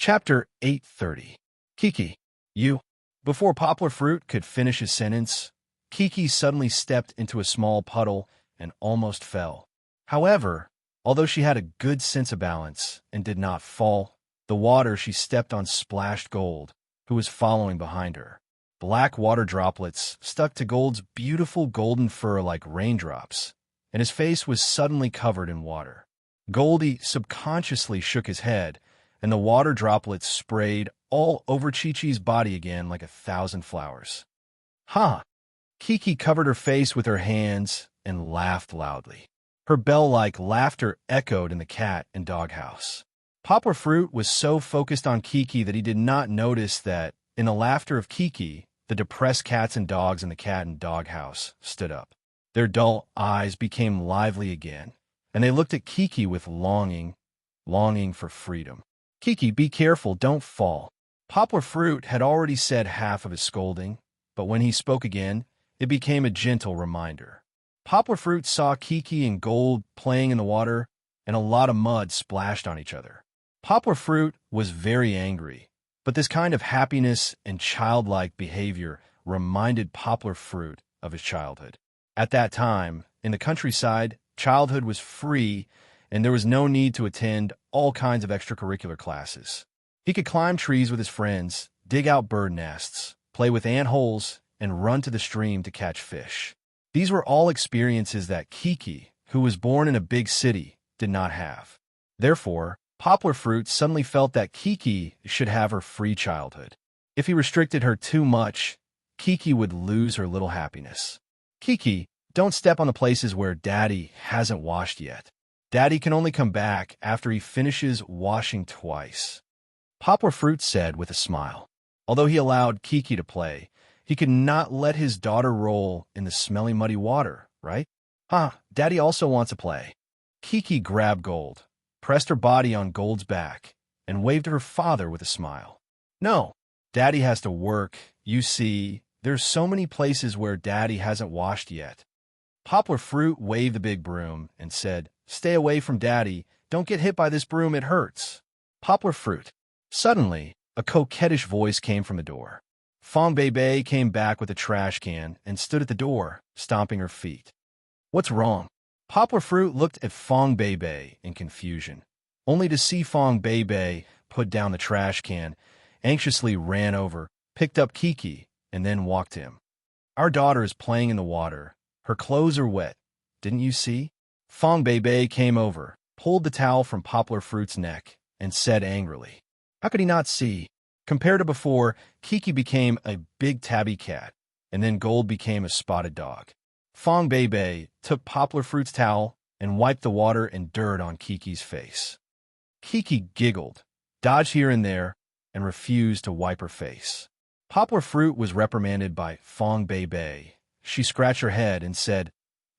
Chapter 830. Kiki, you. Before Poplar Fruit could finish his sentence, Kiki suddenly stepped into a small puddle and almost fell. However, although she had a good sense of balance and did not fall, the water she stepped on splashed Gold, who was following behind her. Black water droplets stuck to Gold's beautiful golden fur like raindrops, and his face was suddenly covered in water. Goldie subconsciously shook his head, and the water droplets sprayed all over Chi-Chi's body again like 1,000 flowers. Ha! Kiki covered her face with her hands and laughed loudly. Her bell-like laughter echoed in the cat and dog house. Poplar Fruit was so focused on Kiki that he did not notice that, in the laughter of Kiki, the depressed cats and dogs in the cat and dog house stood up. Their dull eyes became lively again, and they looked at Kiki with longing for freedom. Kiki, be careful, don't fall. Poplar Fruit had already said half of his scolding, but when he spoke again, it became a gentle reminder. Poplar Fruit saw Kiki and Gold playing in the water, and a lot of mud splashed on each other. Poplar Fruit was very angry, but this kind of happiness and childlike behavior reminded Poplar Fruit of his childhood. At that time, in the countryside, childhood was free, and there was no need to attend all kinds of extracurricular classes. He could climb trees with his friends, dig out bird nests, play with ant holes, and run to the stream to catch fish. These were all experiences that Kiki, who was born in a big city, did not have. Therefore, Poplar Fruit suddenly felt that Kiki should have her free childhood. If he restricted her too much, Kiki would lose her little happiness. Kiki, don't step on the places where Daddy hasn't washed yet. Daddy can only come back after he finishes washing twice. Poplar Fruit said with a smile. Although he allowed Kiki to play, he could not let his daughter roll in the smelly, muddy water, right? Daddy also wants to play. Kiki grabbed Gold, pressed her body on Gold's back, and waved to her father with a smile. No, Daddy has to work. You see, there's so many places where Daddy hasn't washed yet. Poplar Fruit waved the big broom and said, Stay away from Daddy. Don't get hit by this broom, it hurts. Poplar Fruit. Suddenly, a coquettish voice came from the door. Fong Bei came back with a trash can and stood at the door, stomping her feet. What's wrong? Poplar Fruit looked at Fong Bei in confusion, only to see Fong Bei put down the trash can, anxiously ran over, picked up Kiki, and then walked to him. Our daughter is playing in the water. Her clothes are wet. Didn't you see? Fong Bei came over, pulled the towel from Poplar Fruit's neck, and said angrily. How could he not see? Compared to before, Kiki became a big tabby cat, and then Gold became a spotted dog. Fong Bei took Poplar Fruit's towel and wiped the water and dirt on Kiki's face. Kiki giggled, dodged here and there, and refused to wipe her face. Poplar Fruit was reprimanded by Fong Bei. She scratched her head and said,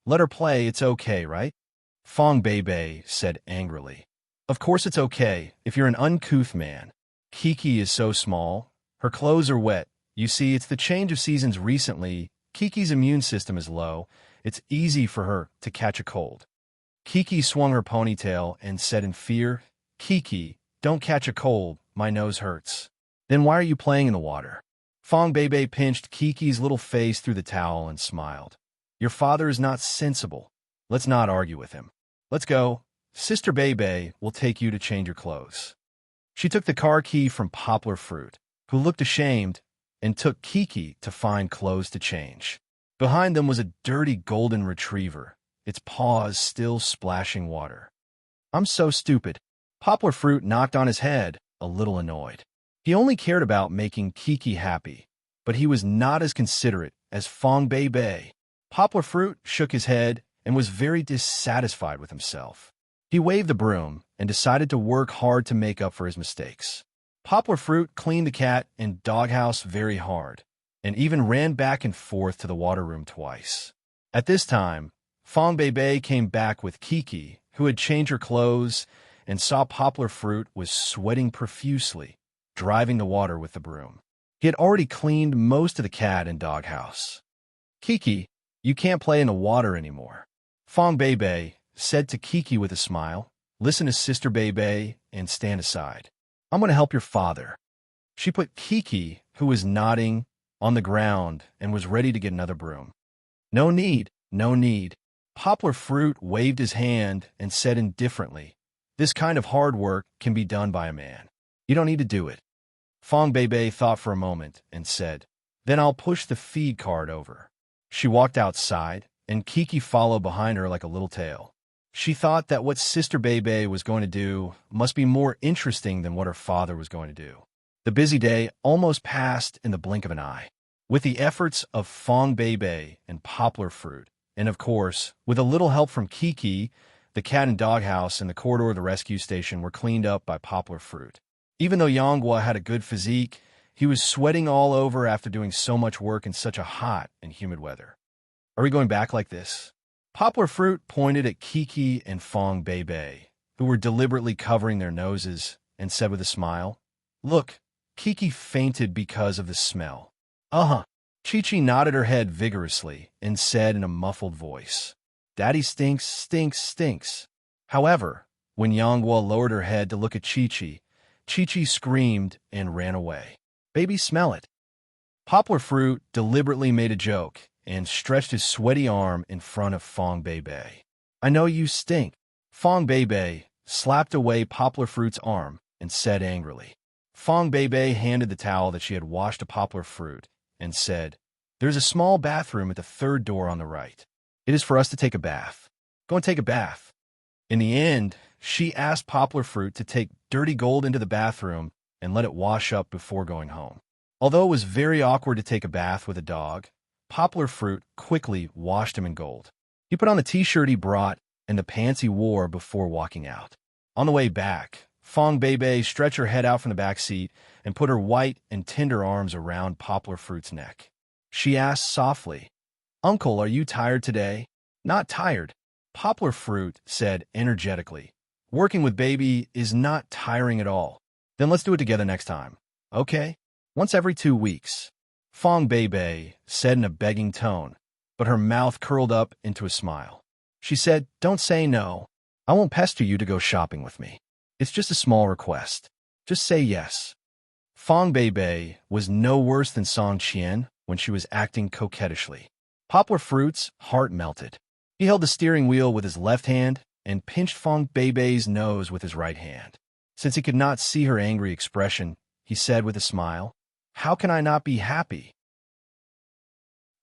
Let her play, it's okay, right? Fong Bei said angrily, Of course it's okay, if you're an uncouth man. Kiki is so small. Her clothes are wet. You see, it's the change of seasons recently. Kiki's immune system is low. It's easy for her to catch a cold. Kiki swung her ponytail and said in fear, Kiki, don't catch a cold. My nose hurts. Then why are you playing in the water? Fong Bei pinched Kiki's little face through the towel and smiled. Your father is not sensible. Let's not argue with him. Let's go. Sister Bei will take you to change your clothes. She took the car key from Poplar Fruit, who looked ashamed, and took Kiki to find clothes to change. Behind them was a dirty golden retriever, its paws still splashing water. I'm so stupid. Poplar Fruit knocked on his head, a little annoyed. He only cared about making Kiki happy, but he was not as considerate as Fong Bei. Poplar Fruit shook his head and was very dissatisfied with himself. He waved the broom and decided to work hard to make up for his mistakes. Poplar Fruit cleaned the cat and doghouse very hard, and even ran back and forth to the water room twice. At this time, Fong Bei came back with Kiki, who had changed her clothes, and saw Poplar Fruit was sweating profusely, driving the water with the broom. He had already cleaned most of the cat and doghouse. Kiki, you can't play in the water anymore. Fong Bei said to Kiki with a smile, Listen to Sister Bei and stand aside. I'm going to help your father. She put Kiki, who was nodding, on the ground and was ready to get another broom. No need, no need. Poplar Fruit waved his hand and said indifferently, this kind of hard work can be done by a man. You don't need to do it. Fong Bebe thought for a moment and said, then I'll push the feed cart over. She walked outside, and Kiki followed behind her like a little tail. She thought that what Sister Bebe was going to do must be more interesting than what her father was going to do. The busy day almost passed in the blink of an eye. With the efforts of Fong Bebe and Poplar Fruit, and of course, with a little help from Kiki, the cat and dog house and the corridor of the rescue station were cleaned up by Poplar Fruit. Even though Yonghua had a good physique, he was sweating all over after doing so much work in such a hot and humid weather. Are we going back like this? Poplar Fruit pointed at Kiki and Fong Bebe, who were deliberately covering their noses, and said with a smile, look, Kiki fainted because of the smell. Uh-huh. Chi-Chi nodded her head vigorously and said in a muffled voice, Daddy stinks, stinks, stinks. However, when Yonghua lowered her head to look at Chi-Chi, Chi-Chi screamed and ran away. Baby, smell it. Poplar Fruit deliberately made a joke and stretched his sweaty arm in front of Fong Bebe. I know you stink. Fong Bebe slapped away Poplar Fruit's arm and said angrily. Fong Bebe handed the towel that she had washed to Poplar Fruit and said, there's a small bathroom at the third door on the right. It is for us to take a bath. Go and take a bath. In the end, she asked Poplar Fruit to take dirty gold into the bathroom and let it wash up before going home. Although it was very awkward to take a bath with a dog, Poplar Fruit quickly washed him in gold. He put on the t-shirt he brought and the pants he wore before walking out. On the way back, Fong Bebe stretched her head out from the back seat and put her white and tender arms around Poplar Fruit's neck. She asked softly, Uncle, are you tired today? Not tired, Poplar Fruit said energetically. Working with baby is not tiring at all. Then let's do it together next time. Okay? Once every 2 weeks. Fong Bebe said in a begging tone, but her mouth curled up into a smile. She said, don't say no. I won't pester you to go shopping with me. It's just a small request. Just say yes. Fong Bebe was no worse than Song Qian when she was acting coquettishly. Poplar Fruit's heart melted. He held the steering wheel with his left hand and pinched Fong Bebe's nose with his right hand. Since he could not see her angry expression, he said with a smile, how can I not be happy?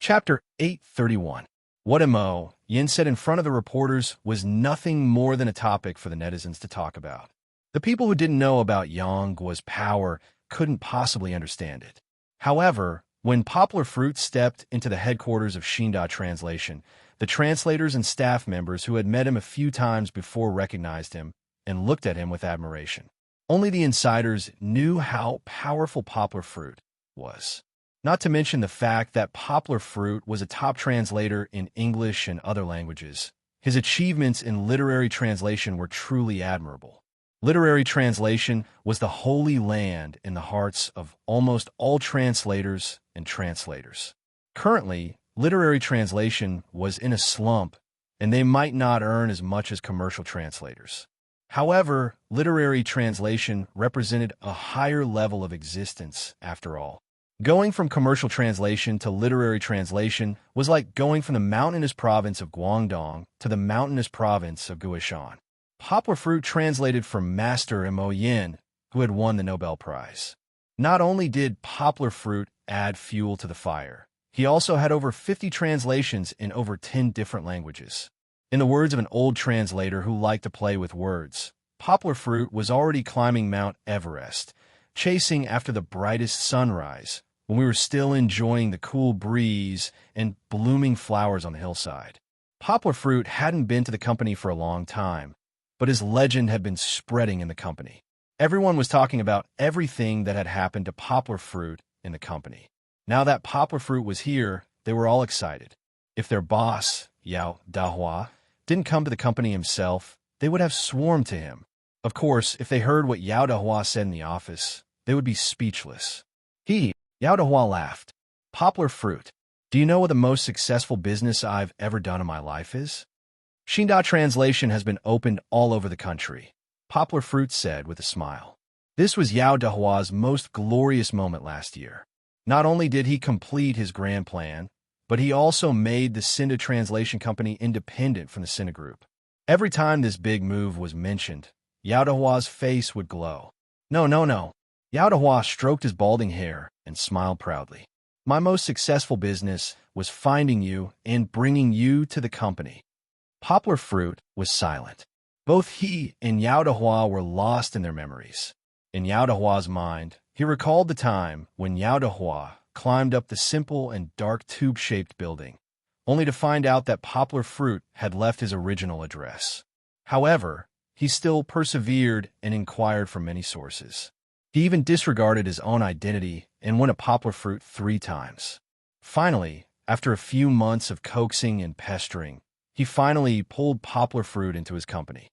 Chapter 831. What Mo, Yin said in front of the reporters, was nothing more than a topic for the netizens to talk about. The people who didn't know about Yonghua's power couldn't possibly understand it. However, when Poplar Fruit stepped into the headquarters of Xinda Translation, the translators and staff members who had met him a few times before recognized him and looked at him with admiration. Only the insiders knew how powerful Poplar Fruit was. Not to mention the fact that Poplar Fruit was a top translator in English and other languages. His achievements in literary translation were truly admirable. Literary translation was the holy land in the hearts of almost all translators and translators. Currently, literary translation was in a slump, and they might not earn as much as commercial translators. However, literary translation represented a higher level of existence, after all. Going from commercial translation to literary translation was like going from the mountainous province of Guangdong to the mountainous province of Guishan. Poplar Fruit translated from Master Mo Yin, who had won the Nobel Prize. Not only did Poplar Fruit add fuel to the fire, he also had over 50 translations in over 10 different languages. In the words of an old translator who liked to play with words, Poplar Fruit was already climbing Mount Everest, chasing after the brightest sunrise, when we were still enjoying the cool breeze and blooming flowers on the hillside. Poplar Fruit hadn't been to the company for a long time, but his legend had been spreading in the company. Everyone was talking about everything that had happened to Poplar Fruit in the company. Now that Poplar Fruit was here, they were all excited. If their boss, Yao Dahua, didn't come to the company himself, they would have swarmed to him. Of course, if they heard what Yao Dahua said in the office, they would be speechless. Yao Dahua laughed. Poplar Fruit, do you know what the most successful business I've ever done in my life is? Xinda Translation has been opened all over the country, Poplar Fruit said with a smile. This was Yao Dehua's most glorious moment last year. Not only did he complete his grand plan, but he also made the Cinda Translation Company independent from the Cinda Group. Every time this big move was mentioned, Yao Dehua's face would glow. No, no, no. Yao Dehua stroked his balding hair and smiled proudly. My most successful business was finding you and bringing you to the company. Poplar Fruit was silent. Both he and Yao Dehua were lost in their memories. In Yao Dehua's mind, he recalled the time when Yao Dehua climbed up the simple and dark tube-shaped building, only to find out that Poplar Fruit had left his original address. However, he still persevered and inquired from many sources. He even disregarded his own identity and went to Poplar Fruit 3 times. Finally, after a few months of coaxing and pestering, he finally pulled Poplar Fruit into his company.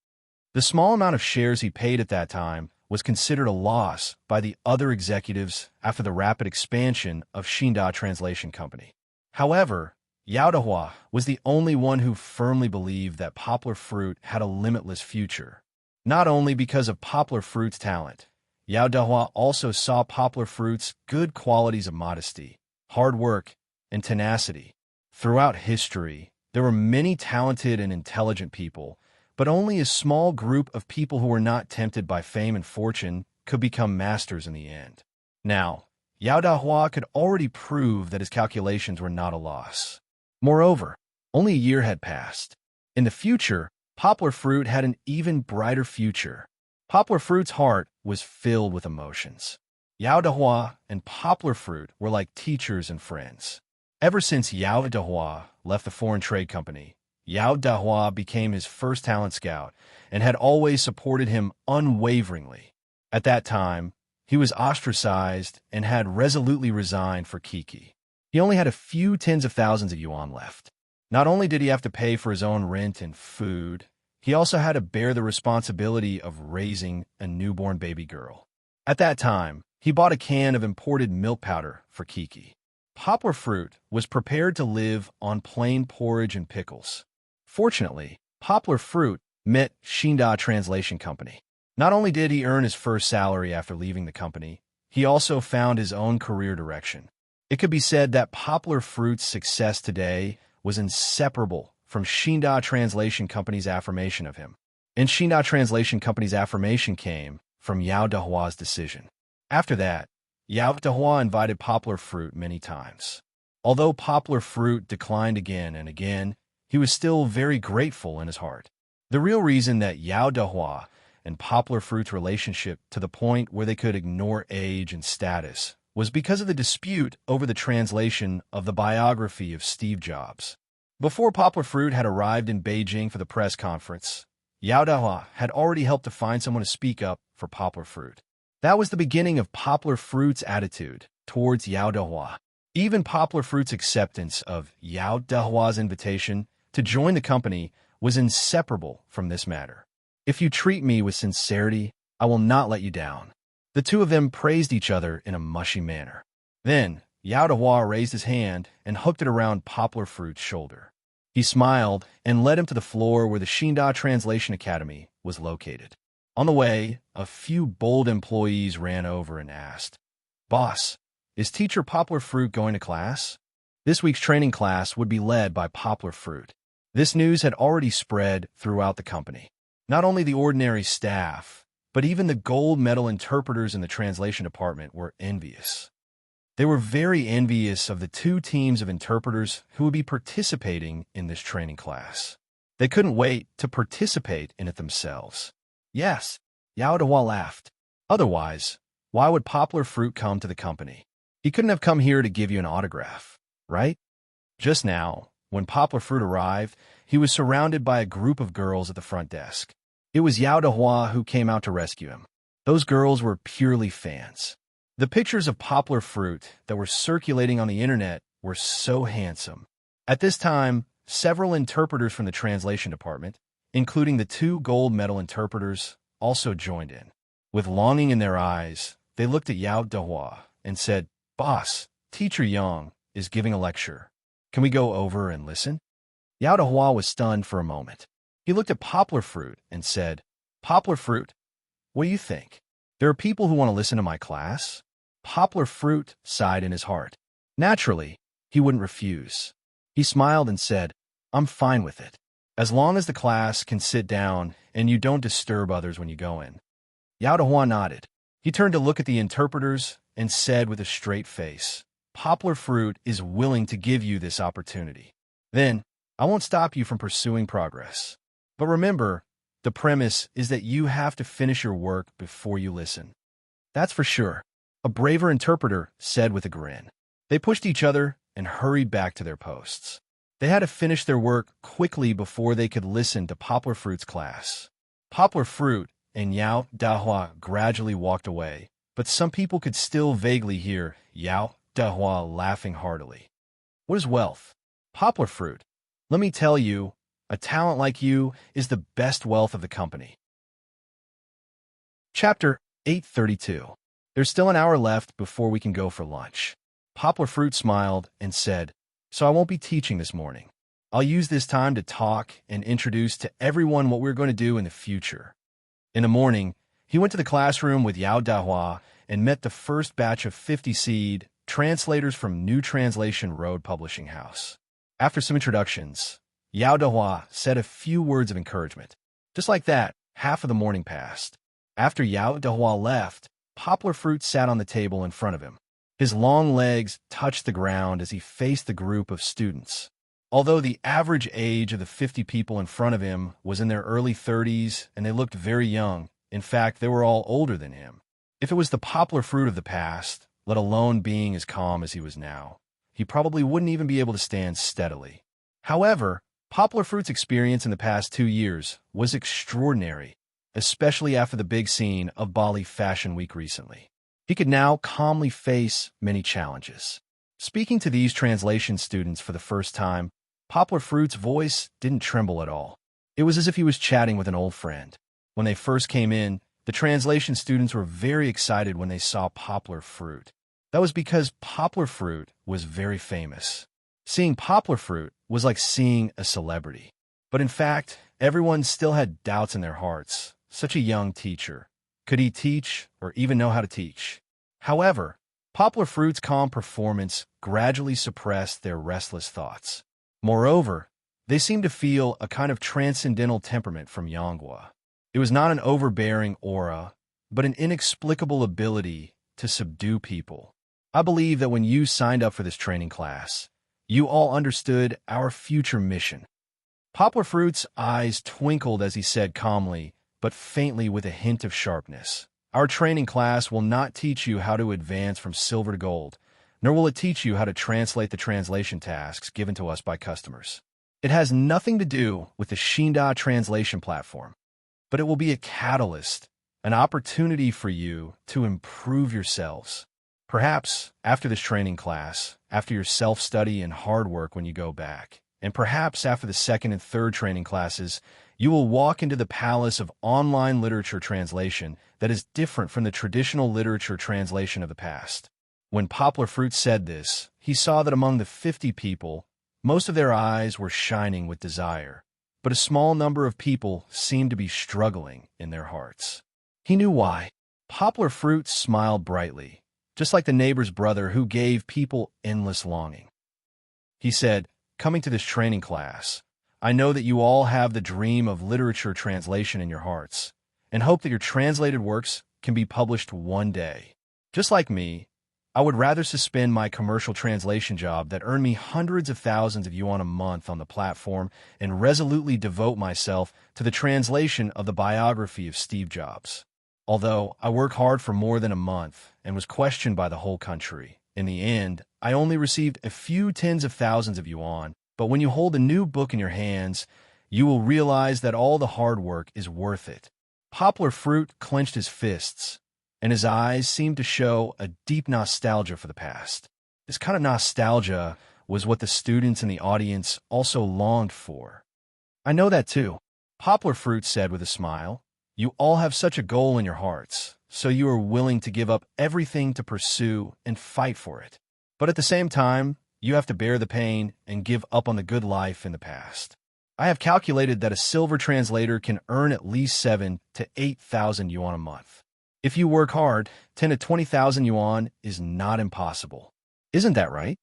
The small amount of shares he paid at that time was considered a loss by the other executives after the rapid expansion of Xinda Translation Company. However, Yao Dehua was the only one who firmly believed that Poplar Fruit had a limitless future. Not only because of Poplar Fruit's talent, Yao Dehua also saw Poplar Fruit's good qualities of modesty, hard work, and tenacity. Throughout history, there were many talented and intelligent people, but only a small group of people who were not tempted by fame and fortune could become masters in the end. Now, Yao Dehua could already prove that his calculations were not a loss. Moreover, only a year had passed. In the future, Poplar Fruit had an even brighter future. Poplar Fruit's heart was filled with emotions. Yao Dehua and Poplar Fruit were like teachers and friends. Ever since Yao Dehua left the foreign trade company, Yao Dehua became his first talent scout and had always supported him unwaveringly. At that time, he was ostracized and had resolutely resigned for Kiki. He only had a few tens of thousands of yuan left. Not only did he have to pay for his own rent and food, he also had to bear the responsibility of raising a newborn baby girl. At that time, he bought a can of imported milk powder for Kiki. Poplar Fruit was prepared to live on plain porridge and pickles. Fortunately, Poplar Fruit met Xinda Translation Company. Not only did he earn his first salary after leaving the company, he also found his own career direction. It could be said that Poplar Fruit's success today was inseparable from Xinda Translation Company's affirmation of him. And Xinda Translation Company's affirmation came from Yao Dehua's decision. After that, Yao Dehua invited Poplar Fruit many times. Although Poplar Fruit declined again and again, he was still very grateful in his heart. The real reason that Yao Dehua and Poplar Fruit's relationship to the point where they could ignore age and status was because of the dispute over the translation of the biography of Steve Jobs. Before Poplar Fruit had arrived in Beijing for the press conference, Yao Dehua had already helped to find someone to speak up for Poplar Fruit. That was the beginning of Poplar Fruit's attitude towards Yao Dehua. Even Poplar Fruit's acceptance of Yao Dehua's invitation to join the company was inseparable from this matter. If you treat me with sincerity, I will not let you down. The two of them praised each other in a mushy manner. Then, Yao Dehua raised his hand and hooked it around Poplar Fruit's shoulder. He smiled and led him to the floor where the Xinda Translation Academy was located. On the way, a few bold employees ran over and asked, "Boss, is teacher Poplar Fruit going to class?" This week's training class would be led by Poplar Fruit. This news had already spread throughout the company. Not only the ordinary staff, but even the gold medal interpreters in the translation department were envious. They were very envious of the 2 teams of interpreters who would be participating in this training class. They couldn't wait to participate in it themselves. Yes, Yao Dehua laughed. Otherwise, why would Poplar Fruit come to the company? He couldn't have come here to give you an autograph, right? Just now, when Poplar Fruit arrived, he was surrounded by a group of girls at the front desk. It was Yao Dehua who came out to rescue him. Those girls were purely fans. The pictures of Poplar Fruit that were circulating on the internet were so handsome. At this time, several interpreters from the translation department, including the 2 gold medal interpreters, also joined in. With longing in their eyes, they looked at Yao Dehua and said, "Boss, Teacher Yang is giving a lecture. Can we go over and listen?" Yao Dehua was stunned for a moment. He looked at Poplar Fruit and said, "Poplar Fruit, what do you think?" There are people who want to listen to my class. Poplar Fruit sighed in his heart. Naturally, he wouldn't refuse. He smiled and said, I'm fine with it, as long as the class can sit down and you don't disturb others when you go in. Yao Dehua nodded. He turned to look at the interpreters and said with a straight face, Poplar Fruit is willing to give you this opportunity. Then, I won't stop you from pursuing progress. But remember, the premise is that you have to finish your work before you listen. That's for sure, a braver interpreter said with a grin. They pushed each other and hurried back to their posts. They had to finish their work quickly before they could listen to Poplar Fruit's class. Poplar Fruit and Yao Dehua gradually walked away, but some people could still vaguely hear Yao Dehua laughing heartily. What is wealth? Poplar Fruit, let me tell you, a talent like you is the best wealth of the company. Chapter 832. There's still an hour left before we can go for lunch. Poplar Fruit smiled and said, So I won't be teaching this morning. I'll use this time to talk and introduce to everyone what we're going to do in the future. In the morning, he went to the classroom with Yao Dehua and met the first batch of 50 seed translators from New Translation Road Publishing House. After some introductions, Yao Dehua said a few words of encouragement. Just like that, half of the morning passed. After Yao Dehua left, Poplar Fruit sat on the table in front of him. His long legs touched the ground as he faced the group of students. Although the average age of the 50 people in front of him was in their early 30s and they looked very young, in fact, they were all older than him. If it was the Poplar Fruit of the past, let alone being as calm as he was now, he probably wouldn't even be able to stand steadily. However, Poplar Fruit's experience in the past 2 years was extraordinary, especially after the big scene of Bali Fashion Week recently. He could now calmly face many challenges. Speaking to these translation students for the first time, Poplar Fruit's voice didn't tremble at all. It was as if he was chatting with an old friend. When they first came in, the translation students were very excited when they saw Poplar Fruit. That was because Poplar Fruit was very famous. Seeing Poplar Fruit was like seeing a celebrity. But in fact, everyone still had doubts in their hearts. Such a young teacher. Could he teach or even know how to teach? However, Poplar Fruit's calm performance gradually suppressed their restless thoughts. Moreover, they seemed to feel a kind of transcendental temperament from Yonghua. It was not an overbearing aura, but an inexplicable ability to subdue people. I believe that when you signed up for this training class, you all understood our future mission. Poplar Fruit's eyes twinkled as he said calmly, but faintly with a hint of sharpness. Our training class will not teach you how to advance from silver to gold, nor will it teach you how to translate the translation tasks given to us by customers. It has nothing to do with the Xinda translation platform, but it will be a catalyst, an opportunity for you to improve yourselves. Perhaps after this training class, after your self-study and hard work when you go back, and perhaps after the second and third training classes, you will walk into the palace of online literature translation that is different from the traditional literature translation of the past. When Poplar Fruit said this, he saw that among the 50 people, most of their eyes were shining with desire, but a small number of people seemed to be struggling in their hearts. He knew why. Poplar Fruit smiled brightly, just like the neighbor's brother who gave people endless longing. He said, Coming to this training class, I know that you all have the dream of literature translation in your hearts, and hope that your translated works can be published one day. Just like me, I would rather suspend my commercial translation job that earned me hundreds of thousands of yuan a month on the platform and resolutely devote myself to the translation of the biography of Steve Jobs. Although I worked hard for more than a month and was questioned by the whole country, in the end, I only received a few tens of thousands of yuan, but when you hold a new book in your hands, you will realize that all the hard work is worth it. Poplar Fruit clenched his fists, and his eyes seemed to show a deep nostalgia for the past. This kind of nostalgia was what the students in the audience also longed for. I know that too, Poplar Fruit said with a smile. You all have such a goal in your hearts, so you are willing to give up everything to pursue and fight for it. But at the same time, you have to bear the pain and give up on the good life in the past. I have calculated that a silver translator can earn at least 7,000 to 8,000 yuan a month. If you work hard, 10 to 20,000 yuan is not impossible. Isn't that right?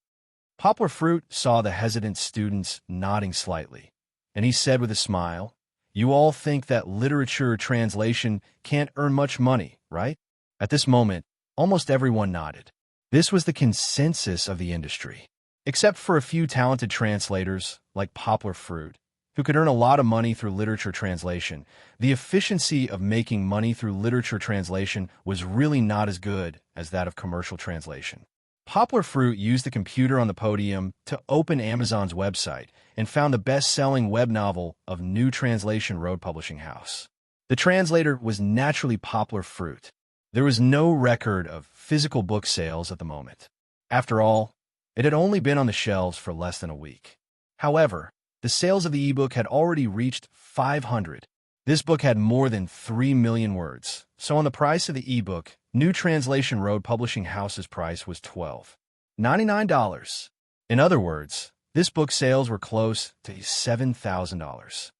Poplar Fruit saw the hesitant students nodding slightly, and he said with a smile, "You all think that literature translation can't earn much money, right?" At this moment, almost everyone nodded. This was the consensus of the industry, except for a few talented translators like Poplar Fruit, who could earn a lot of money through literature translation. The efficiency of making money through literature translation was really not as good as that of commercial translation. Poplar Fruit used the computer on the podium to open Amazon's website and found the best-selling web novel of New Translation Road Publishing House. The translator was naturally Poplar Fruit. There was no record of physical book sales at the moment. After all, it had only been on the shelves for less than a week. However, the sales of the ebook had already reached 500. This book had more than 3 million words, so on the price of the ebook, New Translation Road Publishing House's price was $12.99. In other words, this book sales were close to $7,000.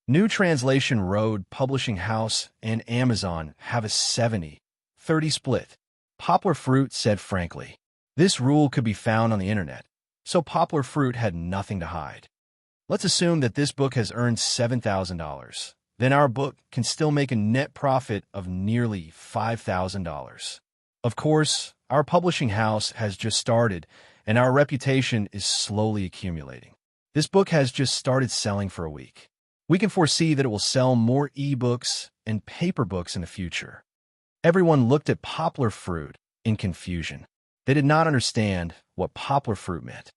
New Translation Road Publishing House and Amazon have a 70-30 split. Poplar Fruit said frankly. This rule could be found on the internet, so Poplar Fruit had nothing to hide. Let's assume that this book has earned $7,000. Then our book can still make a net profit of nearly $5,000. Of course, our publishing house has just started, and our reputation is slowly accumulating. This book has just started selling for a week. We can foresee that it will sell more ebooks and paper books in the future. Everyone looked at Poplar Fruit in confusion. They did not understand what Poplar Fruit meant.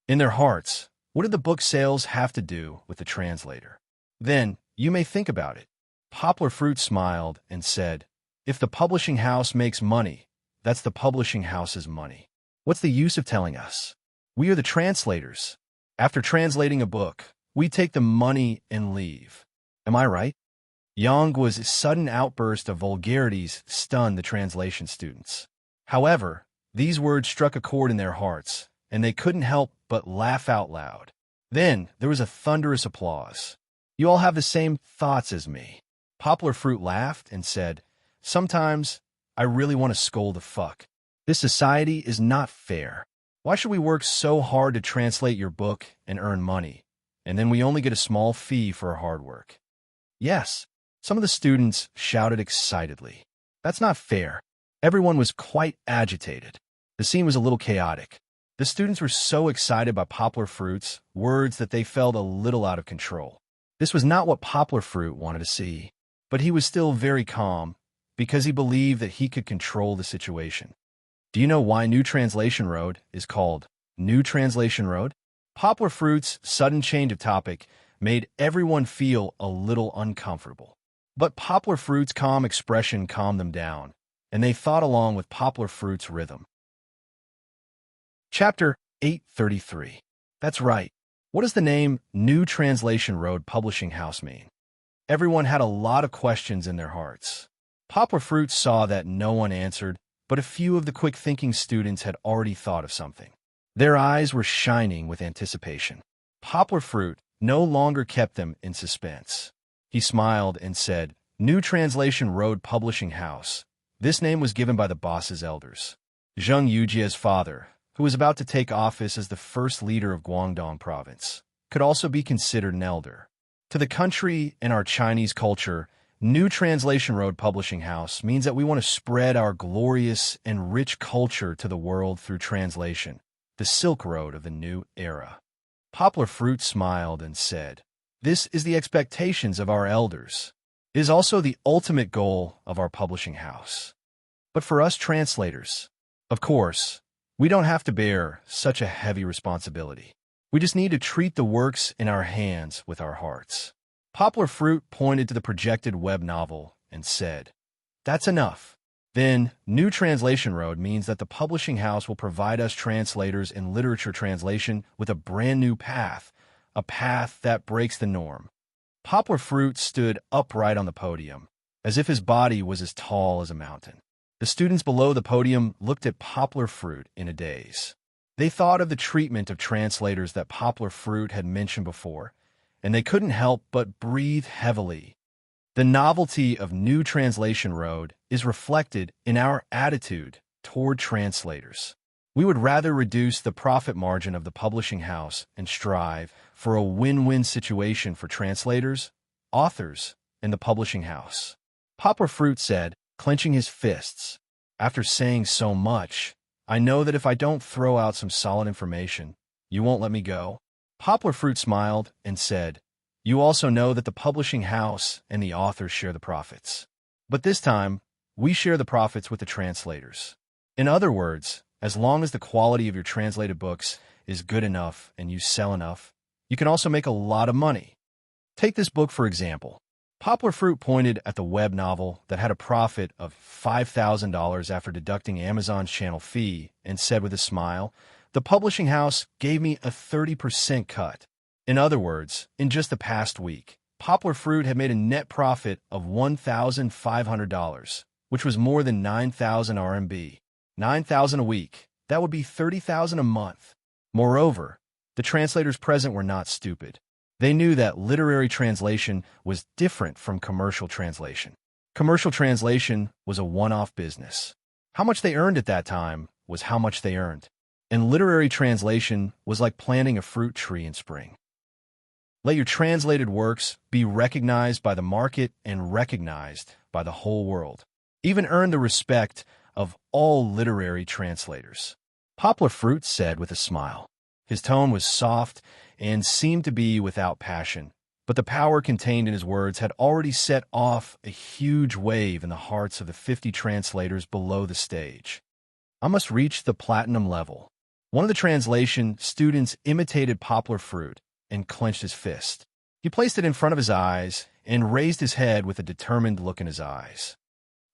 In their hearts, what did the book sales have to do with the translator? Then, you may think about it. Poplar Fruit smiled and said, "If the publishing house makes money, that's the publishing house's money. What's the use of telling us? We are the translators. After translating a book, we take the money and leave. Am I right?" Yang's sudden outburst of vulgarities stunned the translation students. However, these words struck a chord in their hearts, and they couldn't help but laugh out loud. Then there was a thunderous applause. "You all have the same thoughts as me." Poplar Fruit laughed and said, "Sometimes I really want to scold the fuck. This society is not fair. Why should we work so hard to translate your book and earn money, and then we only get a small fee for our hard work?" Yes, some of the students shouted excitedly. That's not fair. Everyone was quite agitated. The scene was a little chaotic. The students were so excited by Poplar Fruit's words that they felt a little out of control. This was not what Poplar Fruit wanted to see, but he was still very calm because he believed that he could control the situation. Do you know why New Translation Road is called New Translation Road? Poplar Fruit's sudden change of topic made everyone feel a little uncomfortable. But Poplar Fruit's calm expression calmed them down, and they thought along with Poplar Fruit's rhythm. Chapter 833. That's right. What does the name New Translation Road Publishing House mean? Everyone had a lot of questions in their hearts. Poplar Fruit saw that no one answered, but a few of the quick-thinking students had already thought of something. Their eyes were shining with anticipation. Poplar Fruit no longer kept them in suspense. He smiled and said, "New Translation Road Publishing House." This name was given by the boss's elders. Zheng Yujia's father, who was about to take office as the first leader of Guangdong province, could also be considered an elder. To the country and our Chinese culture, New Translation Road Publishing House means that we want to spread our glorious and rich culture to the world through translation, the Silk Road of the new era. Poplar Fruit smiled and said, "This is the expectations of our elders. It is also the ultimate goal of our publishing house. But for us translators, of course, we don't have to bear such a heavy responsibility. We just need to treat the works in our hands with our hearts." Poplar Fruit pointed to the projected web novel and said, "That's enough." Then, New Translation Road means that the publishing house will provide us translators in literature translation with a brand new path, a path that breaks the norm. Poplar Fruit stood upright on the podium, as if his body was as tall as a mountain. The students below the podium looked at Poplar Fruit in a daze. They thought of the treatment of translators that Poplar Fruit had mentioned before, and they couldn't help but breathe heavily. The novelty of New Translation Road is reflected in our attitude toward translators. We would rather reduce the profit margin of the publishing house and strive for a win-win situation for translators, authors, and the publishing house. Poplar Fruit said, clenching his fists. After saying so much, I know that if I don't throw out some solid information, you won't let me go. Poplar Fruit smiled and said, you also know that the publishing house and the authors share the profits. But this time, we share the profits with the translators. In other words, as long as the quality of your translated books is good enough and you sell enough, you can also make a lot of money. Take this book for example. Poplar Fruit pointed at the web novel that had a profit of $5,000 after deducting Amazon's channel fee and said with a smile, the publishing house gave me a 30% cut. In other words, in just the past week, Poplar Fruit had made a net profit of $1,500, which was more than 9,000 RMB. 9,000 a week. That would be 30,000 a month. Moreover, the translators present were not stupid. They knew that literary translation was different from commercial translation. Commercial translation was a one-off business. How much they earned at that time was how much they earned. And literary translation was like planting a fruit tree in spring. Let your translated works be recognized by the market and recognized by the whole world. Even earn the respect of all literary translators. Poplar Fruit said with a smile. His tone was soft and seemed to be without passion, but the power contained in his words had already set off a huge wave in the hearts of the 50 translators below the stage. I must reach the platinum level. One of the translation students imitated Poplar Fruit and clenched his fist. He placed it in front of his eyes and raised his head with a determined look in his eyes.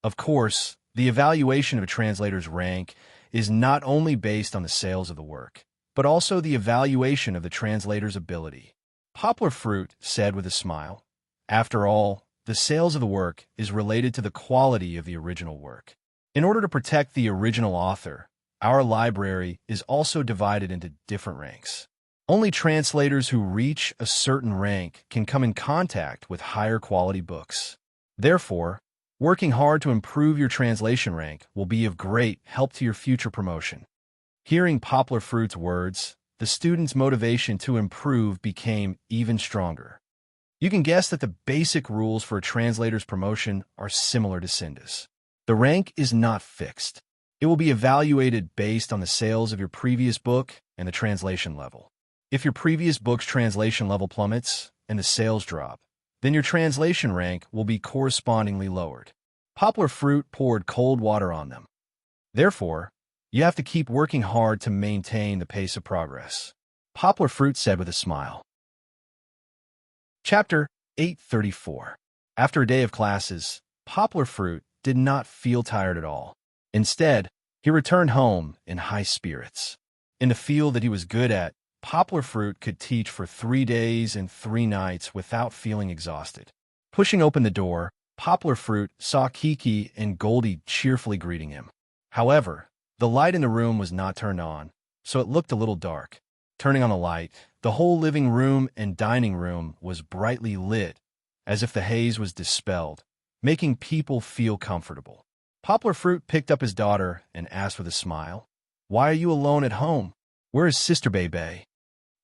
Of course, the evaluation of a translator's rank is not only based on the sales of the work, but also the evaluation of the translator's ability. Poplar Fruit said with a smile, after all, the sales of the work is related to the quality of the original work. In order to protect the original author, our library is also divided into different ranks. Only translators who reach a certain rank can come in contact with higher quality books. Therefore, working hard to improve your translation rank will be of great help to your future promotion. Hearing Poplar Fruit's words, the students' motivation to improve became even stronger. You can guess that the basic rules for a translator's promotion are similar to Cinda's. The rank is not fixed. It will be evaluated based on the sales of your previous book and the translation level. If your previous book's translation level plummets and the sales drop, then your translation rank will be correspondingly lowered. Poplar Fruit poured cold water on them. Therefore, you have to keep working hard to maintain the pace of progress. Poplar Fruit said with a smile. Chapter 834. After a day of classes, Poplar Fruit did not feel tired at all. Instead, he returned home in high spirits. In the field that he was good at, Poplar Fruit could teach for 3 days and 3 nights without feeling exhausted. Pushing open the door, Poplar Fruit saw Kiki and Goldie cheerfully greeting him. However, the light in the room was not turned on, so it looked a little dark. Turning on the light, the whole living room and dining room was brightly lit, as if the haze was dispelled, making people feel comfortable. Poplar Fruit picked up his daughter and asked with a smile, "Why are you alone at home? Where is Sister Bebe?"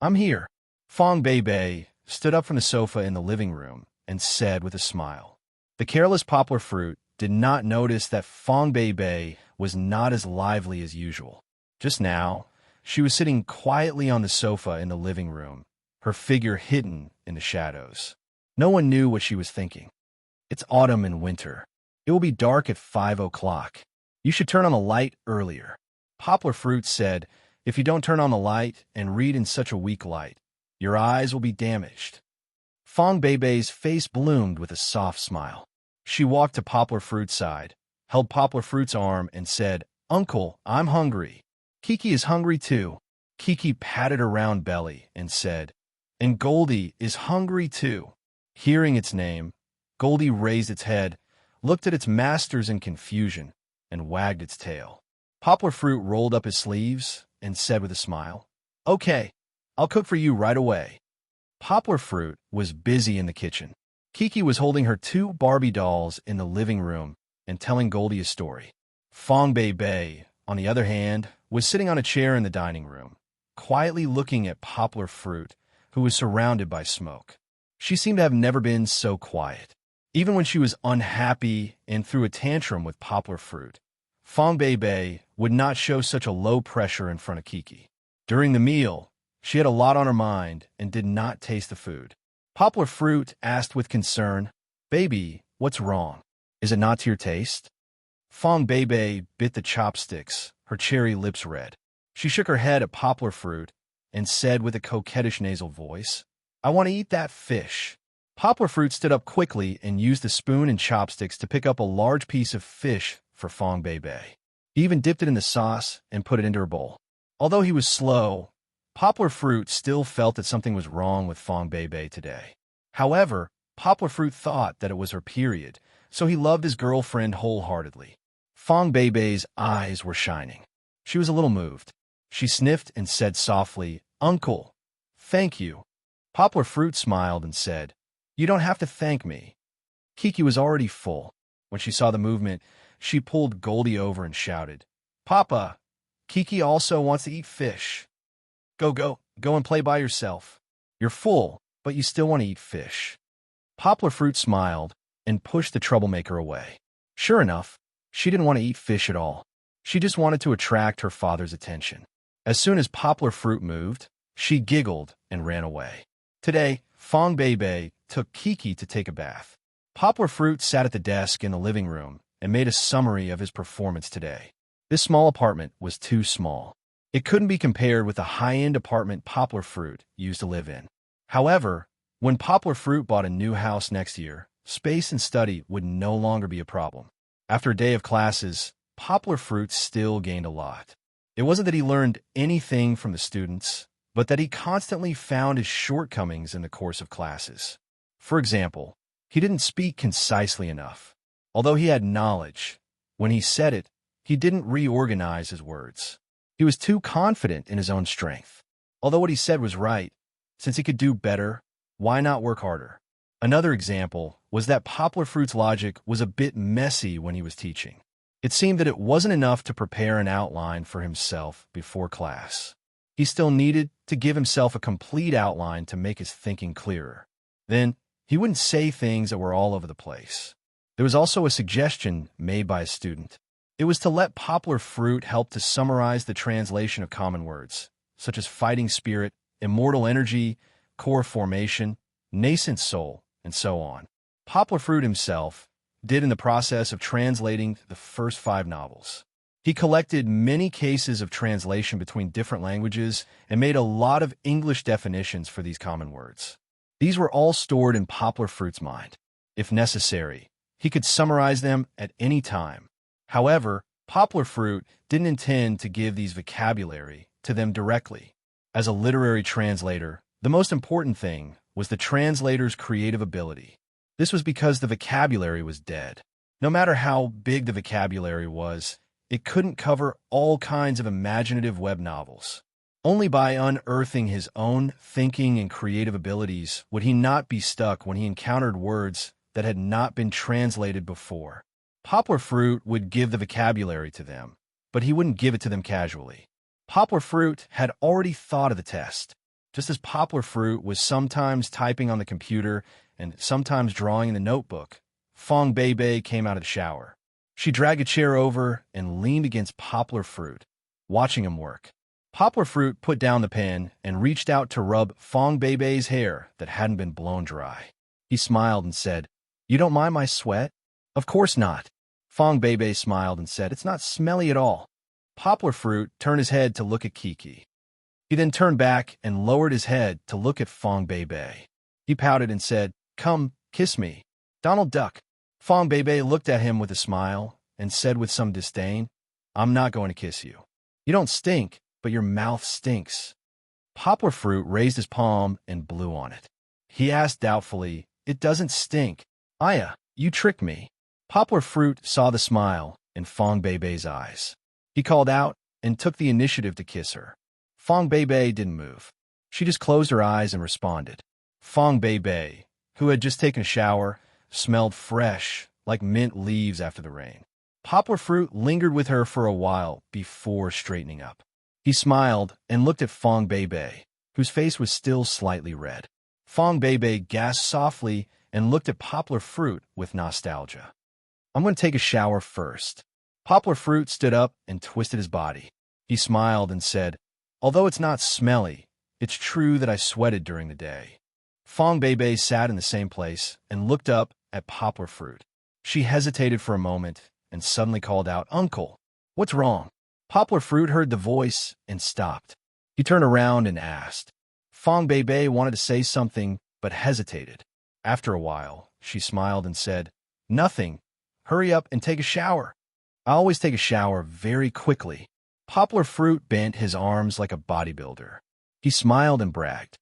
"I'm here." Fong Bebe stood up from the sofa in the living room and said with a smile. The careless Poplar Fruit did not notice that Fong Bebe was not as lively as usual. Just now, she was sitting quietly on the sofa in the living room, her figure hidden in the shadows. No one knew what she was thinking. It's autumn and winter. It will be dark at 5 o'clock. You should turn on the light earlier. Poplar Fruit said, if you don't turn on the light and read in such a weak light, your eyes will be damaged. Fong Bebe's face bloomed with a soft smile. She walked to Poplar Fruit's side, held Poplar Fruit's arm, and said, "Uncle, I'm hungry." "Kiki is hungry too." Kiki patted her round belly and said, "And Goldie is hungry too." Hearing its name, Goldie raised its head, looked at its masters in confusion, and wagged its tail. Poplar Fruit rolled up his sleeves and said with a smile, "Okay, I'll cook for you right away." Poplar Fruit was busy in the kitchen. Kiki was holding her two Barbie dolls in the living room and telling Goldie a story. Fong Bei Bei, on the other hand, was sitting on a chair in the dining room, quietly looking at Poplar Fruit, who was surrounded by smoke. She seemed to have never been so quiet. Even when she was unhappy and threw a tantrum with Poplar Fruit, Fong Bei Bei would not show such a low pressure in front of Kiki. During the meal, she had a lot on her mind and did not taste the food. Poplar Fruit asked with concern, "Baby, what's wrong? Is it not to your taste?" Fong Bei Bei bit the chopsticks, her cherry lips red. She shook her head at Poplar Fruit and said with a coquettish nasal voice, "I want to eat that fish." Poplar Fruit stood up quickly and used the spoon and chopsticks to pick up a large piece of fish for Fong Bei Bei. He even dipped it in the sauce and put it into her bowl. Although he was slow, Poplar Fruit still felt that something was wrong with Fong Bei Bei today. However, Poplar Fruit thought that it was her period, so he loved his girlfriend wholeheartedly. Fong Bei Bei's eyes were shining. She was a little moved. She sniffed and said softly, "Uncle, thank you." Poplar Fruit smiled and said, "You don't have to thank me." Kiki was already full. When she saw the movement, she pulled Goldie over and shouted, "Papa, Kiki also wants to eat fish. Go and play by yourself. You're full, but you still want to eat fish." Poplar Fruit smiled and pushed the troublemaker away. Sure enough, she didn't want to eat fish at all. She just wanted to attract her father's attention. As soon as Poplar Fruit moved, she giggled and ran away. Today, Fong Bei Bei took Kiki to take a bath. Poplar Fruit sat at the desk in the living room and made a summary of his performance today. This small apartment was too small. It couldn't be compared with the high-end apartment Poplar Fruit used to live in. However, when Poplar Fruit bought a new house next year, space and study would no longer be a problem. After a day of classes, Poplar Fruit still gained a lot. It wasn't that he learned anything from the students, but that he constantly found his shortcomings in the course of classes. For example, he didn't speak concisely enough. Although he had knowledge, when he said it, he didn't reorganize his words. He was too confident in his own strength. Although what he said was right, since he could do better, why not work harder? Another example was that Poplar Fruit's logic was a bit messy when he was teaching. It seemed that it wasn't enough to prepare an outline for himself before class. He still needed to give himself a complete outline to make his thinking clearer. Then, he wouldn't say things that were all over the place. There was also a suggestion made by a student. It was to let Poplar Fruit help to summarize the translation of common words, such as fighting spirit, immortal energy, core formation, nascent soul, and so on. Poplar Fruit himself did in the process of translating the first 5 novels. He collected many cases of translation between different languages and made a lot of English definitions for these common words. These were all stored in Poplar Fruit's mind. If necessary, he could summarize them at any time. However, Poplar Fruit didn't intend to give these vocabulary to them directly. As a literary translator, the most important thing was the translator's creative ability. This was because the vocabulary was dead. No matter how big the vocabulary was, it couldn't cover all kinds of imaginative web novels. Only by unearthing his own thinking and creative abilities would he not be stuck when he encountered words that had not been translated before. Poplar Fruit would give the vocabulary to them, but he wouldn't give it to them casually. Poplar Fruit had already thought of the test. Just as Poplar Fruit was sometimes typing on the computer and sometimes drawing in the notebook, Fong Bei Bei came out of the shower. She dragged a chair over and leaned against Poplar Fruit, watching him work. Poplar Fruit put down the pen and reached out to rub Fong Bei Bei's hair that hadn't been blown dry. He smiled and said, "You don't mind my sweat?" "Of course not." Fong Bei Bei smiled and said, "It's not smelly at all." Poplar Fruit turned his head to look at Kiki. He then turned back and lowered his head to look at Fong Bei Bei. He pouted and said, "Come, kiss me." "Donald Duck." Fong Bei Bei looked at him with a smile and said with some disdain, "I'm not going to kiss you. You don't stink, but your mouth stinks." Poplar Fruit raised his palm and blew on it. He asked doubtfully, "It doesn't stink." "Aya, you tricked me." Poplar Fruit saw the smile in Fong Bei Bei's eyes. He called out and took the initiative to kiss her. Fong Bei Bei didn't move. She just closed her eyes and responded. Fong Bei Bei who had just taken a shower, smelled fresh, like mint leaves after the rain. Poplar Fruit lingered with her for a while before straightening up. He smiled and looked at Fong Beibei, whose face was still slightly red. Fong Beibei gasped softly and looked at Poplar Fruit with nostalgia. "I'm going to take a shower first." Poplar Fruit stood up and twisted his body. He smiled and said, "Although it's not smelly, it's true that I sweated during the day." Fong Beibei sat in the same place and looked up at Poplar Fruit. She hesitated for a moment and suddenly called out, "Uncle, what's wrong?" Poplar Fruit heard the voice and stopped. He turned around and asked. Fong Beibei wanted to say something but hesitated. After a while, she smiled and said, "Nothing. Hurry up and take a shower." "I always take a shower very quickly." Poplar Fruit bent his arms like a bodybuilder. He smiled and bragged.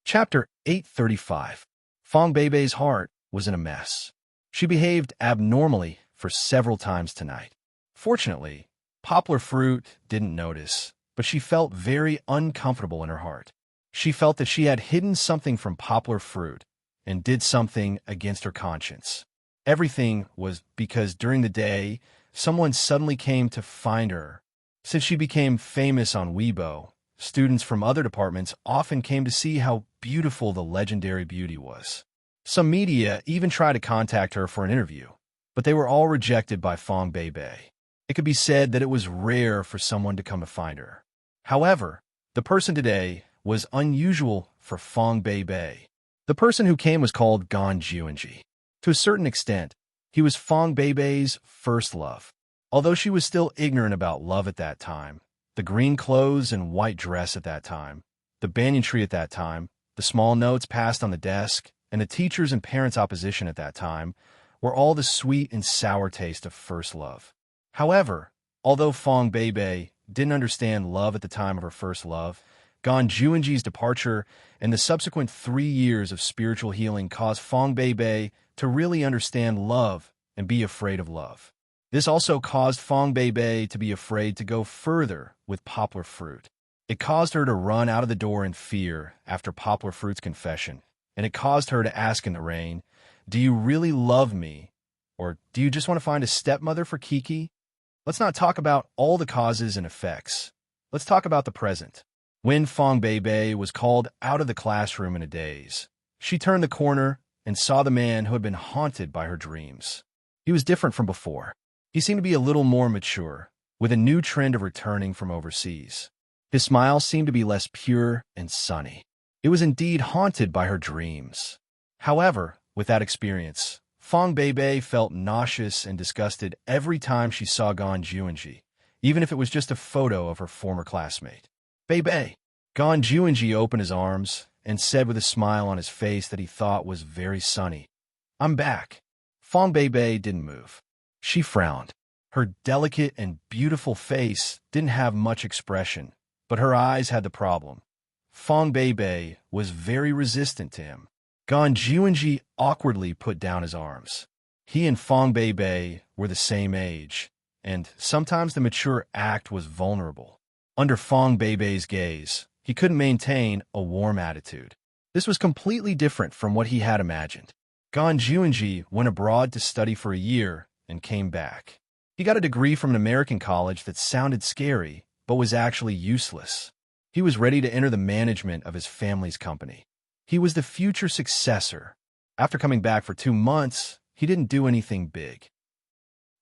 Chapter 835. Fong Beibei's heart was in a mess. She behaved abnormally for several times tonight. Fortunately, Poplar Fruit didn't notice, but she felt very uncomfortable in her heart. She felt that she had hidden something from Poplar Fruit and did something against her conscience. Everything was because during the day, someone suddenly came to find her. Since she became famous on Weibo, students from other departments often came to see how beautiful the legendary beauty was. Some media even tried to contact her for an interview, but they were all rejected by Fong Beibei. It could be said that it was rare for someone to come to find her. However, the person today was unusual for Fong Beibei. The person who came was called Gan Juanji. To a certain extent, he was Fong Beibei's first love. Although she was still ignorant about love at that time, the green clothes and white dress at that time, the banyan tree at that time, the small notes passed on the desk, and the teachers' and parents' opposition at that time were all the sweet and sour taste of first love. However, although Fong Beibei didn't understand love at the time of her first love, Gan Juanji's departure and the subsequent 3 years of spiritual healing caused Fong Beibei to really understand love and be afraid of love. This also caused Fong Beibei to be afraid to go further with Poplar Fruit. It caused her to run out of the door in fear after Poplar Fruit's confession, and it caused her to ask in the rain, "Do you really love me? Or do you just want to find a stepmother for Kiki?" Let's not talk about all the causes and effects. Let's talk about the present. When Fong Beibei was called out of the classroom in a daze, she turned the corner and saw the man who had been haunted by her dreams. He was different from before. He seemed to be a little more mature, with a new trend of returning from overseas. His smile seemed to be less pure and sunny. It was indeed haunted by her dreams. However, with that experience, Fong Beibei felt nauseous and disgusted every time she saw Gan Juanji, even if it was just a photo of her former classmate. "Beibei." Gan Juanji opened his arms and said with a smile on his face that he thought was very sunny, "I'm back." Fong Beibei didn't move. She frowned. Her delicate and beautiful face didn't have much expression, but her eyes had the problem. Fong Beibei was very resistant to him. Gan Juanji awkwardly put down his arms. He and Fong Beibei were the same age, and sometimes the mature act was vulnerable. Under Fong Beibei's gaze, he couldn't maintain a warm attitude. This was completely different from what he had imagined. Gan Juanji went abroad to study for a year and came back. He got a degree from an American college that sounded scary, but was actually useless. He was ready to enter the management of his family's company. He was the future successor. After coming back for 2 months, he didn't do anything big.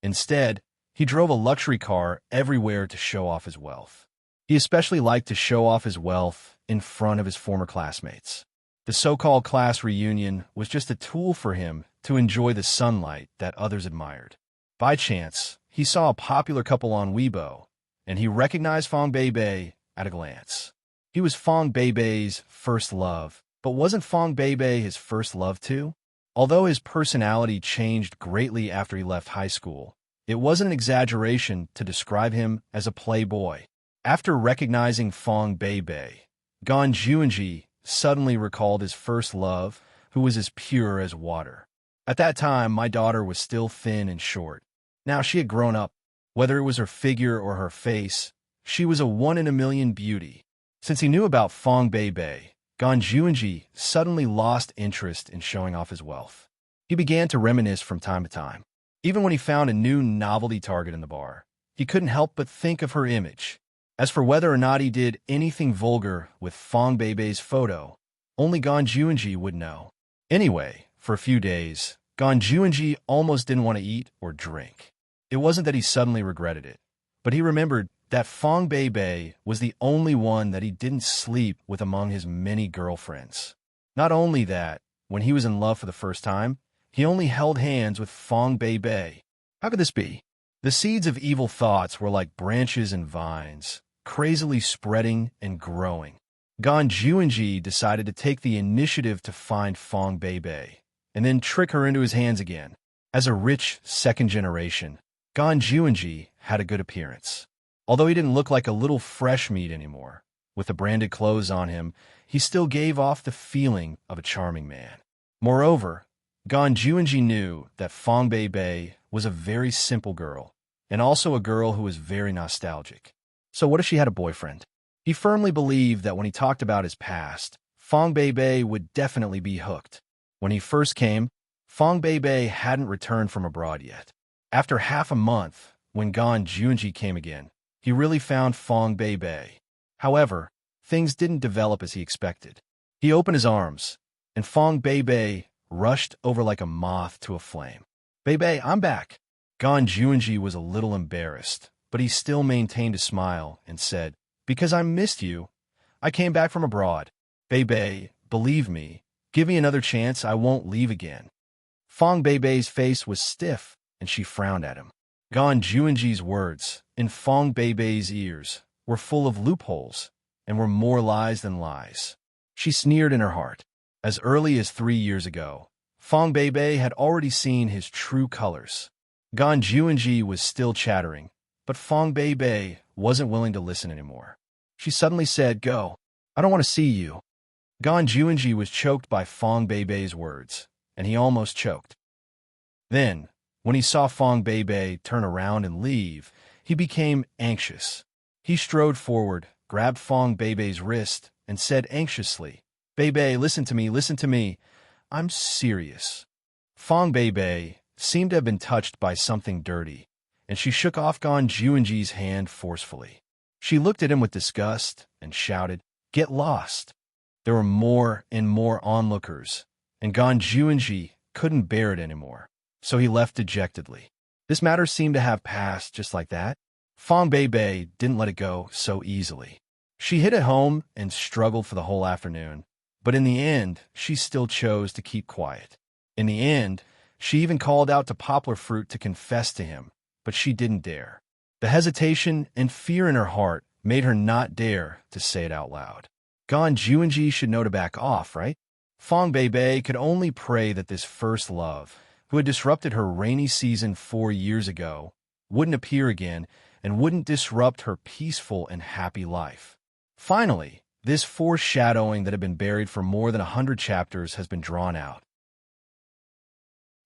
Instead, he drove a luxury car everywhere to show off his wealth. He especially liked to show off his wealth in front of his former classmates. The so-called class reunion was just a tool for him to enjoy the sunlight that others admired. By chance, he saw a popular couple on Weibo, and he recognized Fong Beibei at a glance. He was Fong Beibei's first love, but wasn't Fong Beibei his first love too? Although his personality changed greatly after he left high school, it wasn't an exaggeration to describe him as a playboy. After recognizing Fong Beibei, Gan Juanji suddenly recalled his first love, who was as pure as water. At that time, my daughter was still thin and short. Now she had grown up. Whether it was her figure or her face, she was a 1 in a million beauty. Since he knew about Fong Beibei, Ganjuanji suddenly lost interest in showing off his wealth. He began to reminisce from time to time. Even when he found a new novelty target in the bar, he couldn't help but think of her image. As for whether or not he did anything vulgar with Fong Beibei's photo, only Ganjuanji would know. Anyway, for a few days, Ganjuanji almost didn't want to eat or drink. It wasn't that he suddenly regretted it, but he remembered that Fong Beibei was the only one that he didn't sleep with among his many girlfriends. Not only that, when he was in love for the first time, he only held hands with Fong Beibei. How could this be? The seeds of evil thoughts were like branches and vines, crazily spreading and growing. Ganjuanji decided to take the initiative to find Fong Beibei, and then trick her into his hands again. As a rich second generation, Ganjuanji had a good appearance. Although he didn't look like a little fresh meat anymore, with the branded clothes on him, he still gave off the feeling of a charming man. Moreover, Ganjuanji knew that Fong Beibei was a very simple girl, and also a girl who was very nostalgic. So what if she had a boyfriend? He firmly believed that when he talked about his past, Fong Beibei would definitely be hooked. When he first came, Fong Beibei hadn't returned from abroad yet. After half a month, when Ganjuanji came again, he really found Fong Beibei. However, things didn't develop as he expected. He opened his arms, and Fong Beibei rushed over like a moth to a flame. "Beibei, I'm back." Ganjuanji was a little embarrassed, but he still maintained a smile and said, "Because I missed you. I came back from abroad. Beibei, believe me, give me another chance, I won't leave again." Fong Beibei's face was stiff, and she frowned at him. Ganjuanji's words, in Fong Beibei's ears, were full of loopholes, and were more lies than lies. She sneered in her heart. As early as 3 years ago, Fong Beibei had already seen his true colors. Ganjuanji was still chattering, but Fong Beibei wasn't willing to listen anymore. She suddenly said, "Go. I don't want to see you." Ganjuanji was choked by Fong Beibei's words, and he almost choked. Then, when he saw Fong Beibei turn around and leave, he became anxious. He strode forward, grabbed Fong Beibei's wrist, and said anxiously, "Beibei, listen to me. I'm serious." Fong Beibei seemed to have been touched by something dirty, and she shook off Ganjuanji's hand forcefully. She looked at him with disgust and shouted, "Get lost." There were more and more onlookers, and Ganjuanji couldn't bear it anymore, so he left dejectedly. This matter seemed to have passed just like that. Fong Beibei didn't let it go so easily. She hid at home and struggled for the whole afternoon, but in the end, she still chose to keep quiet. In the end, she even called out to Poplar Fruit to confess to him, but she didn't dare. The hesitation and fear in her heart made her not dare to say it out loud. Ganjuanji should know to back off, right? Fong Beibei could only pray that this first love, who had disrupted her rainy season 4 years ago, wouldn't appear again and wouldn't disrupt her peaceful and happy life. Finally, this foreshadowing that had been buried for more than 100 chapters has been drawn out.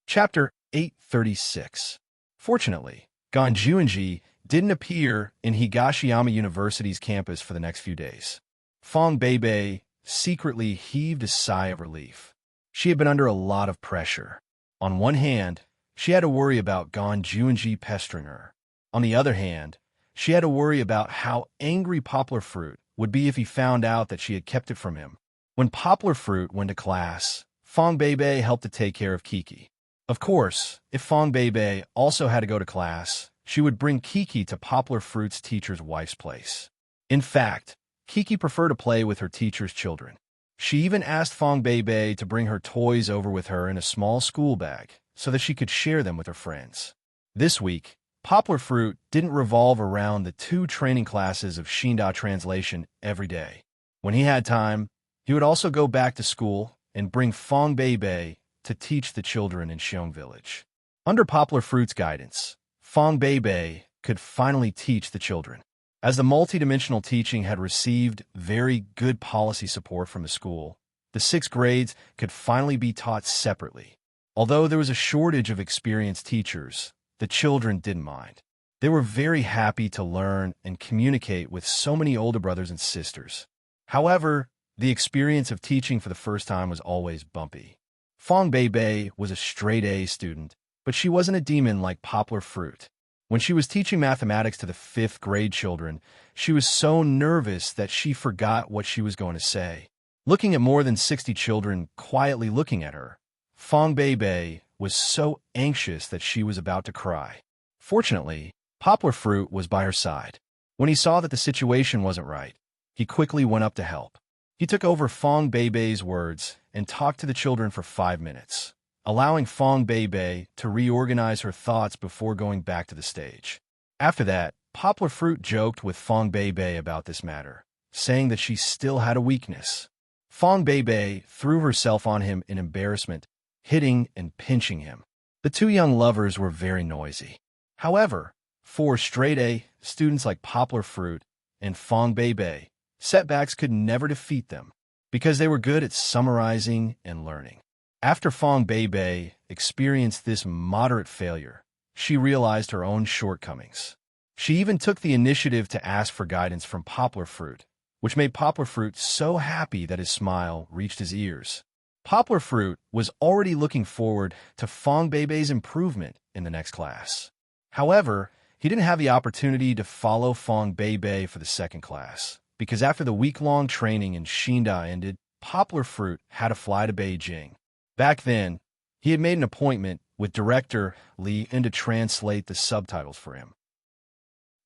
Chapter 836. Fortunately, Ganjuanji didn't appear in Higashiyama University's campus for the next few days. Fong Beibei secretly heaved a sigh of relief. She had been under a lot of pressure. On one hand, she had to worry about Ganjuanji pestering her. On the other hand, she had to worry about how angry Poplar Fruit would be if he found out that she had kept it from him. When Poplar Fruit went to class, Fong Beibei helped to take care of Kiki. Of course, if Fong Beibei also had to go to class, she would bring Kiki to Poplar Fruit's teacher's wife's place. In fact, Kiki preferred to play with her teacher's children. She even asked Fong Beibei to bring her toys over with her in a small school bag so that she could share them with her friends. This week, Poplar Fruit didn't revolve around the 2 training classes of Shinda translation every day. When he had time, he would also go back to school and bring Fong Beibei to teach the children in Xiong Village. Under Poplar Fruit's guidance, Fong Beibei could finally teach the children. As the multidimensional teaching had received very good policy support from the school, the 6 grades could finally be taught separately. Although there was a shortage of experienced teachers, the children didn't mind. They were very happy to learn and communicate with so many older brothers and sisters. However, The experience of teaching for the first time was always bumpy. Fong Bei was a straight-A student, but she wasn't a demon like Poplar Fruit. When she was teaching mathematics to the 5th grade children, she was so nervous that she forgot what she was going to say. Looking at more than 60 children quietly looking at her, Fong Bei was so anxious that she was about to cry. Fortunately, Poplar Fruit was by her side. When he saw that the situation wasn't right, he quickly went up to help. He took over Fong Bei's words and talked to the children for 5 minutes, allowing Fong Bei to reorganize her thoughts before going back to the stage. After that, Poplar Fruit joked with Fong Bei about this matter, saying that she still had a weakness. Fong Bei threw herself on him in embarrassment, hitting and pinching him. The two young lovers were very noisy. However, for straight-A students like Poplar Fruit and Fong Bei, setbacks could never defeat them, because they were good at summarizing and learning. After Fong Bei experienced this moderate failure, she realized her own shortcomings. She even took the initiative to ask for guidance from Poplar Fruit, which made Poplar Fruit so happy that his smile reached his ears. Poplar Fruit was already looking forward to Fong Bei's improvement in the next class. However, he didn't have the opportunity to follow Fong Bei for the second class, because after the week-long training in Xinda ended, Poplar Fruit had to fly to Beijing. Back then, he had made an appointment with director Li to translate the subtitles for him.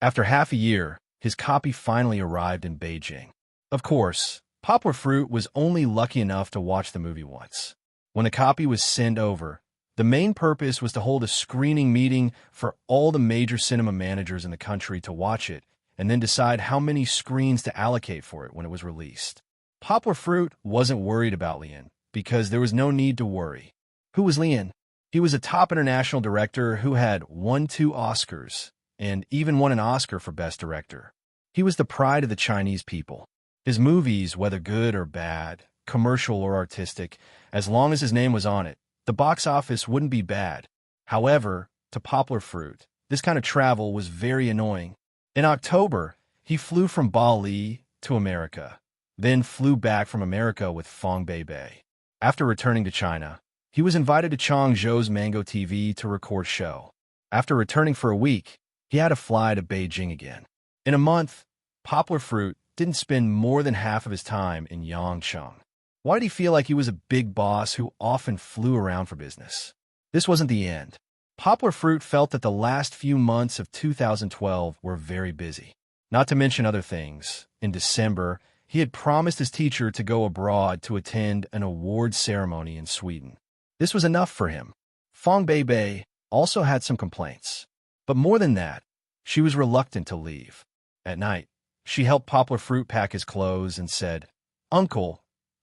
After half a year, his copy finally arrived in Beijing. Of course, Poplar Fruit was only lucky enough to watch the movie once. When the copy was sent over, the main purpose was to hold a screening meeting for all the major cinema managers in the country to watch it, and then decide how many screens to allocate for it when it was released. Poplar Fruit wasn't worried about Lian, because there was no need to worry. Who was Lian? He was a top international director who had won 2 Oscars, and even won an Oscar for Best Director. He was the pride of the Chinese people. His movies, whether good or bad, commercial or artistic, as long as his name was on it, the box office wouldn't be bad. However, to Poplar Fruit, this kind of travel was very annoying. In October, he flew from Bali to America, then flew back from America with Fong Bei. After returning to China, he was invited to Changzhou's Mango TV to record show. After returning for a week, he had to fly to Beijing again. In a month, Poplar Fruit didn't spend more than half of his time in Yangcheng. Why did he feel like he was a big boss who often flew around for business? This wasn't the end. Poplar Fruit felt that the last few months of 2012 were very busy. Not to mention other things. In December, he had promised his teacher to go abroad to attend an award ceremony in Sweden. This was enough for him. Fong Bei also had some complaints. But more than that, she was reluctant to leave. At night, she helped Poplar Fruit pack his clothes and said, "Uncle,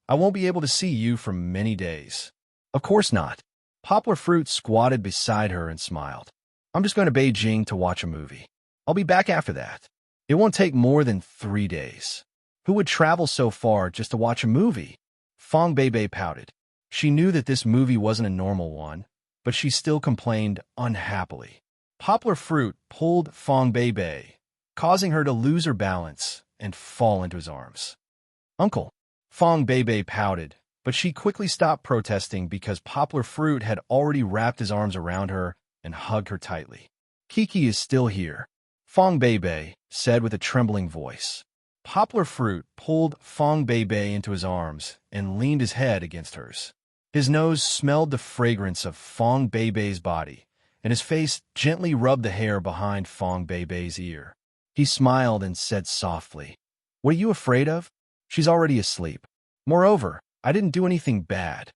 I won't be able to see you for many days." "Of course not." Poplar Fruit squatted beside her and smiled. "I'm just going to Beijing to watch a movie. I'll be back after that. It won't take more than 3 days." Who would travel so far just to watch a movie? Fong Bei pouted. She knew that this movie wasn't a normal one, but she still complained unhappily. Poplar Fruit pulled Fong Bei, causing her to lose her balance and fall into his arms. "Uncle." Fong Bei pouted, but she quickly stopped protesting because Poplar Fruit had already wrapped his arms around her and hugged her tightly. "Kiki is still here," Fong Bei said with a trembling voice. Poplar Fruit pulled Fong Bei into his arms and leaned his head against hers. His nose smelled the fragrance of Fong Bei's body, and his face gently rubbed the hair behind Fong Bei's ear. He smiled and said softly, "What are you afraid of? She's already asleep. Moreover, I didn't do anything bad."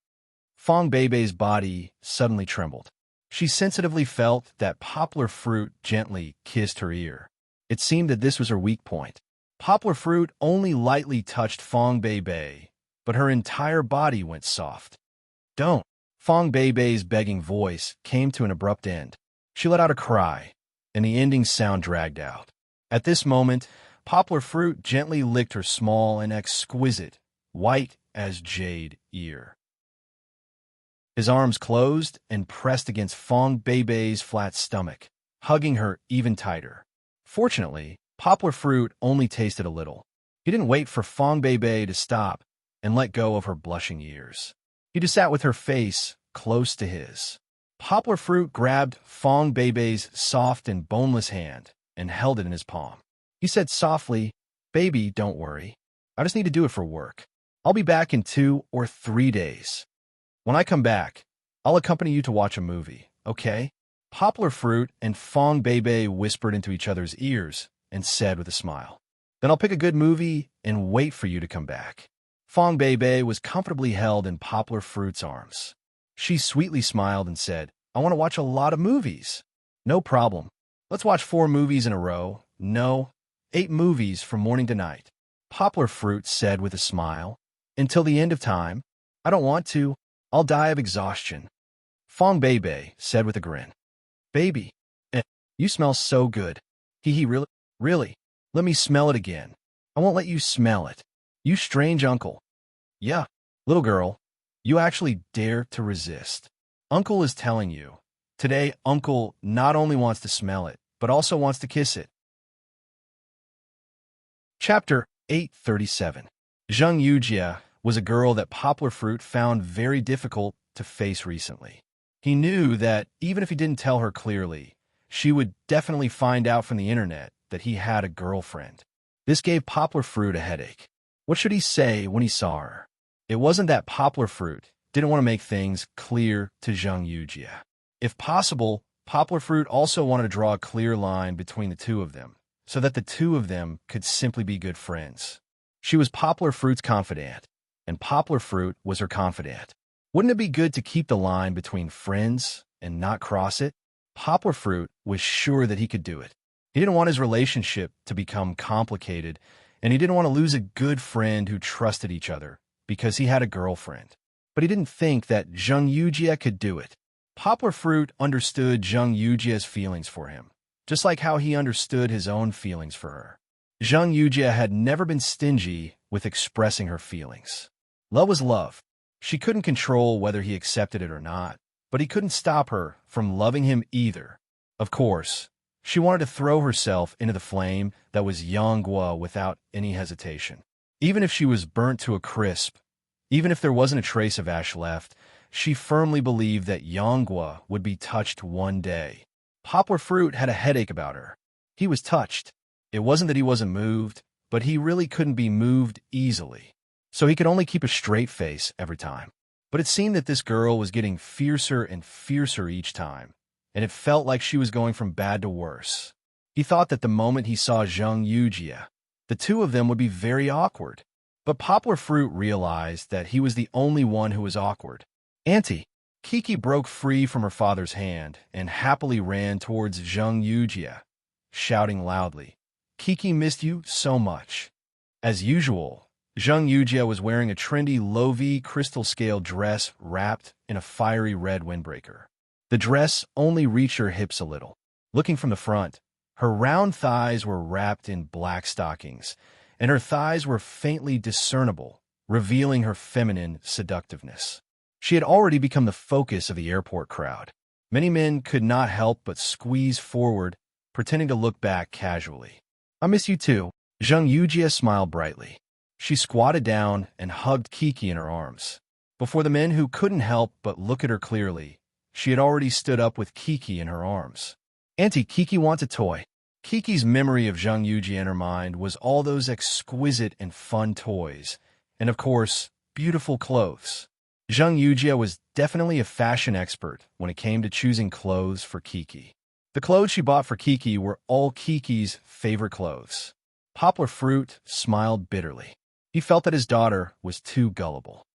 Fong Bei's body suddenly trembled. She sensitively felt that Poplar Fruit gently kissed her ear. It seemed that this was her weak point. Poplar Fruit only lightly touched Fong Bei, but her entire body went soft. "Don't." Fong Bei's begging voice came to an abrupt end. She let out a cry, and the ending sound dragged out. At this moment, Poplar Fruit gently licked her small and exquisite, white as jade ear. His arms closed and pressed against Fong Bei's flat stomach, hugging her even tighter. Fortunately, Poplar Fruit only tasted a little. He didn't wait for Fong Bei to stop, and let go of her blushing ears. He just sat with her face close to his. Poplar Fruit grabbed Fong Beibei's soft and boneless hand and held it in his palm. He said softly, "Baby, don't worry. I just need to do it for work. I'll be back in 2 or 3 days. When I come back, I'll accompany you to watch a movie, okay?" Poplar Fruit and Fong Beibei whispered into each other's ears and said with a smile, "Then I'll pick a good movie and wait for you to come back." Fong Beibei was comfortably held in Poplar Fruit's arms. She sweetly smiled and said, "I want to watch a lot of movies." "No problem. Let's watch 4 movies in a row. No, 8 movies from morning to night." Poplar Fruit said with a smile, "Until the end of time. I don't want to. I'll die of exhaustion." Fong Beibei said with a grin, "Baby, you smell so good. Really? Really? Let me smell it again." "I won't let you smell it. You strange uncle." "Yeah, little girl, you actually dare to resist. Uncle is telling you. Today, Uncle not only wants to smell it, but also wants to kiss it." Chapter 837. Zheng Yujie was a girl that Poplar Fruit found very difficult to face recently. He knew that even if he didn't tell her clearly, she would definitely find out from the internet that he had a girlfriend. This gave Poplar Fruit a headache. What should he say when he saw her? It wasn't that Poplar Fruit didn't want to make things clear to Zheng Yujie. If possible, Poplar Fruit also wanted to draw a clear line between the two of them, so that the two of them could simply be good friends. She was Poplar Fruit's confidant, and Poplar Fruit was her confidant. Wouldn't it be good to keep the line between friends and not cross it? Poplar Fruit was sure that he could do it. He didn't want his relationship to become complicated, and he didn't want to lose a good friend who trusted each other because he had a girlfriend. But he didn't think that Zheng Yujie could do it. Poplar Fruit understood Zheng Yujie's feelings for him, just like how he understood his own feelings for her. Zheng Yujie had never been stingy with expressing her feelings. Love was love. She couldn't control whether he accepted it or not, but he couldn't stop her from loving him either. Of course, she wanted to throw herself into the flame that was Yonghua without any hesitation. Even if she was burnt to a crisp, even if there wasn't a trace of ash left, she firmly believed that Yonghua would be touched one day. Poplar Fruit had a headache about her. He was touched. It wasn't that he wasn't moved, but he really couldn't be moved easily. So he could only keep a straight face every time. But it seemed that this girl was getting fiercer and fiercer each time, and it felt like she was going from bad to worse. He thought that the moment he saw Zheng Yujie, the two of them would be very awkward. But Poplar Fruit realized that he was the only one who was awkward. "Auntie!" Kiki broke free from her father's hand and happily ran towards Zheng Yujie, shouting loudly, "Kiki missed you so much." As usual, Zheng Yujie was wearing a trendy low-V crystal scale dress wrapped in a fiery red windbreaker. The dress only reached her hips a little. Looking from the front, her round thighs were wrapped in black stockings, and her thighs were faintly discernible, revealing her feminine seductiveness. She had already become the focus of the airport crowd. Many men could not help but squeeze forward, pretending to look back casually. "I miss you too." Zheng Yujie smiled brightly. She squatted down and hugged Kiki in her arms. Before the men who couldn't help but look at her clearly, she had already stood up with Kiki in her arms. "Auntie, Kiki wants a toy." Kiki's memory of Zheng Yujie in her mind was all those exquisite and fun toys, and of course, beautiful clothes. Zheng Yujie was definitely a fashion expert when it came to choosing clothes for Kiki. The clothes she bought for Kiki were all Kiki's favorite clothes. Poplar Fruit smiled bitterly. He felt that his daughter was too gullible.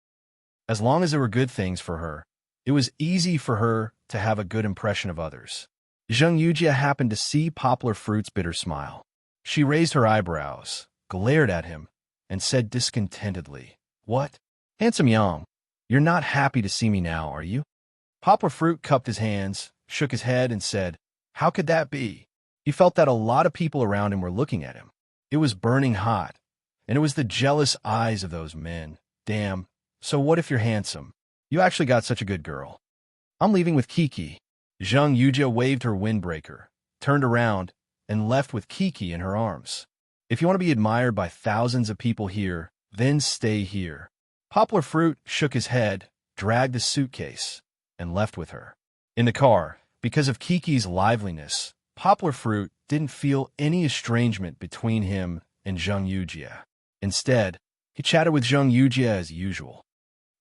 As long as there were good things for her, it was easy for her to have a good impression of others. Zheng Yujie happened to see Poplar Fruit's bitter smile. She raised her eyebrows, glared at him, and said discontentedly, "What? Handsome Yang, you're not happy to see me now, are you?" Poplar Fruit cupped his hands, shook his head, and said, "How could that be?" He felt that a lot of people around him were looking at him. It was burning hot, and it was the jealous eyes of those men. Damn, so what if you're handsome? You actually got such a good girl. "I'm leaving with Kiki." Zheng Yujie waved her windbreaker, turned around, and left with Kiki in her arms. "If you want to be admired by thousands of people here, then stay here." Poplar Fruit shook his head, dragged the suitcase, and left with her. In the car, because of Kiki's liveliness, Poplar Fruit didn't feel any estrangement between him and Zheng Yujie. Instead, he chatted with Zheng Yujie as usual.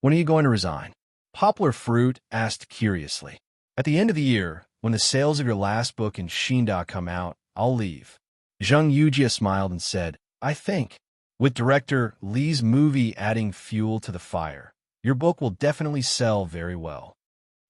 "When are you going to resign?" Poplar Fruit asked curiously. "At the end of the year, when the sales of your last book in Shinda come out, I'll leave." Zheng Yujie smiled and said, "I think, with director Li's movie adding fuel to the fire, your book will definitely sell very well."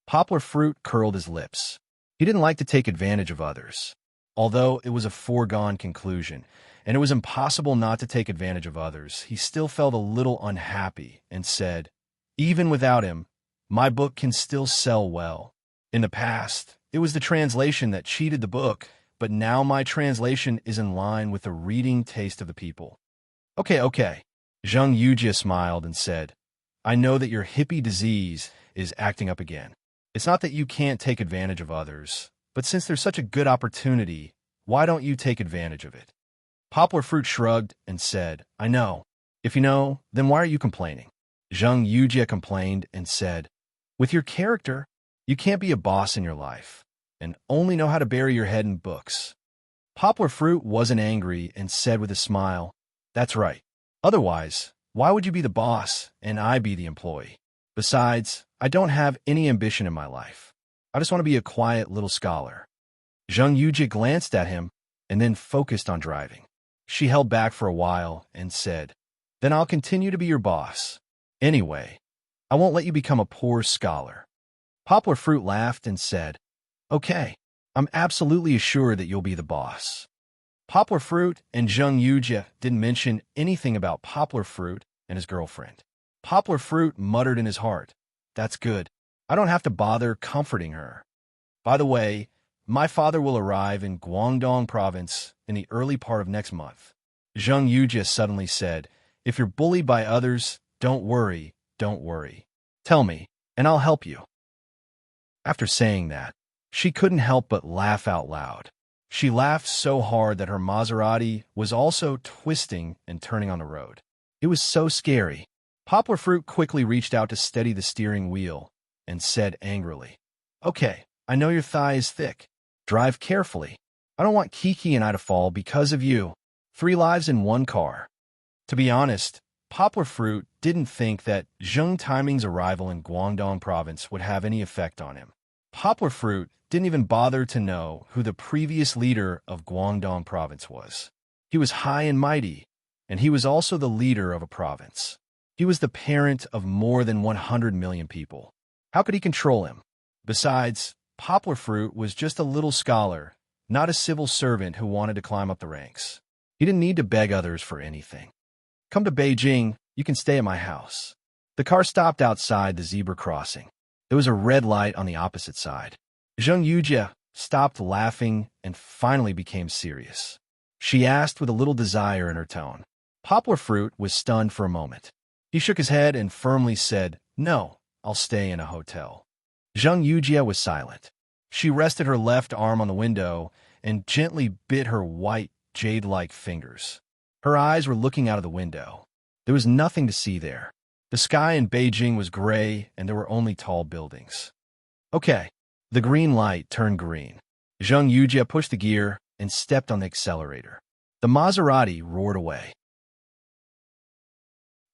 Poplar Fruit curled his lips. He didn't like to take advantage of others. Although it was a foregone conclusion, and it was impossible not to take advantage of others, he still felt a little unhappy and said, "Even without him, my book can still sell well. In the past, it was the translation that cheated the book, but now my translation is in line with the reading taste of the people." Okay. Zheng Yujie smiled and said, "I know that your hippie disease is acting up again. It's not that you can't take advantage of others, but since there's such a good opportunity, why don't you take advantage of it?" Poplar Fruit shrugged and said, "I know. If you know, then why are you complaining?" Zheng Yujie complained and said, "With your character, you can't be a boss in your life, and only know how to bury your head in books." Poplar Fruit wasn't angry and said with a smile, "That's right. Otherwise, why would you be the boss and I be the employee? Besides, I don't have any ambition in my life. I just want to be a quiet little scholar." Zheng Yujie glanced at him and then focused on driving. She held back for a while and said, "Then I'll continue to be your boss. Anyway, I won't let you become a poor scholar." Poplar Fruit laughed and said, "Okay, I'm absolutely assured that you'll be the boss." Poplar Fruit and Zheng Yujie didn't mention anything about Poplar Fruit and his girlfriend. Poplar Fruit muttered in his heart, "That's good. I don't have to bother comforting her. By the way, my father will arrive in Guangdong province in the early part of next month." Zheng Yujie suddenly said, "If you're bullied by others, don't worry. Tell me, and I'll help you." After saying that, she couldn't help but laugh out loud. She laughed so hard that her Maserati was also twisting and turning on the road. It was so scary. Poplar Fruit quickly reached out to steady the steering wheel and said angrily, "Okay, I know your thigh is thick. Drive carefully. I don't want Kiki and I to fall because of you. 3 lives in 1 car." To be honest, Poplar Fruit didn't think that Zheng Timing's arrival in Guangdong province would have any effect on him. Poplar Fruit didn't even bother to know who the previous leader of Guangdong province was. He was high and mighty, and he was also the leader of a province. He was the parent of more than 100 million people. How could he control him? Besides, Poplar Fruit was just a little scholar, not a civil servant who wanted to climb up the ranks. He didn't need to beg others for anything. "Come to Beijing, you can stay at my house." The car stopped outside the zebra crossing. There was a red light on the opposite side. Zheng Yujie stopped laughing and finally became serious. She asked with a little desire in her tone. Poplar Fruit was stunned for a moment. He shook his head and firmly said, "No, I'll stay in a hotel." Zheng Yujie was silent. She rested her left arm on the window and gently bit her white, jade-like fingers. Her eyes were looking out of the window. There was nothing to see there. The sky in Beijing was gray and there were only tall buildings. Okay. The green light turned green. Zheng Yujie pushed the gear and stepped on the accelerator. The Maserati roared away.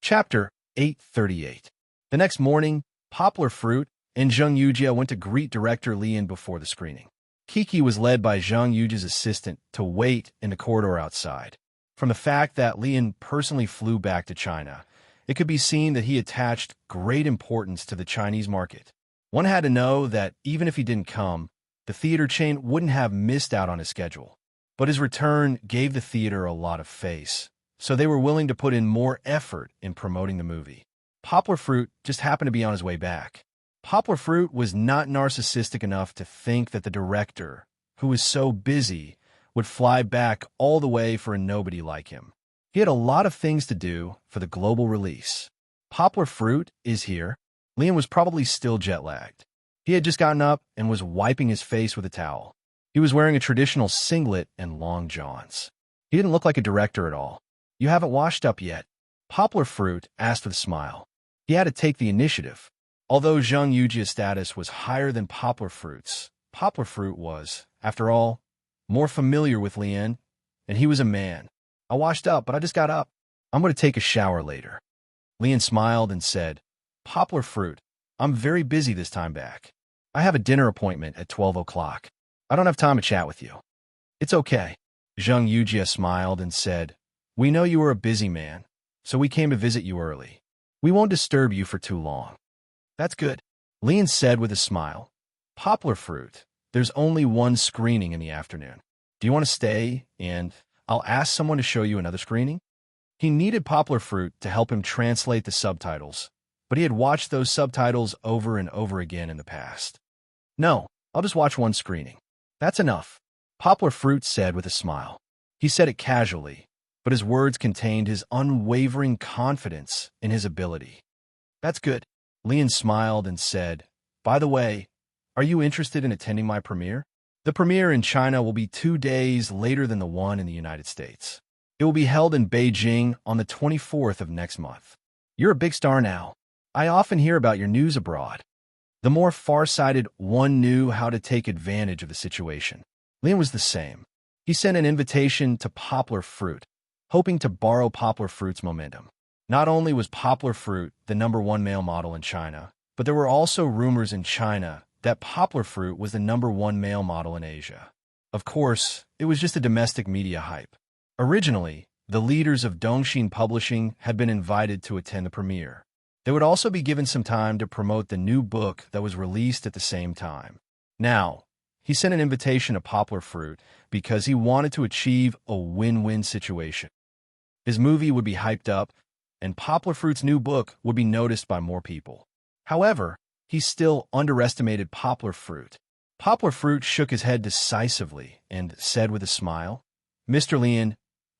Chapter 838. The next morning, Poplar Fruit and Zheng Yujie went to greet director Lian before the screening. Kiki was led by Zheng Yujie's assistant to wait in the corridor outside. From the fact that Lian personally flew back to China, it could be seen that he attached great importance to the Chinese market. One had to know that even if he didn't come, the theater chain wouldn't have missed out on his schedule. But his return gave the theater a lot of face, so they were willing to put in more effort in promoting the movie. Poplar Fruit just happened to be on his way back. Poplar Fruit was not narcissistic enough to think that the director, who was so busy, would fly back all the way for a nobody like him. He had a lot of things to do for the global release. Poplar Fruit is here. Liam was probably still jet-lagged. He had just gotten up and was wiping his face with a towel. He was wearing a traditional singlet and long johns. He didn't look like a director at all. "You haven't washed up yet?" Poplar Fruit asked with a smile. He had to take the initiative. Although Zheng Yujia's status was higher than Poplar Fruit's, Poplar Fruit was, after all, more familiar with Lien, and he was a man. I washed up, but I just got up. I'm going to take a shower later. Lien smiled and said, Poplar Fruit, I'm very busy this time back. I have a dinner appointment at 12 o'clock. I don't have time to chat with you. It's okay. Zheng Yujia smiled and said, We know you are a busy man, so we came to visit you early. We won't disturb you for too long. That's good. Lien said with a smile, Poplar Fruit, there's only one screening in the afternoon. Do you want to stay, and I'll ask someone to show you another screening? He needed Poplar Fruit to help him translate the subtitles, but he had watched those subtitles over and over again in the past. No, I'll just watch one screening. That's enough, Poplar Fruit said with a smile. He said it casually, but his words contained his unwavering confidence in his ability. That's good. Lien smiled and said, By the way, are you interested in attending my premiere? The premiere in China will be 2 days later than the one in the United States. It will be held in Beijing on the 24th of next month. You're a big star now. I often hear about your news abroad. The more far-sighted one knew how to take advantage of the situation. Lien was the same. He sent an invitation to Poplar Fruit, hoping to borrow Poplar Fruit's momentum. Not only was Poplar Fruit the #1 male model in China, but there were also rumors in China that Poplar Fruit was the #1 male model in Asia. Of course, it was just a domestic media hype. Originally, the leaders of Dongxin Publishing had been invited to attend the premiere. They would also be given some time to promote the new book that was released at the same time. Now, he sent an invitation to Poplar Fruit because he wanted to achieve a win-win situation. His movie would be hyped up, and Poplar Fruit's new book would be noticed by more people. However, he still underestimated Poplar Fruit. Poplar Fruit shook his head decisively and said with a smile, Mr. Lien,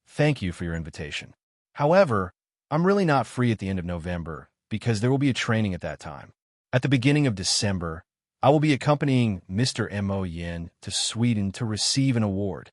thank you for your invitation. However, I'm really not free at the end of November because there will be a training at that time. At the beginning of December, I will be accompanying Mr. Mo Yin to Sweden to receive an award.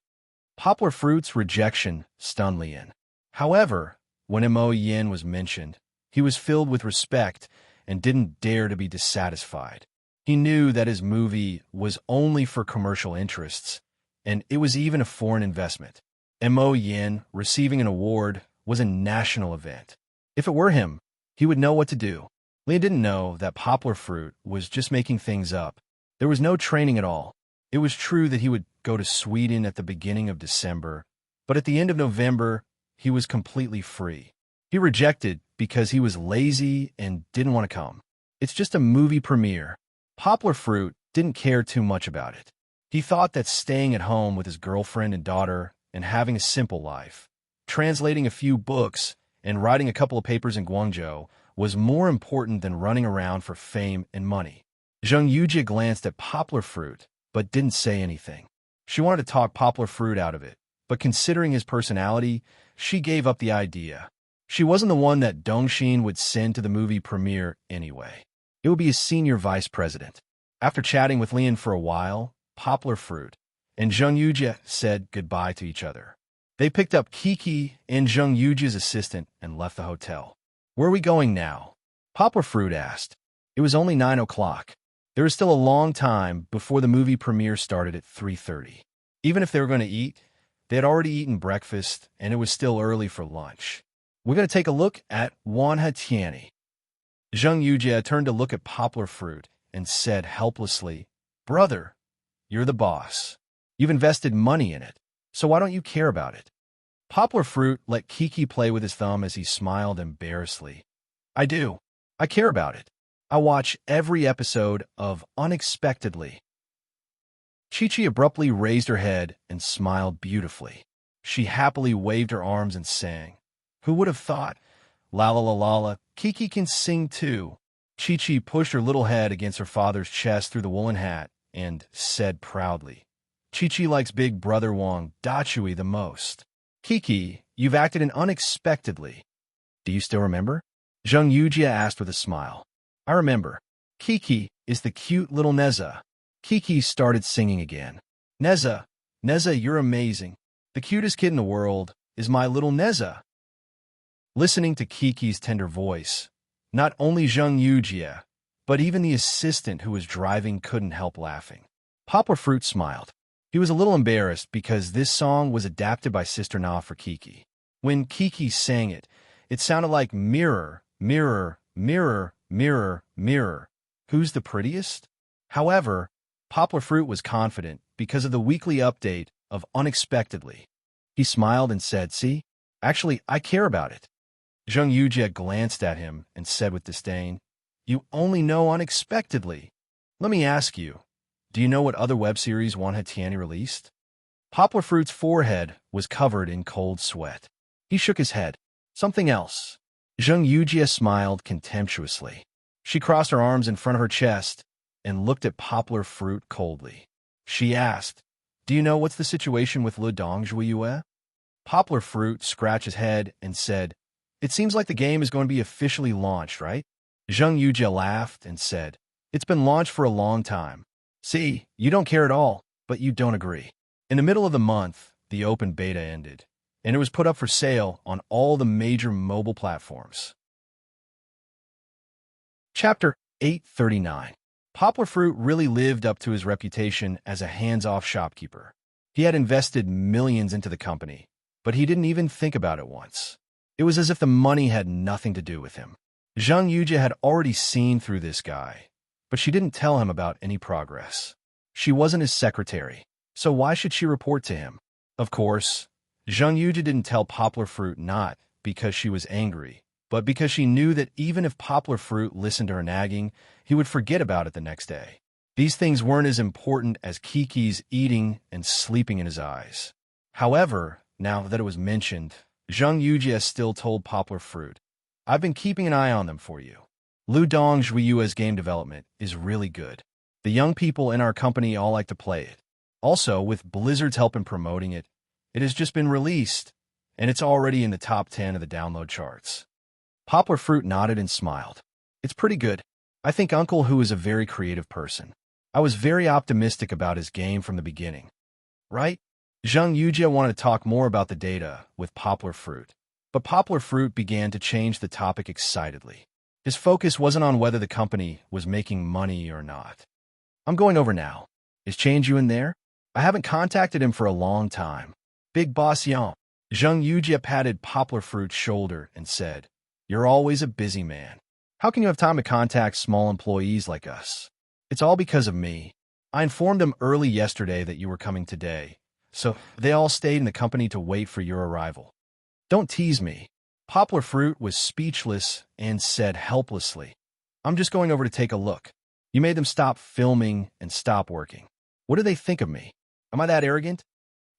Poplar Fruit's rejection stunned Lien. However, when Mo Yin was mentioned, he was filled with respect and didn't dare to be dissatisfied. He knew that his movie was only for commercial interests, and it was even a foreign investment. Mo Yin receiving an award was a national event. If it were him, he would know what to do. Lien didn't know that Poplar Fruit was just making things up. There was no training at all. It was true that he would go to Sweden at the beginning of December, but at the end of November, he was completely free. He rejected because he was lazy and didn't want to come. It's just a movie premiere. Poplar Fruit didn't care too much about it. He thought that staying at home with his girlfriend and daughter and having a simple life, translating a few books, and writing a couple of papers in Guangzhou was more important than running around for fame and money. Zheng Yujia glanced at Poplar Fruit, but didn't say anything. She wanted to talk Poplar Fruit out of it, but considering his personality, she gave up the idea. She wasn't the one that Dongxin would send to the movie premiere anyway. It would be his senior vice president. After chatting with Lien for a while, Poplar Fruit and Zheng Yujia said goodbye to each other. They picked up Kiki and Zheng Yujia's assistant and left the hotel. Where are we going now? Poplar Fruit asked. It was only 9 o'clock. There was still a long time before the movie premiere started at 3:30. Even if they were going to eat, they had already eaten breakfast, and it was still early for lunch. We're going to take a look at Wanhetiani. Zheng Yujia turned to look at Poplar Fruit and said helplessly, Brother, you're the boss. You've invested money in it, so why don't you care about it? Poplar Fruit let Kiki play with his thumb as he smiled embarrassedly. I do. I care about it. I watch every episode of Unexpectedly. Chi-Chi abruptly raised her head and smiled beautifully. She happily waved her arms and sang. Who would have thought? La la la la la, Kiki can sing too. Chi-Chi pushed her little head against her father's chest through the woolen hat and said proudly, Chi-Chi likes Big Brother Wang Dachui the most. Kiki, you've acted in Unexpectedly. Do you still remember? Zheng Yujia asked with a smile. I remember. Kiki is the cute little Neza. Kiki started singing again. Neza, Neza, you're amazing. The cutest kid in the world is my little Neza. Listening to Kiki's tender voice, Not only Zheng Yujie, but even the assistant who was driving couldn't help laughing. Poplar Fruit smiled. He was a little embarrassed because this song was adapted by Sister Na for Kiki. When Kiki sang it, it sounded like mirror, mirror, mirror, mirror, mirror. Who's the prettiest? However, Poplar Fruit was confident because of the weekly update of Unexpectedly. He smiled and said, "See, actually, I care about it." Zheng Yujie glanced at him and said with disdain, "You only know Unexpectedly. Let me ask you, do you know what other web series Wan Hetiani released?" Poplar Fruit's forehead was covered in cold sweat. He shook his head. "Something else." Zheng Yujie smiled contemptuously. She crossed her arms in front of her chest and looked at Poplar Fruit coldly. She asked, "Do you know what's the situation with Le Dongjue?" Poplar Fruit scratched his head and said, "It seems like the game is going to be officially launched, right?" Zheng Yujie laughed and said, "It's been launched for a long time. See, you don't care at all, but you don't agree." In the middle of the month, the open beta ended, and it was put up for sale on all the major mobile platforms. Chapter 839. Poplar Fruit really lived up to his reputation as a hands-off shopkeeper. He had invested millions into the company, but he didn't even think about it once. It was as if the money had nothing to do with him. Zheng Yujie had already seen through this guy, but she didn't tell him about any progress. She wasn't his secretary, so why should she report to him? Of course, Zheng Yujie didn't tell Poplar Fruit not because she was angry, but because she knew that even if Poplar Fruit listened to her nagging, he would forget about it the next day. These things weren't as important as Kiki's eating and sleeping in his eyes. However, now that it was mentioned, Zheng Yujie still told Poplar Fruit, "I've been keeping an eye on them for you. Lu Dongjue's game development is really good. The young people in our company all like to play it. Also, with Blizzard's help in promoting it, it has just been released, and it's already in the top 10 of the download charts." Poplar Fruit nodded and smiled. "It's pretty good. I think Uncle Hu is a very creative person. I was very optimistic about his game from the beginning." Right? Zheng Yujie wanted to talk more about the data with Poplar Fruit, but Poplar Fruit began to change the topic excitedly. His focus wasn't on whether the company was making money or not. "I'm going over now. Is Change Yuan there? I haven't contacted him for a long time." "Big Boss Yang." Zheng Yujie patted Poplar Fruit's shoulder and said, "You're always a busy man. How can you have time to contact small employees like us?" "It's all because of me. I informed them early yesterday that you were coming today, so they all stayed in the company to wait for your arrival." "Don't tease me." Poplar Fruit was speechless and said helplessly, "I'm just going over to take a look. You made them stop filming and stop working. What do they think of me? Am I that arrogant?"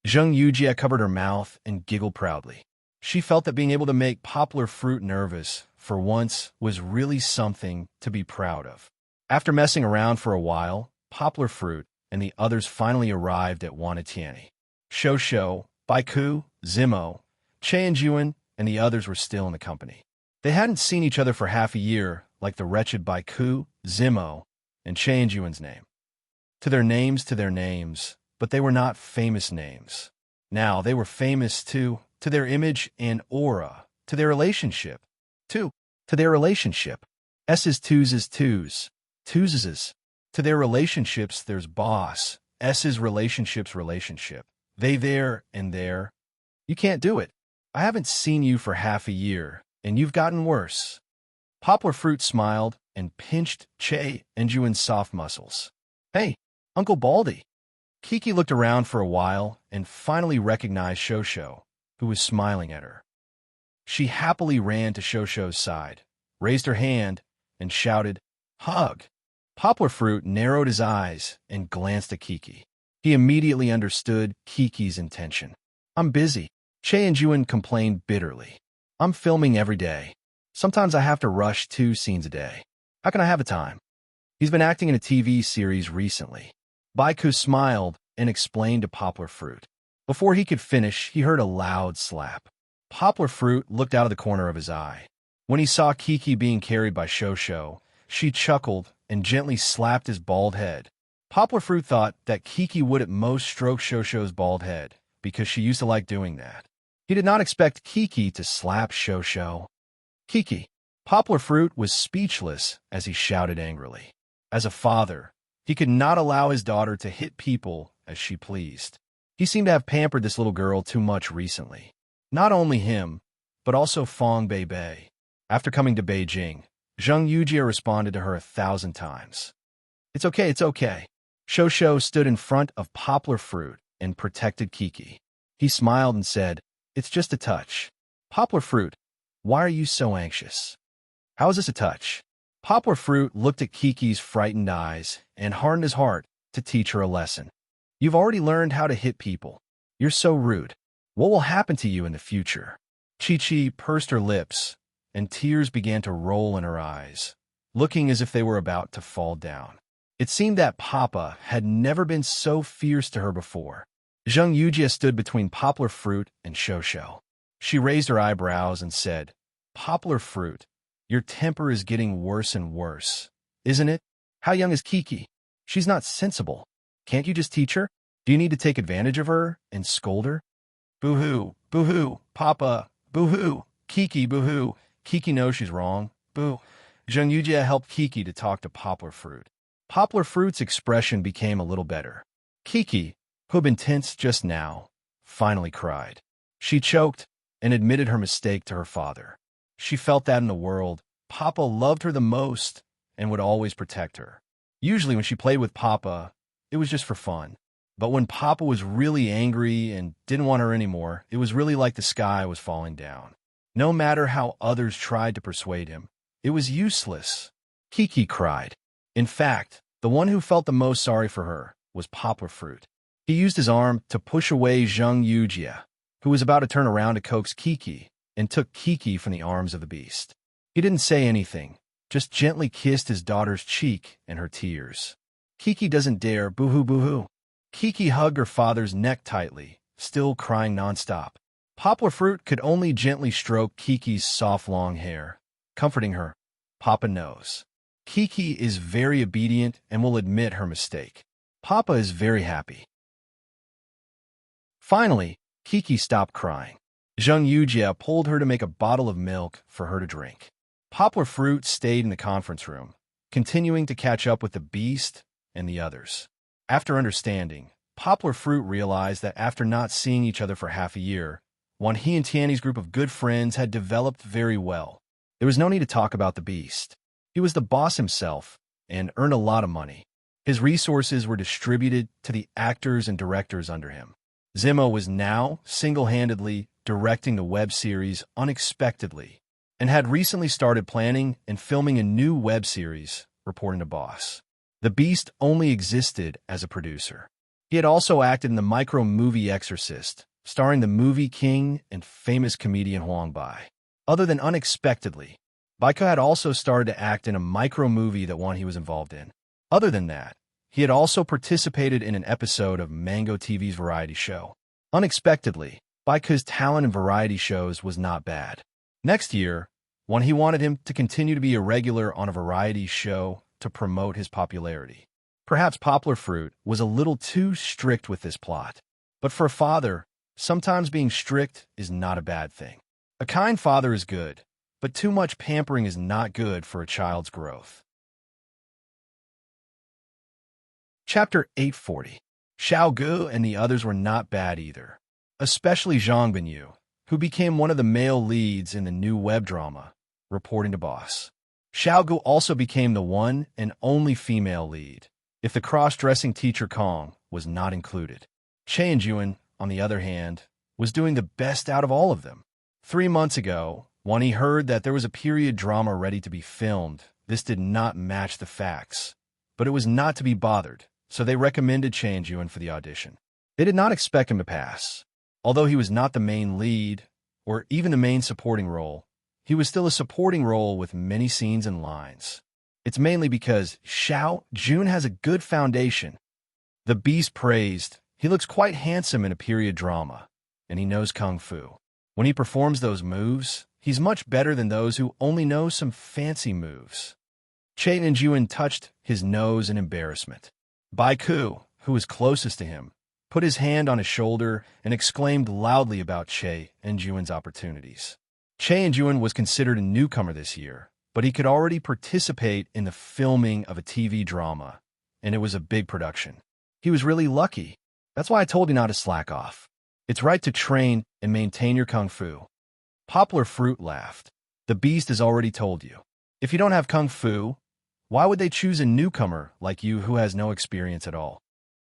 Zheng Yujie covered her mouth and giggled proudly. She felt that being able to make Poplar Fruit nervous, for once, was really something to be proud of. After messing around for a while, Poplar Fruit and the others finally arrived at Wanatiani. Shosho, Baiku, Zimo, Cheonjuan, and the others were still in the company. They hadn't seen each other for half a year, like the wretched Baiku, Zimo, and Cheonjuan's name. To their names, but they were not famous names. Now they were famous to their image and aura, to their relationship, to their relationship. S's twos is twos, twos is. To their relationships, there's boss, S's relationship. They there and there. You can't do it. I haven't seen you for half a year, and you've gotten worse. Poplar Fruit smiled and pinched Cheonjuan's soft muscles. "Hey, Uncle Baldy." Kiki looked around for a while and finally recognized Shosho, who was smiling at her. She happily ran to Shosho's side, raised her hand, and shouted, "Hug!" Poplar Fruit narrowed his eyes and glanced at Kiki. He immediately understood Kiki's intention. "I'm busy," Cheonjuan complained bitterly. "I'm filming every day. Sometimes I have to rush 2 scenes a day. How can I have the time?" "He's been acting in a TV series recently." Baiku smiled and explained to Poplar Fruit. Before he could finish, he heard a loud slap. Poplar Fruit looked out of the corner of his eye. When he saw Kiki being carried by Shosho, she chuckled and gently slapped his bald head. Poplar Fruit thought that Kiki would at most stroke Shosho's bald head, because she used to like doing that. He did not expect Kiki to slap Shosho. "Kiki." Poplar Fruit was speechless as he shouted angrily. As a father, he could not allow his daughter to hit people as she pleased. He seemed to have pampered this little girl too much recently. Not only him, but also Fong Bei. After coming to Beijing, Zheng Yujie responded to her 1,000 times. It's okay, it's okay. Shosho stood in front of Poplar Fruit and protected Kiki. He smiled and said, "It's just a touch." Poplar Fruit, why are you so anxious? How is this a touch? Poplar Fruit looked at Kiki's frightened eyes and hardened his heart to teach her a lesson. You've already learned how to hit people. You're so rude. What will happen to you in the future? Chi-Chi pursed her lips, and tears began to roll in her eyes, looking as if they were about to fall down. It seemed that Papa had never been so fierce to her before. Zheng Yujie stood between Poplar Fruit and Shosho. She raised her eyebrows and said, "Poplar Fruit, your temper is getting worse and worse, isn't it? How young is Kiki? She's not sensible. Can't you just teach her? Do you need to take advantage of her and scold her?" "Boo-hoo, boo-hoo, Papa, boo-hoo, Kiki, boo-hoo. Kiki knows she's wrong, boo." Zheng Yujie helped Kiki to talk to Poplar Fruit. Poplar Fruit's expression became a little better. Kiki, who had been tense just now, finally cried. She choked and admitted her mistake to her father. She felt that in the world, Papa loved her the most and would always protect her. Usually when she played with Papa, it was just for fun. But when Papa was really angry and didn't want her anymore, it was really like the sky was falling down. No matter how others tried to persuade him, it was useless. Kiki cried. In fact, the one who felt the most sorry for her was Poplar Fruit. He used his arm to push away Zheng Yujie, who was about to turn around to coax Kiki, and took Kiki from the arms of the beast. He didn't say anything, just gently kissed his daughter's cheek and her tears. Kiki doesn't dare, boo-hoo, boo-hoo. Kiki hugged her father's neck tightly, still crying nonstop. Poplar Fruit could only gently stroke Kiki's soft long hair, comforting her. Papa knows. Kiki is very obedient and will admit her mistake. Papa is very happy. Finally, Kiki stopped crying. Zheng Yujie pulled her to make a bottle of milk for her to drink. Poplar Fruit stayed in the conference room, continuing to catch up with the beast and the others. After understanding, Poplar Fruit realized that after not seeing each other for half a year, he and Tiany's group of good friends had developed very well. There was no need to talk about the beast. He was the boss himself and earned a lot of money. His resources were distributed to the actors and directors under him. Zimo was now single-handedly directing the web series Unexpectedly and had recently started planning and filming a new web series, reporting to Boss. The Beast only existed as a producer. He had also acted in the micro-movie Exorcist, starring the movie king and famous comedian Huang Bai. Other than Unexpectedly, Baiko had also started to act in a micro-movie that he was involved in. Other than that, he had also participated in an episode of Mango TV's variety show. Unexpectedly, Baiko's talent in variety shows was not bad. Next year, he wanted him to continue to be a regular on a variety show to promote his popularity. Perhaps Poplar Fruit was a little too strict with this plot. But for a father, sometimes being strict is not a bad thing. A kind father is good, but too much pampering is not good for a child's growth. Chapter 840. Xiao Gu and the others were not bad either, especially Zhang Binyu, who became one of the male leads in the new web drama, reporting to Boss. Xiao Gu also became the one and only female lead, if the cross-dressing teacher Kong was not included. Chen Juan, on the other hand, was doing the best out of all of them. 3 months ago, when he heard that there was a period drama ready to be filmed, this did not match the facts, but it was not to be bothered, so they recommended Chen Juan for the audition. They did not expect him to pass. Although he was not the main lead, or even the main supporting role, he was still a supporting role with many scenes and lines. It's mainly because Xiao Jun has a good foundation. The Beast praised, he looks quite handsome in a period drama, and he knows Kung Fu. When he performs those moves, he's much better than those who only know some fancy moves. Chen and Juan touched his nose in embarrassment. Baiku, who was closest to him, put his hand on his shoulder and exclaimed loudly about Che and Juan's opportunities. Che and Juan was considered a newcomer this year, but he could already participate in the filming of a TV drama, and it was a big production. He was really lucky. That's why I told you not to slack off. It's right to train and maintain your kung fu. Poplar Fruit laughed. The beast has already told you. If you don't have kung fu, why would they choose a newcomer like you who has no experience at all?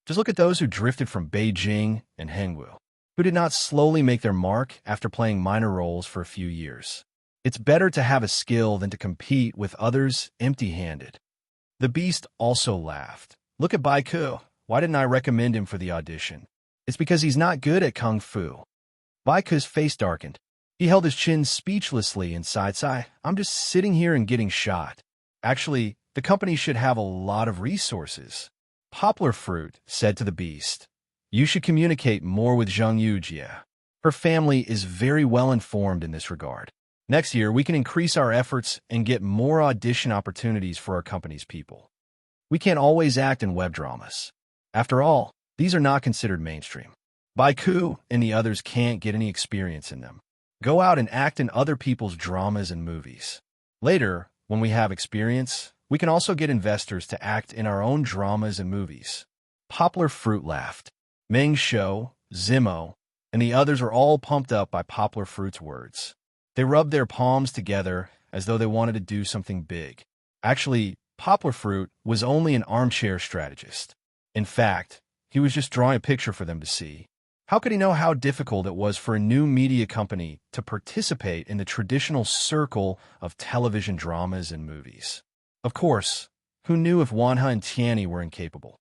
Just look at those who drifted from Beijing and Hangzhou, who did not slowly make their mark after playing minor roles for a few years. It's better to have a skill than to compete with others empty-handed. The beast also laughed. Look at Bai Ku. Why didn't I recommend him for the audition? It's because he's not good at kung fu. Bai Ku's face darkened. He held his chin speechlessly and sighed. I'm just sitting here and getting shot. Actually, the company should have a lot of resources. Poplar Fruit said to the beast, you should communicate more with Zhang Yujie. Her family is very well informed in this regard. Next year, we can increase our efforts and get more audition opportunities for our company's people. We can't always act in web dramas. After all, these are not considered mainstream. Bai Ku and the others can't get any experience in them. Go out and act in other people's dramas and movies. Later, when we have experience, we can also get investors to act in our own dramas and movies. Poplar Fruit laughed. Meng Shou, Zimo, and the others were all pumped up by Poplar Fruit's words. They rubbed their palms together as though they wanted to do something big. Actually, Poplar Fruit was only an armchair strategist. In fact, he was just drawing a picture for them to see. How could he know how difficult it was for a new media company to participate in the traditional circle of television dramas and movies? Of course, who knew if Wanha and Tianyi were incapable?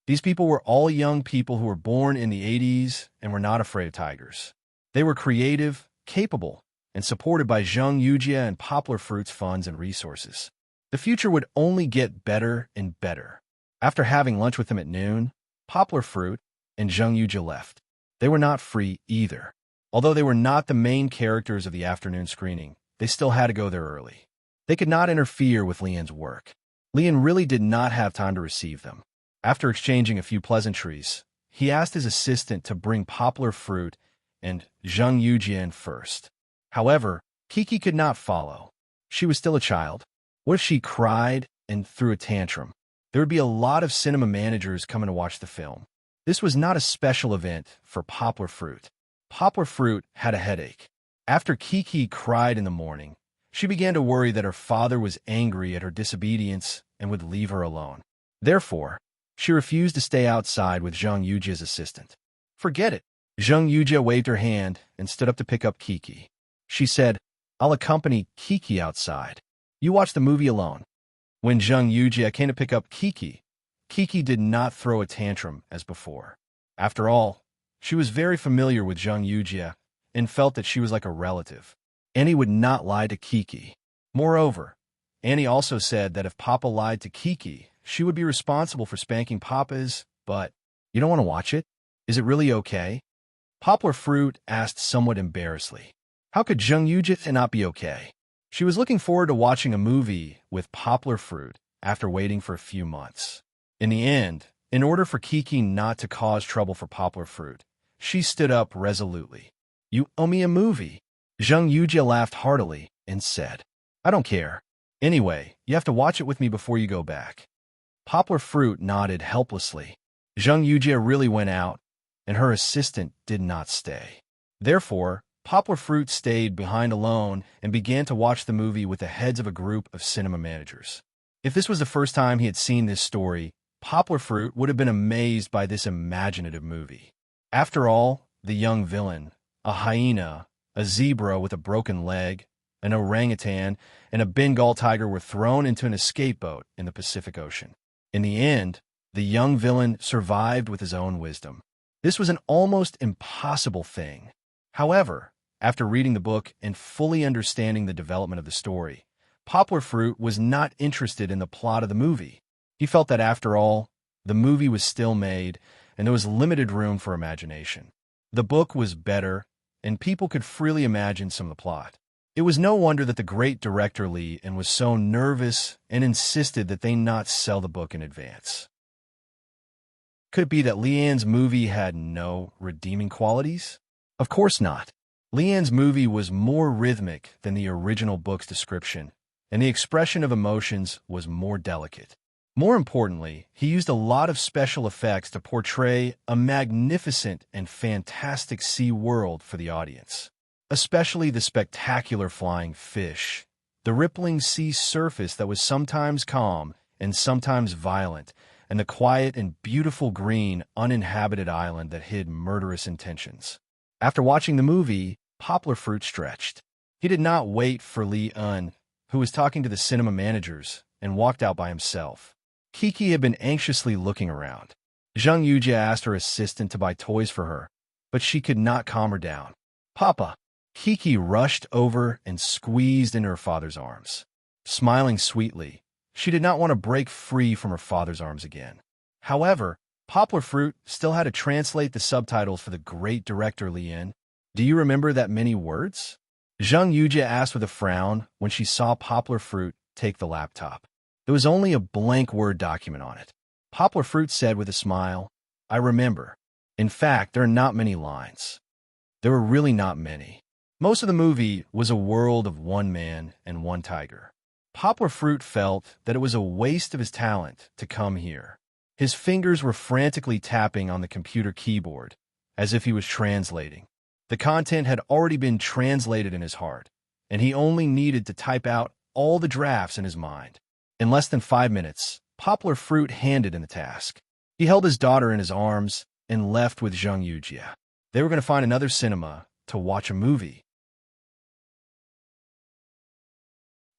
These people were all young people who were born in the 80s and were not afraid of tigers. They were creative, capable, and supported by Zhang Yujie and Poplar Fruit's funds and resources. The future would only get better and better. After having lunch with them at noon, Poplar Fruit and Zhang Yujie left. They were not free either. Although they were not the main characters of the afternoon screening, they still had to go there early. They could not interfere with Lian's work. Lian really did not have time to receive them. After exchanging a few pleasantries, he asked his assistant to bring Poplar Fruit and Zhang Yujie in first. However, Kiki could not follow. She was still a child. What if she cried and threw a tantrum? There would be a lot of cinema managers coming to watch the film. This was not a special event for Poplar Fruit. Poplar Fruit had a headache. After Kiki cried in the morning, she began to worry that her father was angry at her disobedience and would leave her alone. Therefore, she refused to stay outside with Zhang Yujie's assistant. Forget it. Zhang Yujie waved her hand and stood up to pick up Kiki. She said, I'll accompany Kiki outside. You watch the movie alone. When Zhang Yujie came to pick up Kiki, Kiki did not throw a tantrum as before. After all, she was very familiar with Zhang Yujie and felt that she was like a relative. Annie would not lie to Kiki. Moreover, Annie also said that if Papa lied to Kiki, she would be responsible for spanking Papa's, but you don't want to watch it? Is it really okay? Poplar Fruit asked somewhat embarrassedly. How could Zhang Yujie not be okay? She was looking forward to watching a movie with Poplar Fruit after waiting for a few months. In the end, in order for Kiki not to cause trouble for Poplar Fruit, she stood up resolutely. You owe me a movie. Zhang Yujie laughed heartily and said, I don't care. Anyway, you have to watch it with me before you go back. Poplar Fruit nodded helplessly. Zhang Yujie really went out, and her assistant did not stay. Therefore, Poplar Fruit stayed behind alone and began to watch the movie with the heads of a group of cinema managers. If this was the first time he had seen this story, Poplar Fruit would have been amazed by this imaginative movie. After all, the young villain, a hyena, a zebra with a broken leg, an orangutan, and a Bengal tiger were thrown into an escape boat in the Pacific Ocean. In the end, the young villain survived with his own wisdom. This was an almost impossible thing. However, after reading the book and fully understanding the development of the story, Poplar Fruit was not interested in the plot of the movie. He felt that after all, the movie was still made, and there was limited room for imagination. The book was better, and people could freely imagine some of the plot. It was no wonder that the great director Li and was so nervous and insisted that they not sell the book in advance. Could it be that Lian's movie had no redeeming qualities? Of course not. Leanne's movie was more rhythmic than the original book's description, and the expression of emotions was more delicate. More importantly, he used a lot of special effects to portray a magnificent and fantastic sea world for the audience, especially the spectacular flying fish, the rippling sea surface that was sometimes calm and sometimes violent, and the quiet and beautiful green, uninhabited island that hid murderous intentions. After watching the movie, Poplar Fruit stretched. He did not wait for Li Un, who was talking to the cinema managers, and walked out by himself. Kiki had been anxiously looking around. Zhang Yujia asked her assistant to buy toys for her, but she could not calm her down. "Papa!" Kiki rushed over and squeezed into her father's arms. Smiling sweetly, she did not want to break free from her father's arms again. However, Poplar Fruit still had to translate the subtitles for the great director Lian. "Do you remember that many words?" Zhang Yujia asked with a frown when she saw Poplar Fruit take the laptop. There was only a blank Word document on it. Poplar Fruit said with a smile, "I remember. In fact, there are not many lines." There were really not many. Most of the movie was a world of one man and one tiger. Poplar Fruit felt that it was a waste of his talent to come here. His fingers were frantically tapping on the computer keyboard, as if he was translating. The content had already been translated in his heart, and he only needed to type out all the drafts in his mind. In less than 5 minutes, Poplar Fruit handed in the task. He held his daughter in his arms and left with Zhang Yujia. They were going to find another cinema to watch a movie.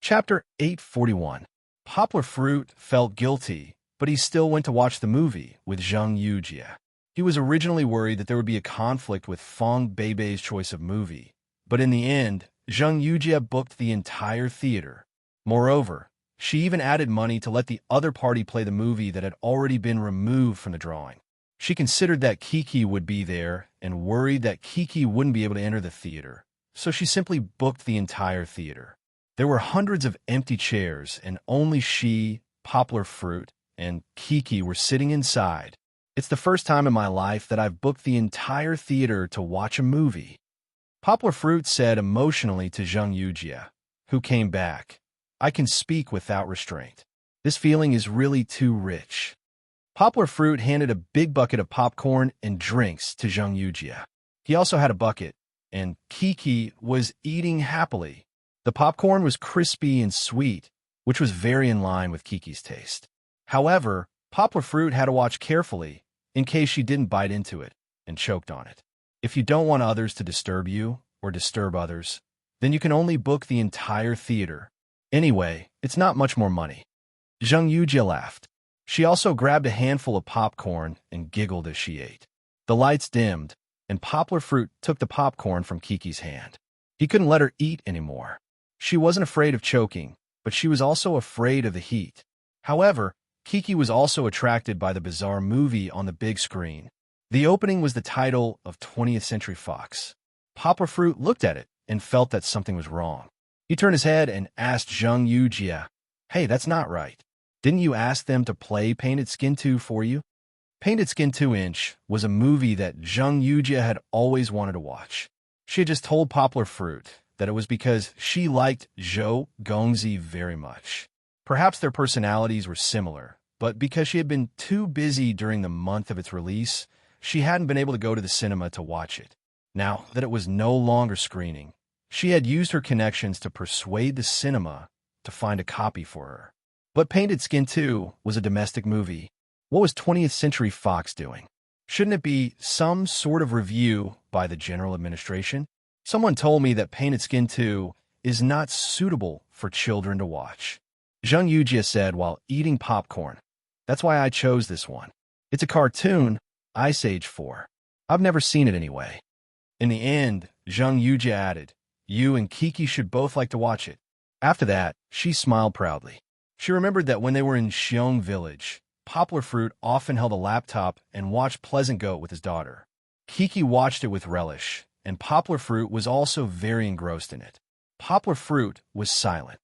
Chapter 841. Poplar Fruit felt guilty, but he still went to watch the movie with Zhang Yujia. He was originally worried that there would be a conflict with Feng Beibei's choice of movie, but in the end, Zhang Yujia booked the entire theater. Moreover, she even added money to let the other party play the movie that had already been removed from the drawing. She considered that Kiki would be there and worried that Kiki wouldn't be able to enter the theater, so she simply booked the entire theater. There were hundreds of empty chairs, and only she, Poplar Fruit, and Kiki were sitting inside. "It's the first time in my life that I've booked the entire theater to watch a movie," Poplar Fruit said emotionally to Zhang Yujia, who came back. "I can speak without restraint. This feeling is really too rich." Poplar Fruit handed a big bucket of popcorn and drinks to Zhang Yujia. He also had a bucket, and Kiki was eating happily. The popcorn was crispy and sweet, which was very in line with Kiki's taste. However, Poplar Fruit had to watch carefully in case she didn't bite into it and choked on it. If you don't want others to disturb you or disturb others, then you can only book the entire theater. Anyway, it's not much more money. Zhang Yujia laughed. She also grabbed a handful of popcorn and giggled as she ate. The lights dimmed, and Poplar Fruit took the popcorn from Kiki's hand. He couldn't let her eat anymore. She wasn't afraid of choking, but she was also afraid of the heat. However, Kiki was also attracted by the bizarre movie on the big screen. The opening was the title of 20th Century Fox. Poplar Fruit looked at it and felt that something was wrong. He turned his head and asked Zhang Yujia, "Hey, that's not right. Didn't you ask them to play Painted Skin 2 for you?" Painted Skin 2" was a movie that Zhang Yujia had always wanted to watch. She had just told Poplar Fruit that it was because she liked Zhou Gongzi very much. Perhaps their personalities were similar, but because she had been too busy during the month of its release, she hadn't been able to go to the cinema to watch it. Now that it was no longer screening, she had used her connections to persuade the cinema to find a copy for her. But Painted Skin 2 was a domestic movie. What was 20th Century Fox doing? Shouldn't it be some sort of review by the general administration? Someone told me that Painted Skin 2 is not suitable for children to watch. Zhang Yujia said while eating popcorn. "That's why I chose this one. It's a cartoon, Ice Age 4. I've never seen it anyway." In the end, Zhang Yujia added, "You and Kiki should both like to watch it." After that, she smiled proudly. She remembered that when they were in Xiong Village, Poplar Fruit often held a laptop and watched Pleasant Goat with his daughter. Kiki watched it with relish, and Poplar Fruit was also very engrossed in it. Poplar Fruit was silent.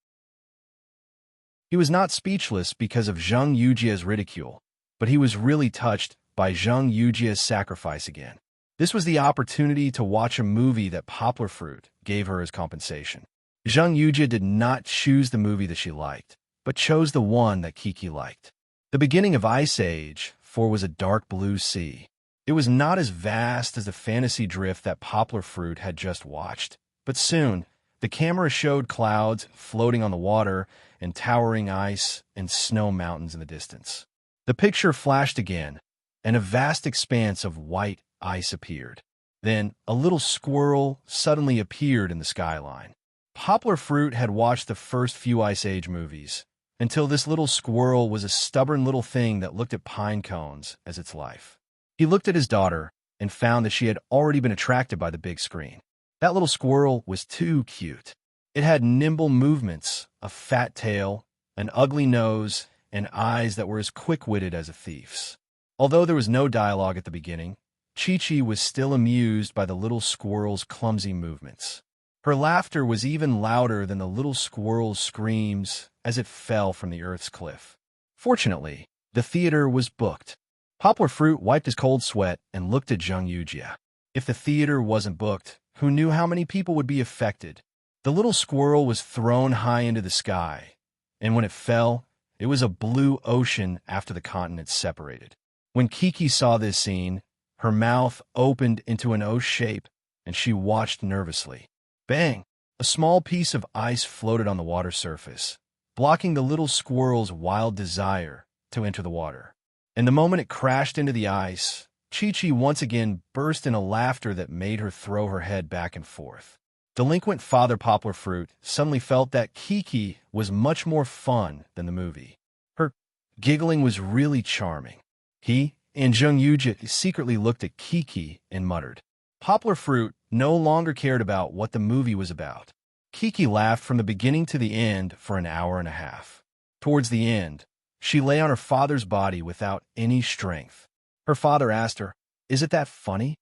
He was not speechless because of Zhang Yujia's ridicule, but he was really touched by Zhang Yujia's sacrifice again. This was the opportunity to watch a movie that Poplar Fruit gave her as compensation. Zheng Yujie did not choose the movie that she liked, but chose the one that Kiki liked. The beginning of Ice Age 4 was a dark blue sea. It was not as vast as the fantasy drift that Poplar Fruit had just watched, but soon the camera showed clouds floating on the water and towering ice and snow mountains in the distance. The picture flashed again, and a vast expanse of white ice appeared. Then a little squirrel suddenly appeared in the skyline. Poplar Fruit had watched the first few Ice Age movies, until this little squirrel was a stubborn little thing that looked at pine cones as its life. He looked at his daughter and found that she had already been attracted by the big screen. That little squirrel was too cute. It had nimble movements, a fat tail, an ugly nose, and eyes that were as quick-witted as a thief's. Although there was no dialogue at the beginning, Chi-Chi was still amused by the little squirrel's clumsy movements. Her laughter was even louder than the little squirrel's screams as it fell from the earth's cliff. Fortunately, the theater was booked. Poplar Fruit wiped his cold sweat and looked at Zheng Yujie. If the theater wasn't booked, who knew how many people would be affected? The little squirrel was thrown high into the sky, and when it fell, it was a blue ocean after the continents separated. When Kiki saw this scene, her mouth opened into an O shape, and she watched nervously. Bang! A small piece of ice floated on the water surface, blocking the little squirrel's wild desire to enter the water. And the moment it crashed into the ice, Chi-Chi once again burst in a laughter that made her throw her head back and forth. Delinquent Father Poplar Fruit suddenly felt that Kiki was much more fun than the movie. Her giggling was really charming. He and Zheng Yujie secretly looked at Kiki and muttered. Poplar Fruit no longer cared about what the movie was about. Kiki laughed from the beginning to the end for an hour and a half. Towards the end, she lay on her father's body without any strength. Her father asked her, "Is it that funny?"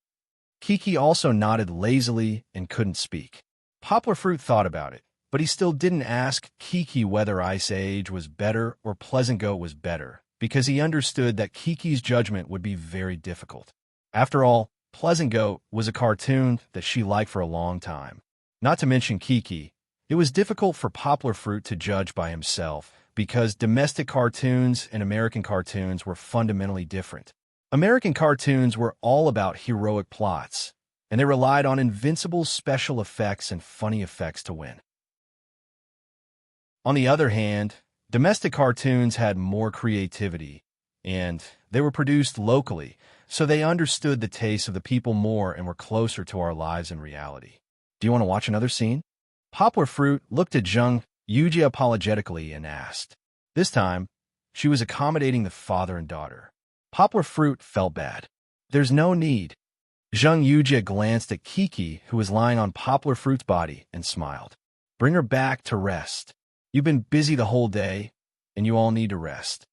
Kiki also nodded lazily and couldn't speak. Poplar Fruit thought about it, but he still didn't ask Kiki whether Ice Age was better or Pleasant Goat was better, because he understood that Kiki's judgment would be very difficult. After all, Pleasant Goat was a cartoon that she liked for a long time. Not to mention Kiki, it was difficult for Poplar Fruit to judge by himself because domestic cartoons and American cartoons were fundamentally different. American cartoons were all about heroic plots, and they relied on invincible special effects and funny effects to win. On the other hand, domestic cartoons had more creativity, and they were produced locally, so they understood the tastes of the people more and were closer to our lives in reality. Do you want to watch another scene? Poplar Fruit looked at Zheng Yujie apologetically and asked. This time, she was accommodating the father and daughter. Poplar Fruit felt bad. There's no need. Zheng Yujie glanced at Kiki, who was lying on Poplar Fruit's body, and smiled. Bring her back to rest. You've been busy the whole day, and you all need to rest.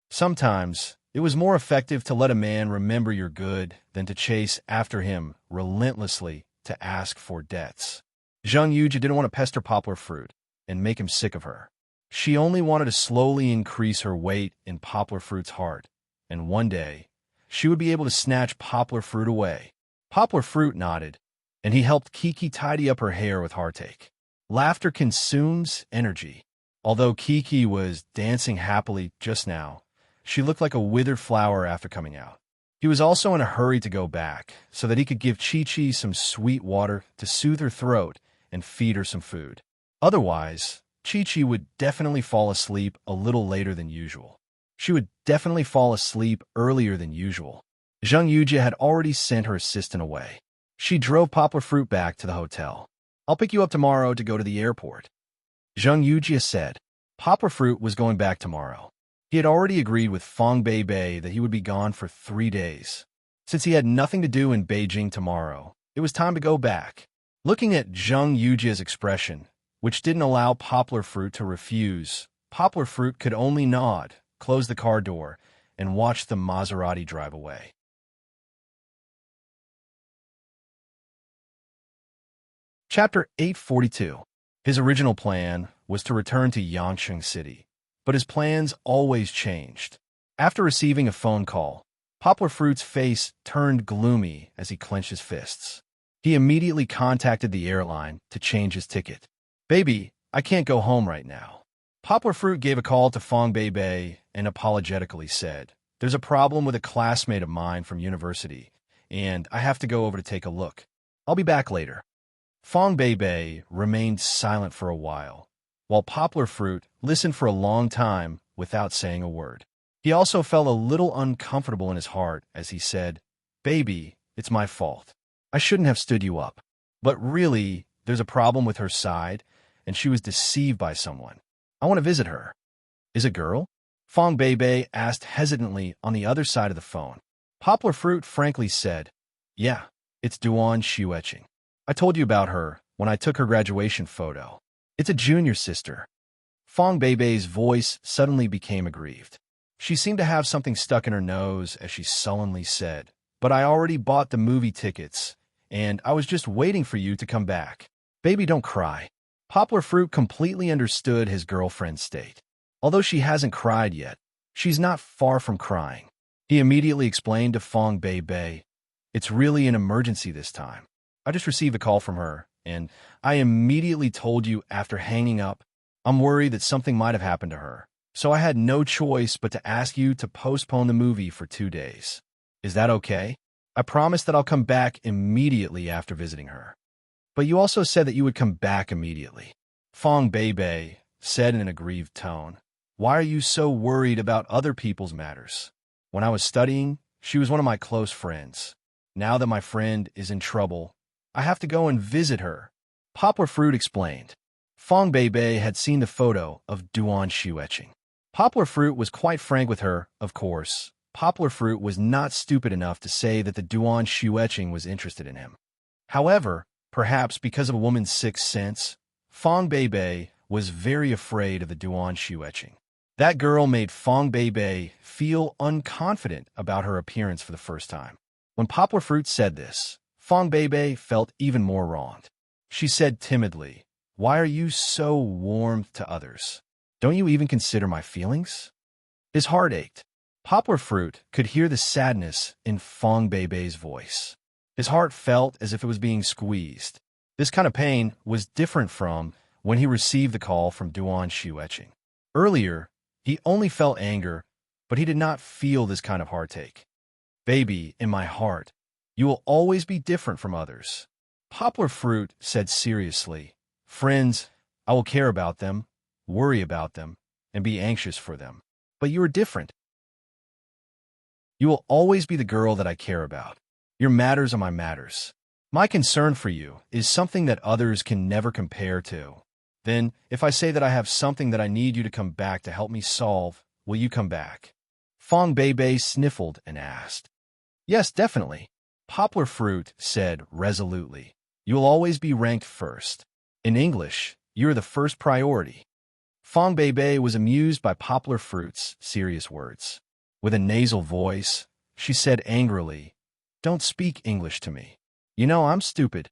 Sometimes, it was more effective to let a man remember you're good than to chase after him relentlessly to ask for debts. Zheng Yujie didn't want to pester Poplar Fruit and make him sick of her. She only wanted to slowly increase her weight in Poplar Fruit's heart, and one day, she would be able to snatch Poplar Fruit away. Poplar Fruit nodded, and he helped Kiki tidy up her hair with heartache. Laughter consumes energy. Although Kiki was dancing happily just now, she looked like a withered flower after coming out. He was also in a hurry to go back, so that he could give Chi-Chi some sweet water to soothe her throat and feed her some food. Otherwise, Chi-Chi would definitely fall asleep a little later than usual. She would definitely fall asleep earlier than usual. Zheng Yujie had already sent her assistant away. She drove Poplar Fruit back to the hotel. I'll pick you up tomorrow to go to the airport. Zheng Yujie said. Poplar Fruit was going back tomorrow. He had already agreed with Fong Bei that he would be gone for 3 days. Since he had nothing to do in Beijing tomorrow, it was time to go back. Looking at Zheng Yujie's expression, which didn't allow Poplar Fruit to refuse, Poplar Fruit could only nod, close the car door, and watch the Maserati drive away. Chapter 842. His original plan was to return to Yangcheng City, but his plans always changed. After receiving a phone call, Poplar Fruit's face turned gloomy as he clenched his fists. He immediately contacted the airline to change his ticket. "Baby, I can't go home right now." Poplar Fruit gave a call to Fong Bei and apologetically said, "There's a problem with a classmate of mine from university, and I have to go over to take a look. I'll be back later." Fong Bei remained silent for a while Poplar Fruit listened for a long time without saying a word. He also felt a little uncomfortable in his heart as he said, "Baby, it's my fault. I shouldn't have stood you up. But really, there's a problem with her side, and she was deceived by someone. I want to visit her." "Is a girl?" Fong Bei asked hesitantly on the other side of the phone. Poplar Fruit frankly said, "Yeah, it's Duan Xueqing. I told you about her when I took her graduation photo. It's a junior sister." Fong Bei's voice suddenly became aggrieved. She seemed to have something stuck in her nose as she sullenly said, "But I already bought the movie tickets, and I was just waiting for you to come back. Baby, don't cry." Poplar Fruit completely understood his girlfriend's state. Although she hasn't cried yet, she's not far from crying. He immediately explained to Fong Bei, "It's really an emergency this time. I just received a call from her, and I immediately told you after hanging up. I'm worried that something might have happened to her, so I had no choice but to ask you to postpone the movie for 2 days. Is that okay? I promise that I'll come back immediately after visiting her." "But you also said that you would come back immediately," Fong Bei said in an aggrieved tone. "Why are you so worried about other people's matters? When I was studying, she was one of my close friends. Now that my friend is in trouble, I have to go and visit her." Poplar Fruit explained. Fong Bei had seen the photo of Duan Xueqing. Poplar Fruit was quite frank with her, of course. Poplar Fruit was not stupid enough to say that the Duan Xueqing was interested in him. However, perhaps because of a woman's sixth sense, Fong Bei was very afraid of the Duan Xueqing. That girl made Fong Bei feel unconfident about her appearance for the first time. When Poplar Fruit said this, Fong Bei felt even more wronged. She said timidly, "Why are you so warm to others? Don't you even consider my feelings?" His heart ached. Poplar Fruit could hear the sadness in Fong Bei's voice. His heart felt as if it was being squeezed. This kind of pain was different from when he received the call from Duan Xueqing. Earlier, he only felt anger, but he did not feel this kind of heartache. "Baby, in my heart, you will always be different from others." Poplar Fruit said seriously, "Friends, I will care about them, worry about them, and be anxious for them. But you are different. You will always be the girl that I care about. Your matters are my matters. My concern for you is something that others can never compare to. Then, if I say that I have something that I need you to come back to help me solve, will you come back?" Fong Bei sniffled and asked. "Yes, definitely." Poplar Fruit said resolutely, "You will always be ranked first. In English, you are the first priority." Fong Bei was amused by Poplar Fruit's serious words. With a nasal voice, she said angrily, "Don't speak English to me. You know I'm stupid."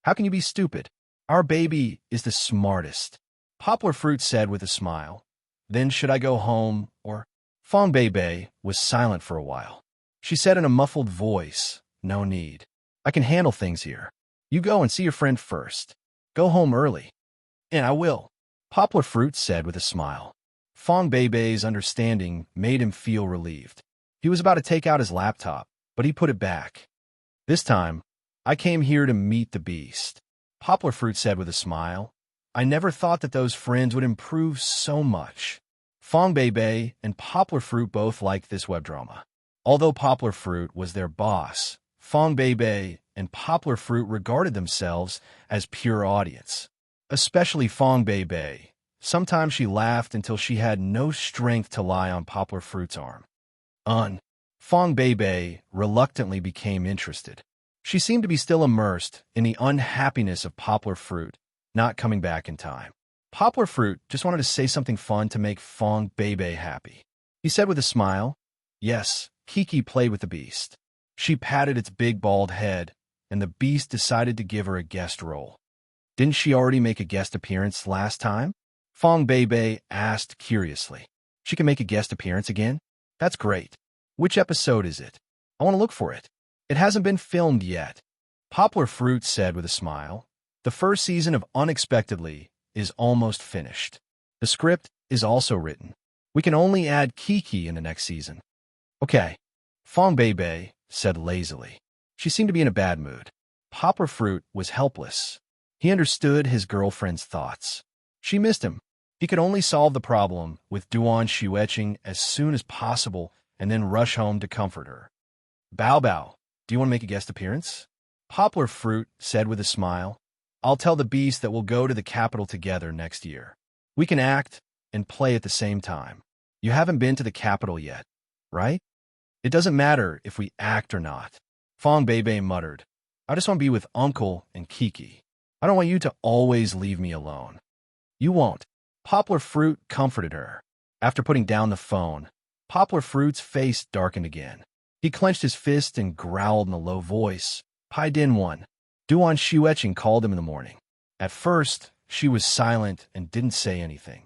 "How can you be stupid? Our baby is the smartest," Poplar Fruit said with a smile. "Then should I go home, or—" Fong Bei was silent for a while. She said in a muffled voice, "No need. I can handle things here. You go and see your friend first. Go home early." "And I will," Poplar Fruit said with a smile. Fong Bei's understanding made him feel relieved. He was about to take out his laptop, but he put it back. "This time, I came here to meet the beast," Poplar Fruit said with a smile. "I never thought that those friends would improve so much." Fong Bei and Poplar Fruit both liked this web drama. Although Poplar Fruit was their boss, Fong Bei and Poplar Fruit regarded themselves as pure audience. Especially Fong Bei. Sometimes she laughed until she had no strength to lie on Poplar Fruit's arm. Fong Bei reluctantly became interested. She seemed to be still immersed in the unhappiness of Poplar Fruit not coming back in time. Poplar Fruit just wanted to say something fun to make Fong Bei happy. He said with a smile, "Yes, Kiki played with the beast. She patted its big bald head, and the beast decided to give her a guest role." "Didn't she already make a guest appearance last time?" Fong Bei asked curiously. "She can make a guest appearance again? That's great. Which episode is it?" I want to look for it. It hasn't been filmed yet. Poplar Fruit said with a smile. The first season of Unexpectedly is almost finished. The script is also written. We can only add Kiki in the next season. Okay. Fong Bei said lazily. She seemed to be in a bad mood. Poplar Fruit was helpless. He understood his girlfriend's thoughts. She missed him. He could only solve the problem with Duan Xueqing as soon as possible and then rush home to comfort her. Bao Bao, do you want to make a guest appearance? Poplar Fruit said with a smile. I'll tell the beast that we'll go to the capital together next year. We can act and play at the same time. You haven't been to the capital yet, right? It doesn't matter if we act or not. Fong Bei muttered. I just want to be with Uncle and Kiki. I don't want you to always leave me alone. You won't. Poplar Fruit comforted her. After putting down the phone, Poplar Fruit's face darkened again. He clenched his fist and growled in a low voice. Pai Din won. Duan Xueqing called him in the morning. At first, she was silent and didn't say anything.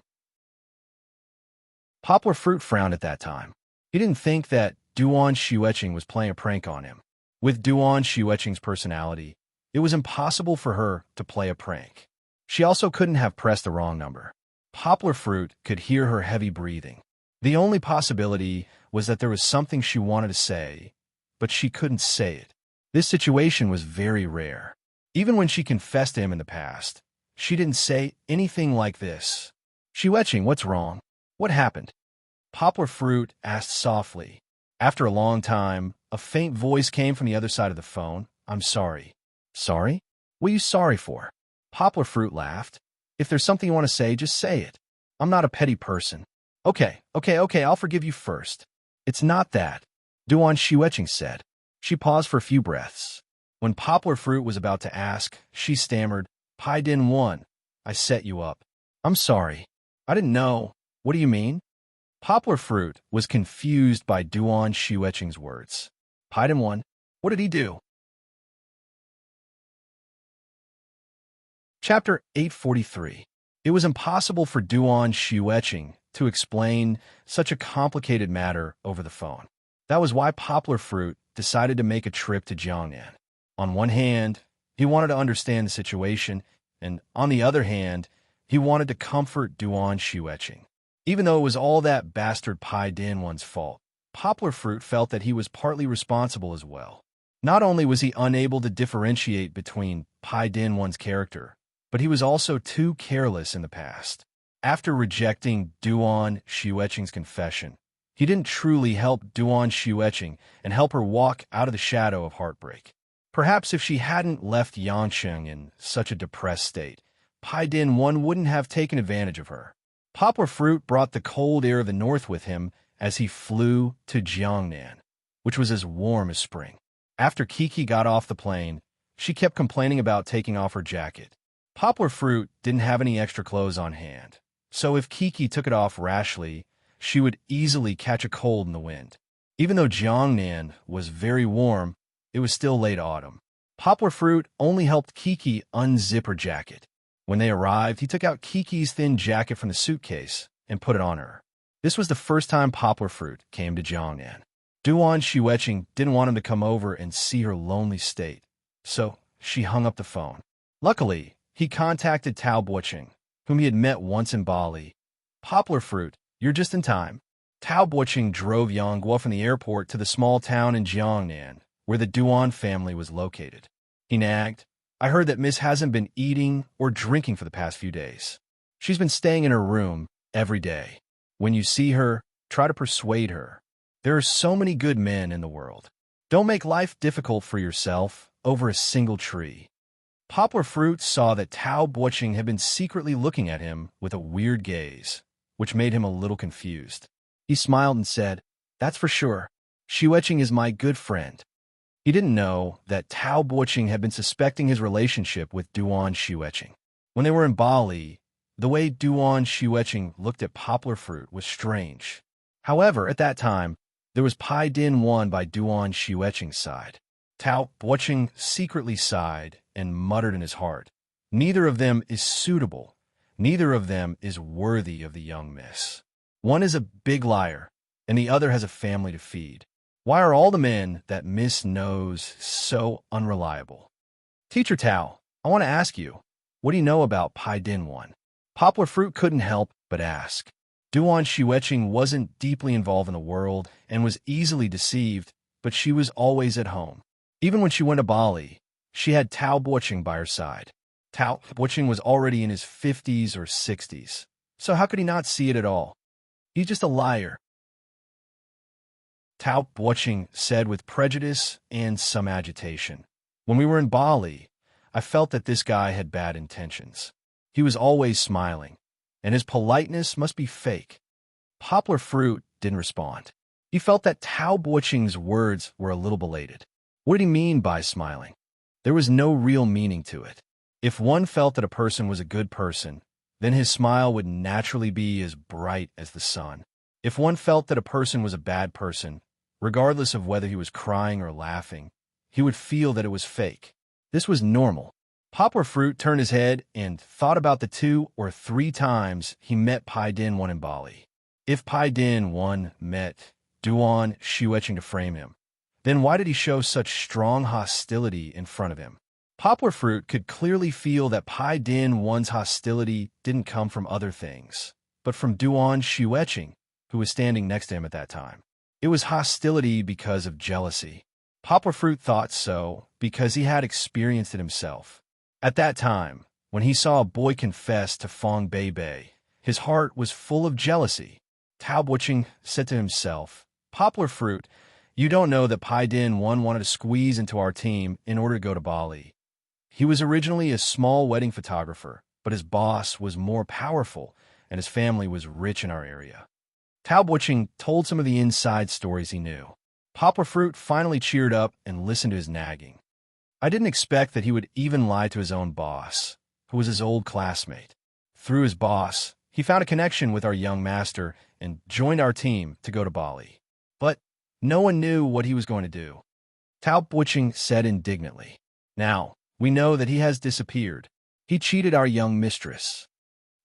Poplar Fruit frowned at that time. He didn't think that Duan Xueqing was playing a prank on him. With Duan Xueqing's personality, it was impossible for her to play a prank. She also couldn't have pressed the wrong number. Poplar Fruit could hear her heavy breathing. The only possibility was that there was something she wanted to say, but she couldn't say it. This situation was very rare. Even when she confessed to him in the past, she didn't say anything like this. Xueqing, what's wrong? What happened? Poplar Fruit asked softly. After a long time, a faint voice came from the other side of the phone. I'm sorry. Sorry? What are you sorry for? Poplar Fruit laughed. If there's something you want to say, just say it. I'm not a petty person. Okay, I'll forgive you first. It's not that, Duan Xueqing said. She paused for a few breaths. When Poplar Fruit was about to ask, she stammered, Pai Din won. I set you up. I'm sorry. I didn't know. What do you mean? Poplar Fruit was confused by Duan Xueqing's words. Pai Din won? What did he do? Chapter 843. It was impossible for Duan Xueqing to explain such a complicated matter over the phone. That was why Poplar Fruit decided to make a trip to Jiangnan. On one hand, he wanted to understand the situation, and on the other hand, he wanted to comfort Duan Xueqing. Even though it was all that bastard Pai Din one's fault, Poplar Fruit felt that he was partly responsible as well. Not only was he unable to differentiate between Pai Din one's character, but he was also too careless in the past. After rejecting Duan Xueqing's confession, he didn't truly help Duan Xueqing and help her walk out of the shadow of heartbreak. Perhaps if she hadn't left Yangcheng in such a depressed state, Pai Din one wouldn't have taken advantage of her. Poplar Fruit brought the cold air of the north with him as he flew to Jiangnan, which was as warm as spring. After Kiki got off the plane, she kept complaining about taking off her jacket. Poplar Fruit didn't have any extra clothes on hand, so if Kiki took it off rashly, she would easily catch a cold in the wind. Even though Jiangnan was very warm, it was still late autumn. Poplar Fruit only helped Kiki unzip her jacket. When they arrived, he took out Kiki's thin jacket from the suitcase and put it on her. This was the first time Poplar Fruit came to Jiangnan. Duan Xueqing didn't want him to come over and see her lonely state, so she hung up the phone. Luckily, he contacted Tao Boqing, whom he had met once in Bali. Poplar Fruit, you're just in time. Tao Boqing drove Yangguo from the airport to the small town in Jiangnan, where the Duan family was located. He nagged, I heard that Miss hasn't been eating or drinking for the past few days. She's been staying in her room every day. When you see her, try to persuade her. There are so many good men in the world. Don't make life difficult for yourself over a single tree. Poplar Fruit saw that Tao Boqing had been secretly looking at him with a weird gaze, which made him a little confused. He smiled and said, That's for sure. Xueqing is my good friend. He didn't know that Tao Boqing had been suspecting his relationship with Duan Xueqing. When they were in Bali, the way Duan Xueqing looked at Poplar Fruit was strange. However, at that time, there was Pai Din won by Duan Xueqing's side. Tao Boqing secretly sighed and muttered in his heart, Neither of them is suitable. Neither of them is worthy of the young miss. One is a big liar, and the other has a family to feed. Why are all the men that Miss knows so unreliable? Teacher Tao, I want to ask you, what do you know about Pai Din 1? Poplar Fruit couldn't help but ask. Duan Xueqing wasn't deeply involved in the world and was easily deceived, but she was always at home. Even when she went to Bali, she had Tao Boqing by her side. Tao Boqing was already in his 50s or 60s, so how could he not see it at all? He's just a liar, Tao Boqing said with prejudice and some agitation. When we were in Bali, I felt that this guy had bad intentions. He was always smiling, and his politeness must be fake. Poplar Fruit didn't respond. He felt that Tao Boqing's words were a little belated. What did he mean by smiling? There was no real meaning to it. If one felt that a person was a good person, then his smile would naturally be as bright as the sun. If one felt that a person was a bad person, regardless of whether he was crying or laughing, he would feel that it was fake. This was normal. Poplar Fruit turned his head and thought about the 2 or 3 times he met Pai Din 1 in Bali. If Pai Din 1 met Duan Xueqing to frame him, then why did he show such strong hostility in front of him? Poplar Fruit could clearly feel that Pai Din 1's hostility didn't come from other things, but from Duan Xueqing, who was standing next to him at that time. It was hostility because of jealousy. Poplar Fruit thought so because he had experienced it himself. At that time, when he saw a boy confess to Fong Bei, his heart was full of jealousy. Tao Boqing said to himself, Poplar Fruit, you don't know that Pai Din 1 wanted to squeeze into our team in order to go to Bali. He was originally a small wedding photographer, but his boss was more powerful and his family was rich in our area. Tao Boqing told some of the inside stories he knew. Poplar Fruit finally cheered up and listened to his nagging. I didn't expect that he would even lie to his own boss, who was his old classmate. Through his boss, he found a connection with our young master and joined our team to go to Bali. But no one knew what he was going to do. Tao Boqing said indignantly, Now, we know that he has disappeared. He cheated our young mistress.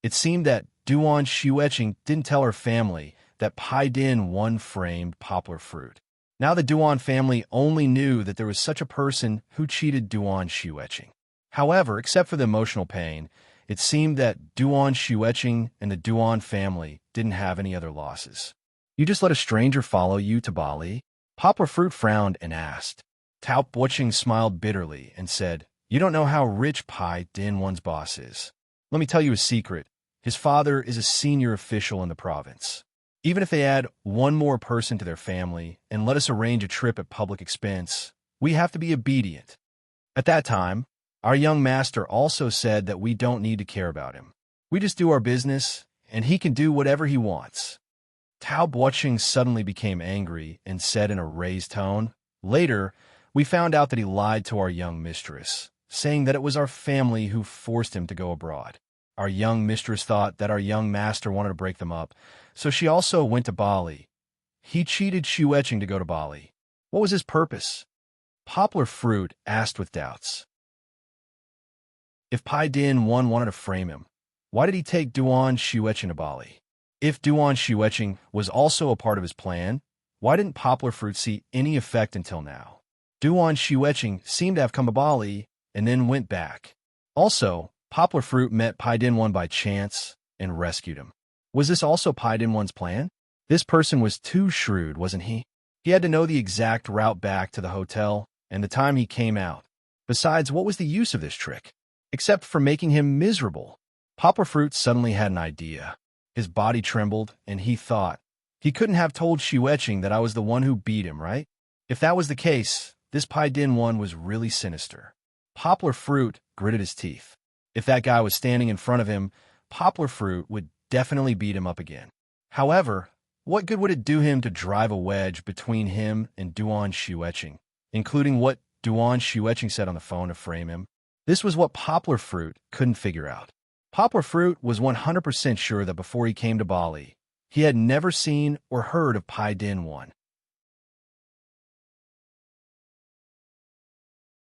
It seemed that Duan Xueqing didn't tell her family that Pai Din 1 framed Poplar Fruit. Now the Duan family only knew that there was such a person who cheated Duan Xueqing. However, except for the emotional pain, it seemed that Duan Xueqing and the Duan family didn't have any other losses. You just let a stranger follow you to Bali? Poplar Fruit frowned and asked. Tao Boqing smiled bitterly and said, You don't know how rich Pai Din 1's boss is. Let me tell you a secret. His father is a senior official in the province. Even if they add one more person to their family and let us arrange a trip at public expense, we have to be obedient. At that time, our young master also said that we don't need to care about him. We just do our business, and he can do whatever he wants. Tao Boqing suddenly became angry and said in a raised tone, Later, we found out that he lied to our young mistress, saying that it was our family who forced him to go abroad. Our young mistress thought that our young master wanted to break them up, so she also went to Bali. He cheated Xueqing to go to Bali. What was his purpose? Poplar Fruit asked with doubts. If Pai Din 1 wanted to frame him, why did he take Duan Xueqing to Bali? If Duan Xueqing was also a part of his plan, why didn't Poplar Fruit see any effect until now? Duan Xueqing seemed to have come to Bali and then went back. Also, Poplar Fruit met Pai Din 1 by chance and rescued him. Was this also Pai Din 1's plan? This person was too shrewd, wasn't he? He had to know the exact route back to the hotel and the time he came out. Besides, what was the use of this trick? Except for making him miserable. Poplar Fruit suddenly had an idea. His body trembled, and he thought, he couldn't have told Xueqing that I was the one who beat him, right? If that was the case, this Pai Din 1 was really sinister. Poplar Fruit gritted his teeth. If that guy was standing in front of him, Poplar Fruit would definitely beat him up again. However, what good would it do him to drive a wedge between him and Duan Xueqing, including what Duan Xueqing said on the phone to frame him? This was what Poplar Fruit couldn't figure out. Poplar Fruit was 100% sure that before he came to Bali, he had never seen or heard of Pai Din 1.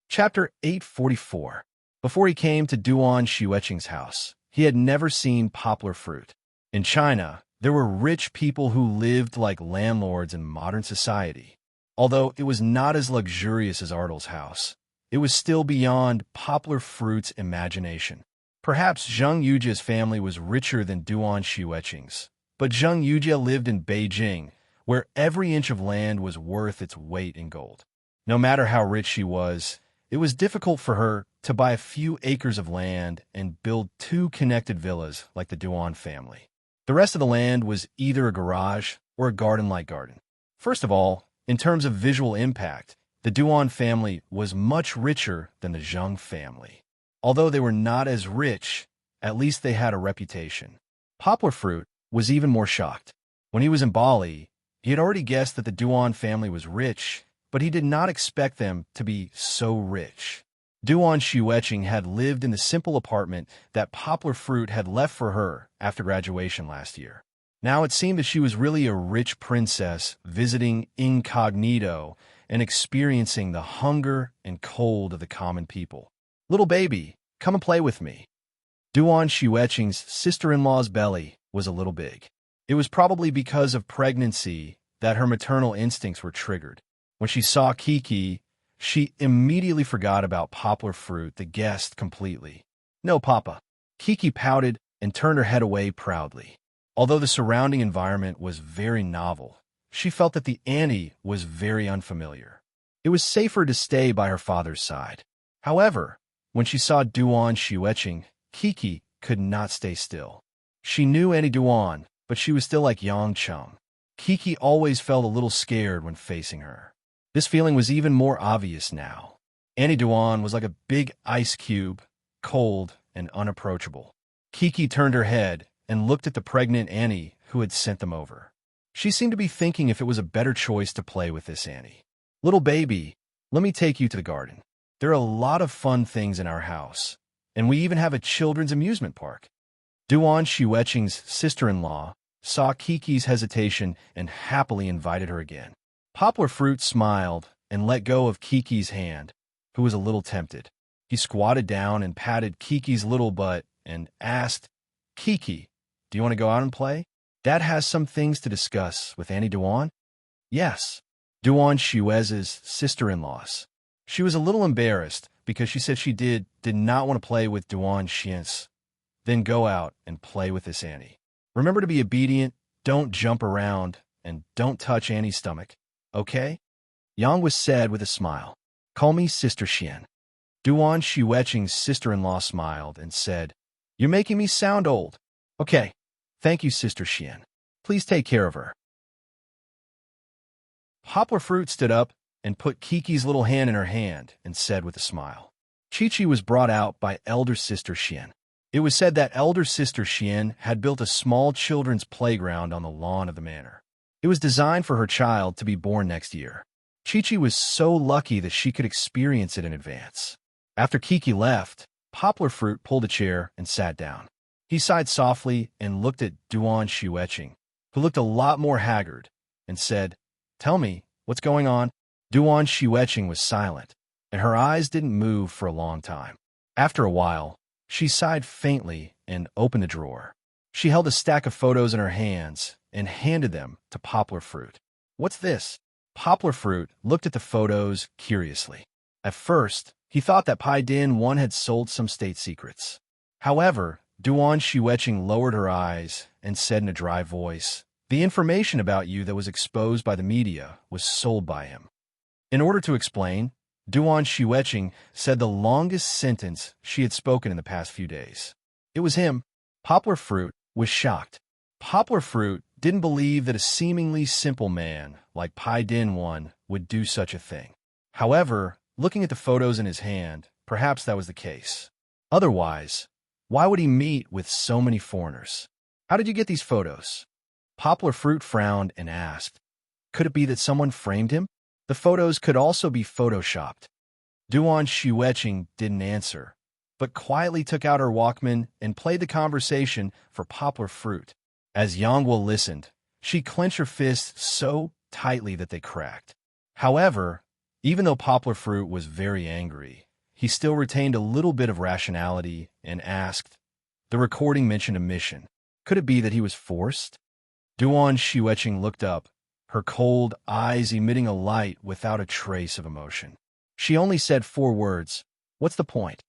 Chapter 844. Before he came to Duan Xueqing's house, he had never seen Poplar Fruit. In China, there were rich people who lived like landlords in modern society. Although it was not as luxurious as Ardle's house, it was still beyond Poplar Fruit's imagination. Perhaps Zheng Yujia's family was richer than Duan Xueqing's, but Zheng Yujia lived in Beijing, where every inch of land was worth its weight in gold. No matter how rich she was, it was difficult for her to buy a few acres of land and build 2 connected villas like the Duan family. The rest of the land was either a garage or a garden-like garden. First of all, in terms of visual impact, the Duan family was much richer than the Zheng family. Although they were not as rich, at least they had a reputation. Poplar Fruit was even more shocked. When he was in Bali, he had already guessed that the Duan family was rich, but he did not expect them to be so rich. Duan Xueqing had lived in the simple apartment that Poplar Fruit had left for her after graduation last year. Now it seemed that she was really a rich princess visiting incognito and experiencing the hunger and cold of the common people. "Little baby, come and play with me." Duan Xueqing's sister-in-law's belly was a little big. It was probably because of pregnancy that her maternal instincts were triggered. When she saw Kiki, she immediately forgot about Poplar Fruit, the guest, completely. "No, Papa." Kiki pouted and turned her head away proudly. Although the surrounding environment was very novel, she felt that the auntie was very unfamiliar. It was safer to stay by her father's side. However, when she saw Duan Xueqing, Kiki could not stay still. She knew Auntie Duan, but she was still like Yang Chum. Kiki always felt a little scared when facing her. This feeling was even more obvious now. Auntie Duan was like a big ice cube, cold and unapproachable. Kiki turned her head and looked at the pregnant Annie who had sent them over. She seemed to be thinking if it was a better choice to play with this Annie. "Little baby, let me take you to the garden. There are a lot of fun things in our house, and we even have a children's amusement park." Duan Xueqing's sister-in-law saw Kiki's hesitation and happily invited her again. Poplar Fruit smiled and let go of Kiki's hand, who was a little tempted. He squatted down and patted Kiki's little butt and asked, "Kiki, do you want to go out and play? Dad has some things to discuss with Auntie Duan." "Yes." Duan Xuez's sister-in-laws. She was a little embarrassed because she said she did not want to play with Duan Xian's. "Then go out and play with this Annie. Remember to be obedient, don't jump around, and don't touch Annie's stomach. Okay?" Yang was said with a smile. "Call me Sister Xian." Duan Xueqing's sister-in-law smiled and said, "You're making me sound old." "Okay. Thank you, Sister Xian. Please take care of her." Poplar Fruit stood up and put Kiki's little hand in her hand and said with a smile. Chi-Chi was brought out by elder sister Xian. It was said that elder sister Xian had built a small children's playground on the lawn of the manor. It was designed for her child to be born next year. Chi-Chi was so lucky that she could experience it in advance. After Kiki left, Poplar Fruit pulled a chair and sat down. He sighed softly and looked at Duan Xueqing, who looked a lot more haggard, and said, "Tell me, what's going on?" Duan Xueqing was silent, and her eyes didn't move for a long time. After a while, she sighed faintly and opened the drawer. She held a stack of photos in her hands and handed them to Poplar Fruit. "What's this?" Poplar Fruit looked at the photos curiously. At first, he thought that Pai Din 1 had sold some state secrets. However, Duan Xueqing lowered her eyes and said in a dry voice, "The information about you that was exposed by the media was sold by him." In order to explain, Duan Xueqing said the longest sentence she had spoken in the past few days. It was him. Poplar Fruit was shocked. Poplar Fruit didn't believe that a seemingly simple man like Pai Din 1 would do such a thing. However, looking at the photos in his hand, perhaps that was the case. Otherwise, why would he meet with so many foreigners? "How did you get these photos?" Poplar Fruit frowned and asked, "Could it be that someone framed him? The photos could also be photoshopped." Duan Xueqing didn't answer, but quietly took out her Walkman and played the conversation for Poplar Fruit. As Yangwo listened, she clenched her fists so tightly that they cracked. However, even though Poplar Fruit was very angry, he still retained a little bit of rationality and asked, "The recording mentioned a mission. Could it be that he was forced?" Duan Xueqing looked up, her cold eyes emitting a light without a trace of emotion. She only said 4 words. What's the point?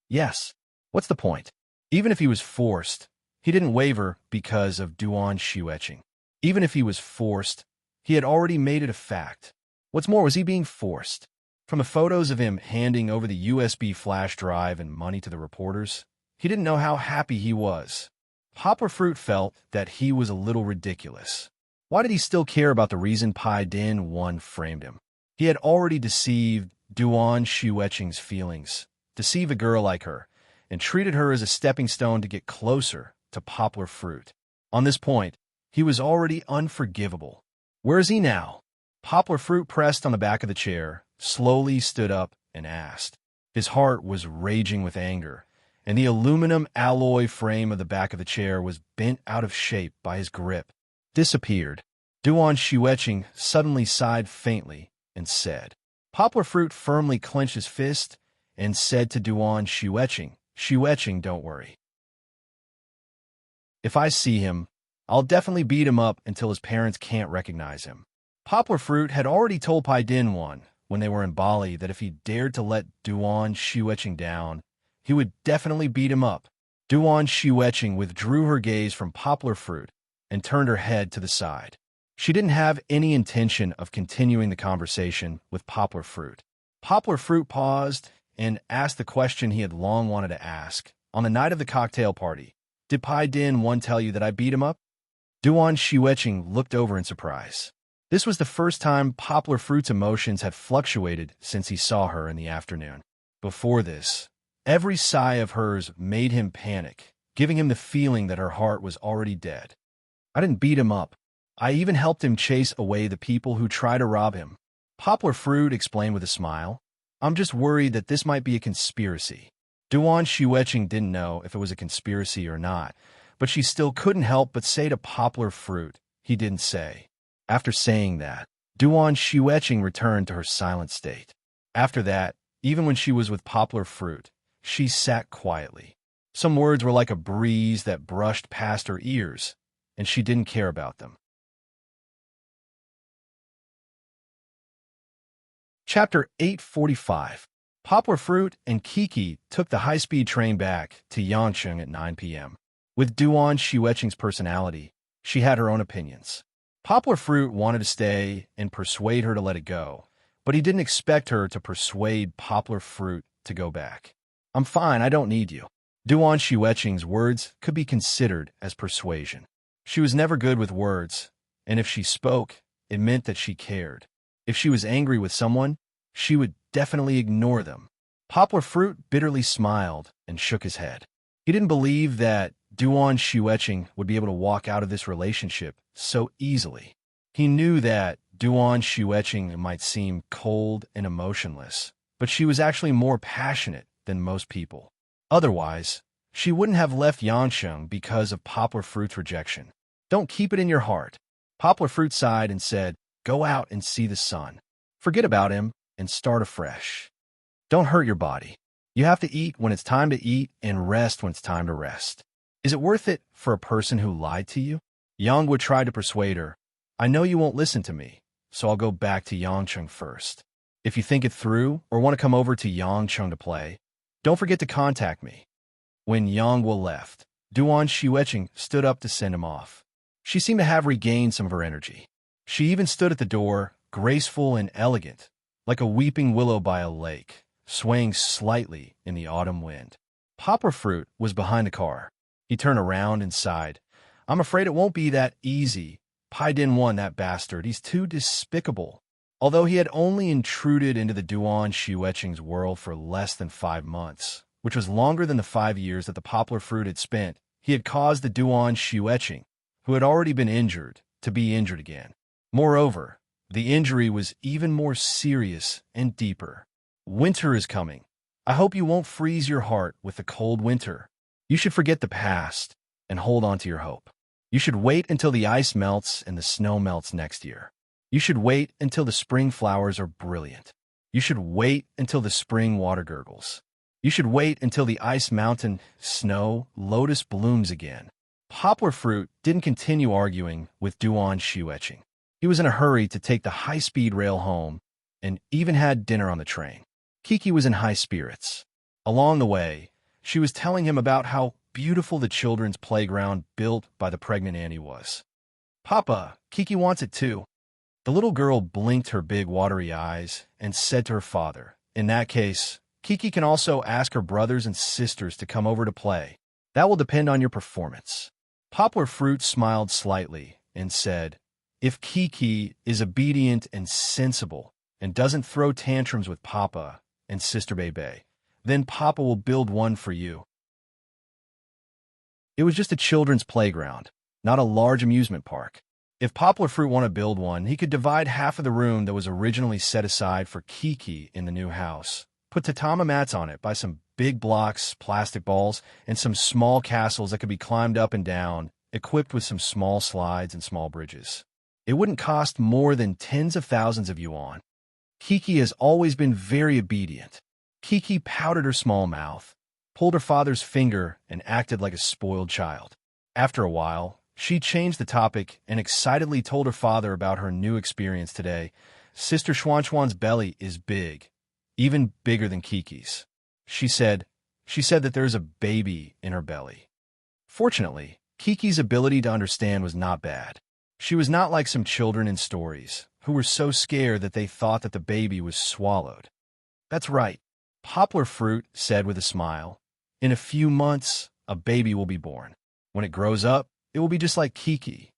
Yes. What's the point? Even if he was forced, he didn't waver because of Duan Xueqing. Even if he was forced, he had already made it a fact. What's more, was he being forced? From the photos of him handing over the USB flash drive and money to the reporters, he didn't know how happy he was. Poplar Fruit felt that he was a little ridiculous. Why did he still care about the reason Pai Din 1 framed him? He had already deceived Duan Xueqing's feelings, deceived a girl like her, and treated her as a stepping stone to get closer to Poplar Fruit. On this point, he was already unforgivable. Where is he now? Poplar Fruit pressed on the back of the chair, slowly stood up, and asked. His heart was raging with anger, and the aluminum alloy frame of the back of the chair was bent out of shape by his grip. Disappeared. Duan Xueqing suddenly sighed faintly and said. Poplar Fruit firmly clenched his fist and said to Duan Xueqing, Xueqing, don't worry. If I see him, I'll definitely beat him up until his parents can't recognize him. Poplar Fruit had already told Pai Din 1 when they were in Bali that if he dared to let Duan Xueqing down, he would definitely beat him up. Duan Xueqing withdrew her gaze from Poplar Fruit and turned her head to the side. She didn't have any intention of continuing the conversation with Poplar Fruit. Poplar Fruit paused and asked the question he had long wanted to ask. On the night of the cocktail party, did Pai Din 1 tell you that I beat him up? Duan Xueqing looked over in surprise. This was the first time Poplar Fruit's emotions had fluctuated since he saw her in the afternoon. Before this, every sigh of hers made him panic, giving him the feeling that her heart was already dead. I didn't beat him up. I even helped him chase away the people who try to rob him. Poplar Fruit explained with a smile. I'm just worried that this might be a conspiracy. Duan Xueqing didn't know if it was a conspiracy or not, but she still couldn't help but say to Poplar Fruit, he didn't say. After saying that, Duan Xueqing returned to her silent state. After that, even when she was with Poplar Fruit, she sat quietly. Some words were like a breeze that brushed past her ears, and she didn't care about them. Chapter 845. Poplar Fruit and Kiki took the high-speed train back to Yangcheng at 9 p.m. With Duan Xueqing's personality, she had her own opinions. Poplar Fruit wanted to stay and persuade her to let it go, but he didn't expect her to persuade Poplar Fruit to go back. I'm fine, I don't need you. Duan Xueqing's words could be considered as persuasion. She was never good with words, and if she spoke, it meant that she cared. If she was angry with someone, she would definitely ignore them. Poplar Fruit bitterly smiled and shook his head. He didn't believe that Duan Xueqing would be able to walk out of this relationship so easily. He knew that Duan Xueqing might seem cold and emotionless, but she was actually more passionate than most people. Otherwise, she wouldn't have left Yangcheng because of Poplar Fruit's rejection. Don't keep it in your heart. Poplar Fruit sighed and said, go out and see the sun. Forget about him and start afresh. Don't hurt your body. You have to eat when it's time to eat and rest when it's time to rest. Is it worth it for a person who lied to you? Yang would try to persuade her. I know you won't listen to me, so I'll go back to Yangcheng first. If you think it through or want to come over to Yangcheng to play, don't forget to contact me. When Yang Wu left, Duan Xueqing stood up to send him off. She seemed to have regained some of her energy. She even stood at the door, graceful and elegant, like a weeping willow by a lake, swaying slightly in the autumn wind. Poplar Fruit was behind the car. He turned around and sighed. I'm afraid it won't be that easy. Pai Din 1, that bastard. He's too despicable. Although he had only intruded into the Duan Xueqing's world for less than 5 months, which was longer than the 5 years that the Poplar Fruit had spent, he had caused the Duan Xueqing, who had already been injured, to be injured again. Moreover, the injury was even more serious and deeper. Winter is coming. I hope you won't freeze your heart with the cold winter. You should forget the past and hold on to your hope. You should wait until the ice melts and the snow melts next year. You should wait until the spring flowers are brilliant. You should wait until the spring water gurgles. You should wait until the ice mountain, snow, lotus blooms again. Poplar Fruit didn't continue arguing with Duan Xueqing. He was in a hurry to take the high-speed rail home and even had dinner on the train. Kiki was in high spirits. Along the way, she was telling him about how beautiful the children's playground built by the pregnant Annie was. "Papa, Kiki wants it too." The little girl blinked her big watery eyes and said to her father, "In that case, Kiki can also ask her brothers and sisters to come over to play. That will depend on your performance." Poplar Fruit smiled slightly and said, "If Kiki is obedient and sensible and doesn't throw tantrums with Papa and Sister Bebe, then Papa will build one for you." It was just a children's playground, not a large amusement park. If Poplar Fruit wanted to build one, he could divide half of the room that was originally set aside for Kiki in the new house, put tatama mats on it, buy some big blocks, plastic balls, and some small castles that could be climbed up and down, equipped with some small slides and small bridges. It wouldn't cost more than tens of thousands of yuan. Kiki has always been very obedient. Kiki pouted her small mouth, pulled her father's finger, and acted like a spoiled child. After a while, she changed the topic and excitedly told her father about her new experience today. "Sister Xuanxuan's belly is big, even bigger than Kiki's." She said that there's a baby in her belly. Fortunately, Kiki's ability to understand was not bad. She was not like some children in stories, who were so scared that they thought that the baby was swallowed. "That's right," Poplar Fruit said with a smile. "In a few months, a baby will be born. When it grows up, it will be just like Kiki."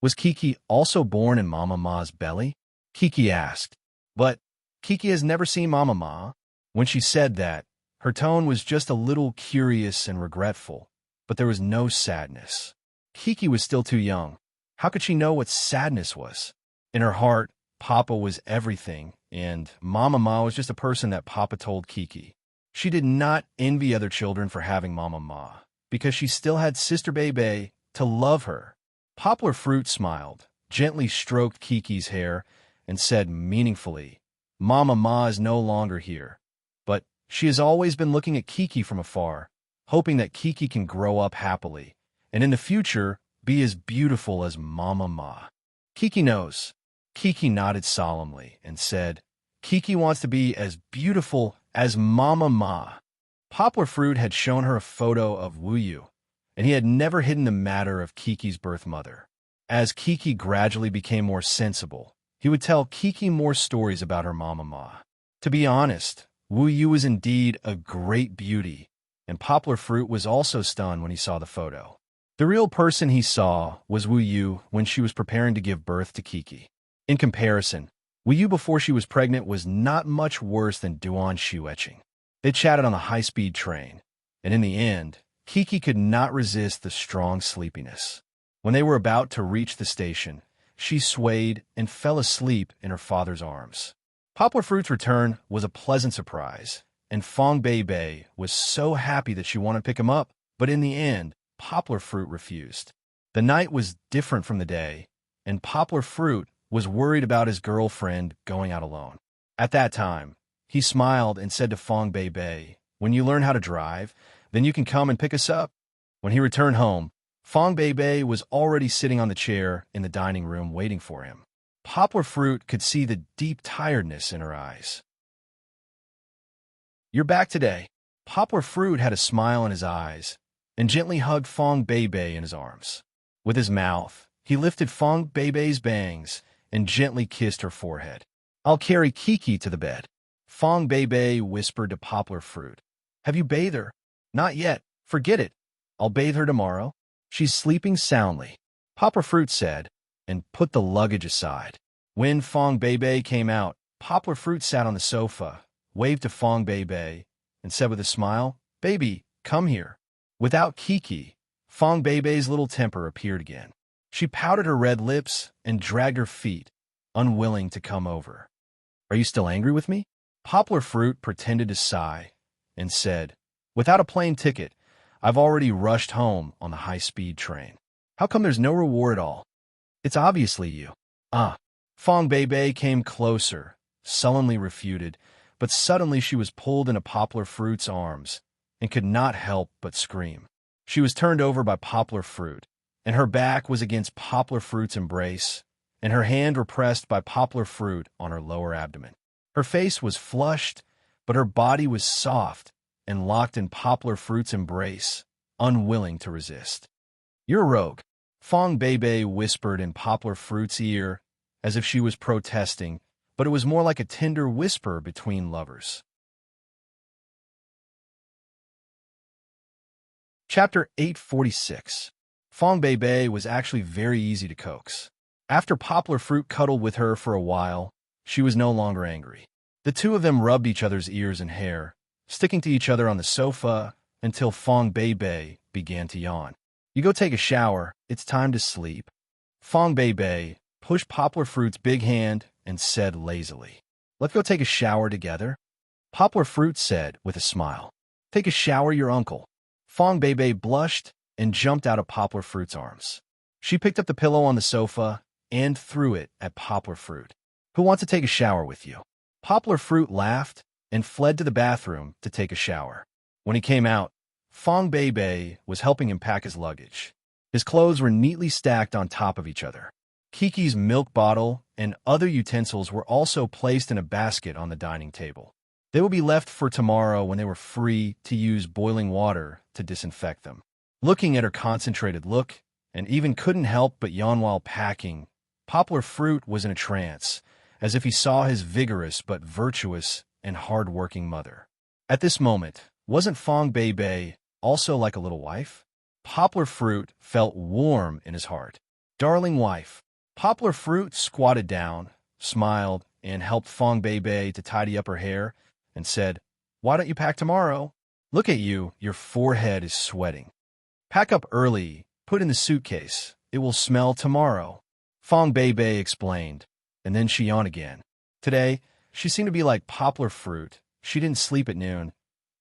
"Was Kiki also born in Mama Ma's belly?" Kiki asked. But Kiki has never seen Mama Ma. When she said that, her tone was just a little curious and regretful, but there was no sadness. Kiki was still too young. How could she know what sadness was? In her heart, Papa was everything, and Mama Ma was just a person that Papa told Kiki. She did not envy other children for having Mama Ma, because she still had Sister Bebe to love her. Poplar Fruit smiled, gently stroked Kiki's hair, and said meaningfully, "Mama Ma is no longer here, but she has always been looking at Kiki from afar, hoping that Kiki can grow up happily, and in the future be as beautiful as Mama Ma." Kiki knows. Kiki nodded solemnly and said, "Kiki wants to be as beautiful as Mama Ma." Poplar Fruit had shown her a photo of Wu Yu, and he had never hidden the matter of Kiki's birth mother. As Kiki gradually became more sensible, he would tell Kiki more stories about her Mama Ma. To be honest, Wu Yu was indeed a great beauty, and Poplar Fruit was also stunned when he saw the photo. The real person he saw was Wu Yu when she was preparing to give birth to Kiki. In comparison, Wu Yu before she was pregnant was not much worse than Duan Shueching. They chatted on the high-speed train, and in the end, Kiki could not resist the strong sleepiness. When they were about to reach the station, she swayed and fell asleep in her father's arms. Poplar Fruit's return was a pleasant surprise, and Fong Bei was so happy that she wanted to pick him up, but in the end, Poplar Fruit refused. The night was different from the day, and Poplar Fruit was worried about his girlfriend going out alone. At that time, he smiled and said to Fong Bei, "When you learn how to drive, then you can come and pick us up." When he returned home, Fong Bei was already sitting on the chair in the dining room waiting for him. Poplar Fruit could see the deep tiredness in her eyes. "You're back today." Poplar Fruit had a smile in his eyes and gently hugged Fong Bei in his arms. With his mouth, he lifted Fong Bei's bangs and gently kissed her forehead. "I'll carry Kiki to the bed." Fong Bei whispered to Poplar Fruit. "Have you bathed her?" "Not yet. Forget it. I'll bathe her tomorrow. She's sleeping soundly," Poplar Fruit said, and put the luggage aside. When Fong Bei came out, Poplar Fruit sat on the sofa, waved to Fong Bei, and said with a smile, "Baby, come here." Without Kiki, Fong Bei's little temper appeared again. She pouted her red lips and dragged her feet, unwilling to come over. "Are you still angry with me?" Poplar Fruit pretended to sigh and said, "Without a plane ticket, I've already rushed home on the high-speed train. How come there's no reward at all?" "It's obviously you." "Ah." Fong Bei came closer, sullenly refuted, but suddenly she was pulled into Poplar Fruit's arms and could not help but scream. She was turned over by Poplar Fruit, and her back was against Poplar Fruit's embrace, and her hand repressed by poplar fruit on her lower abdomen. Her face was flushed, but her body was soft and locked in poplar fruit's embrace, unwilling to resist. "You're a rogue," Fong Beibei whispered in poplar fruit's ear, as if she was protesting, but it was more like a tender whisper between lovers. Chapter 846. Fong Beibei was actually very easy to coax. After poplar fruit cuddled with her for a while, she was no longer angry. The two of them rubbed each other's ears and hair, sticking to each other on the sofa until Fong Beibei began to yawn. "You go take a shower, it's time to sleep." Fong Beibei pushed poplar fruit's big hand and said lazily, "Let's go take a shower together." Poplar fruit said with a smile, "Take a shower, your uncle." Fong Beibei blushed and jumped out of poplar fruit's arms. She picked up the pillow on the sofa and threw it at poplar fruit. "Who wants to take a shower with you?" Poplar fruit laughed and fled to the bathroom to take a shower. When he came out, Fong Beibei was helping him pack his luggage. His clothes were neatly stacked on top of each other. Kiki's milk bottle and other utensils were also placed in a basket on the dining table. They would be left for tomorrow when they were free to use boiling water to disinfect them. Looking at her concentrated look, and even couldn't help but yawn while packing, Poplar Fruit was in a trance, as if he saw his vigorous but virtuous and hard-working mother. At this moment, wasn't Fong Beibei also like a little wife? Poplar Fruit felt warm in his heart. "Darling wife." Poplar Fruit squatted down, smiled, and helped Fong Beibei to tidy up her hair, and said, "Why don't you pack tomorrow? Look at you, your forehead is sweating. Pack up early, put in the suitcase, it will smell tomorrow." Fong Beibei explained, and then she yawned again. Today, she seemed to be like Poplar Fruit. She didn't sleep at noon,